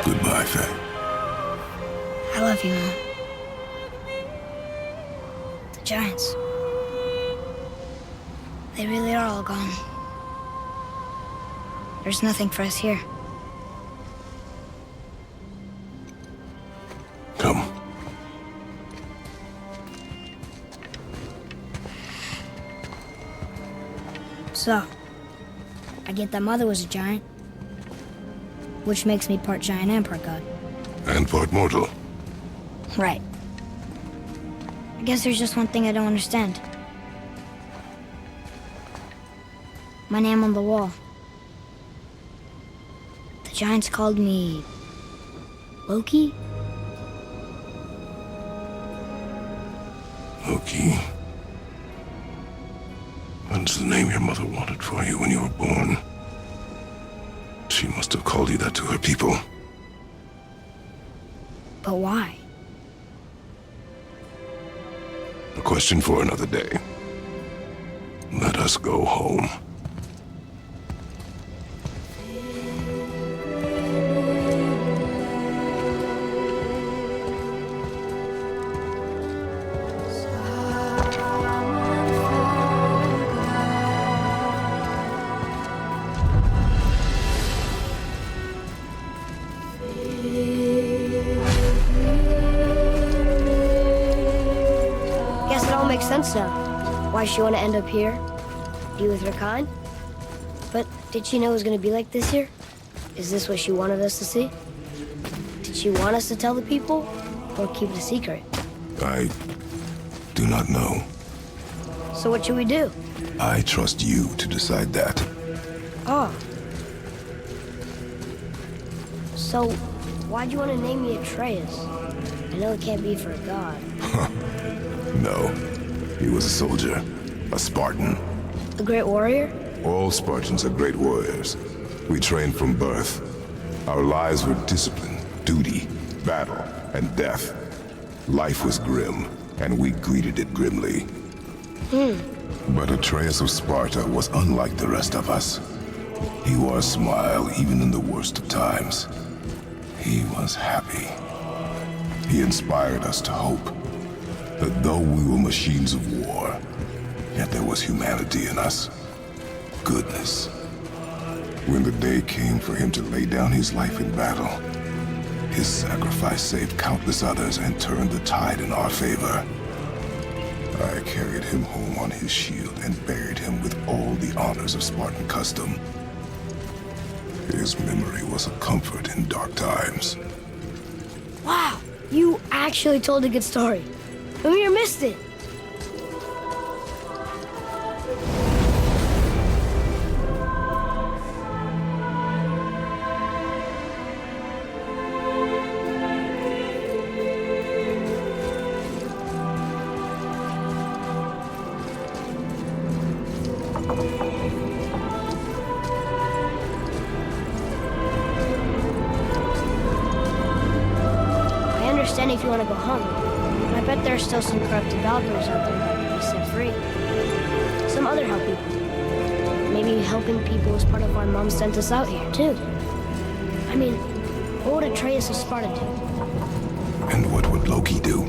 Goodbye, Faye. I love you, Mom. The giants. They really are all gone. There's nothing for us here. Come. So, I get that Mother was a giant, which makes me part giant and part god. And part mortal. Right. I guess there's just one thing I don't understand. My name on the wall. The giants called me... Loki? Loki. That's the name your mother wanted for you when you were born. She must have called you that to her people. But why? A question for another day. Let us go home. Guess it all makes sense now. Why she want to end up here, be with her kind. But did she know it was going to be like this here? Is this what she wanted us to see? Did she want us to tell the people, or keep it a secret? I do not know. So what should we do? I trust you to decide that. Oh. So, why'd you want to name me Atreus? I know it can't be for a god. No. He was a soldier. A Spartan. A great warrior? All Spartans are great warriors. We trained from birth. Our lives were discipline, duty, battle, and death. Life was grim, and we greeted it grimly. But Atreus of Sparta was unlike the rest of us. He wore a smile even in the worst of times. He was happy. He inspired us to hope that though we were machines of war, yet there was humanity in us. Goodness. When the day came for him to lay down his life in battle, his sacrifice saved countless others and turned the tide in our favor. I carried him home on his shield and buried him with all the honors of Spartan custom. His memory was a comfort in dark times. Wow, you actually told a good story. Amir missed it. I understand if you want to go home. I bet there are still some corrupted Valkyries out there that can be set free. Some other help people. Maybe helping people is part of why Mom sent us out here, too. I mean, What would Atreus of Sparta do? And what would Loki do?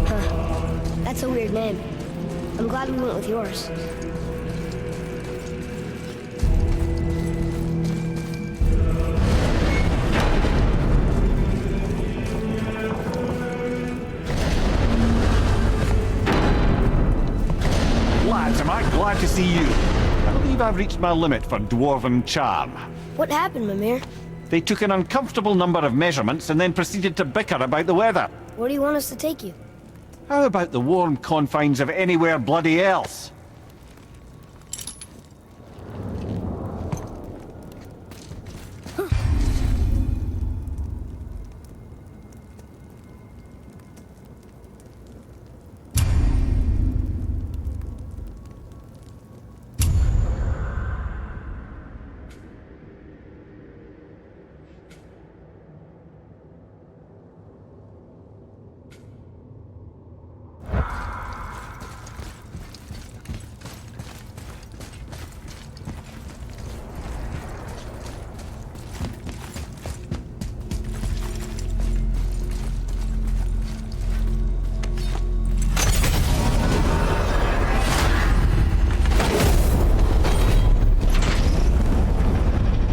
Huh. That's a weird name. I'm glad we went with yours. Lads, am I glad to see you. I believe I've reached my limit for dwarven charm. What happened, Mimir? They took an uncomfortable number of measurements and then proceeded to bicker about the weather. Where do you want us to take you? How about the warm confines of anywhere bloody else?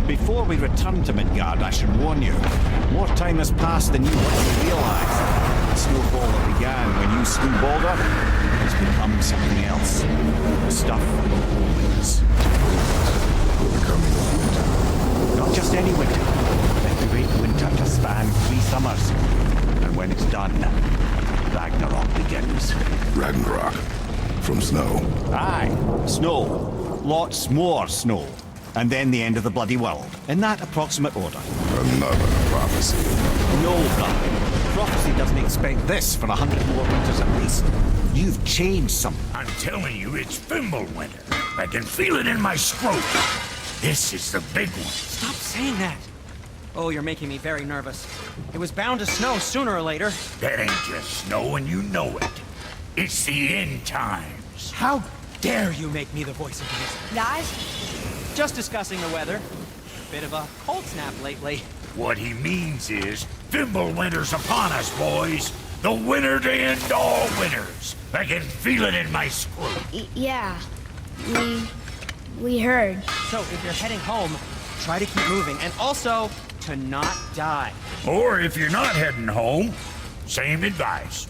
Before we return to Midgard, I should warn you. More time has passed than you want to realize. The snowball that began when you slew Baldur has become something else. The stuff of omens. We're becoming winter. Not just any winter, but the great winter to span 3 summers. And when it's done, Ragnarok begins. Ragnarok. From snow. Aye, snow. Lots more snow. And then the end of the bloody world. In that approximate order. Another prophecy. No, brother. Prophecy doesn't expect this for 100 more winters at least. You've changed something. I'm telling you, it's Fimbulwinter. I can feel it in my scrotum. This is the big one. Stop saying that. Oh, you're making me very nervous. It was bound to snow sooner or later. That ain't just snow and you know it. It's the end times. How dare you make me the voice of reason? Guys? Just discussing the weather. Bit of a cold snap lately. What he means is, Fimbulwinter's upon us, boys. The winter to end all winters. I can feel it in my scrotum. Yeah. We heard. So, if you're heading home, try to keep moving. And also, to not die. Or if you're not heading home, same advice.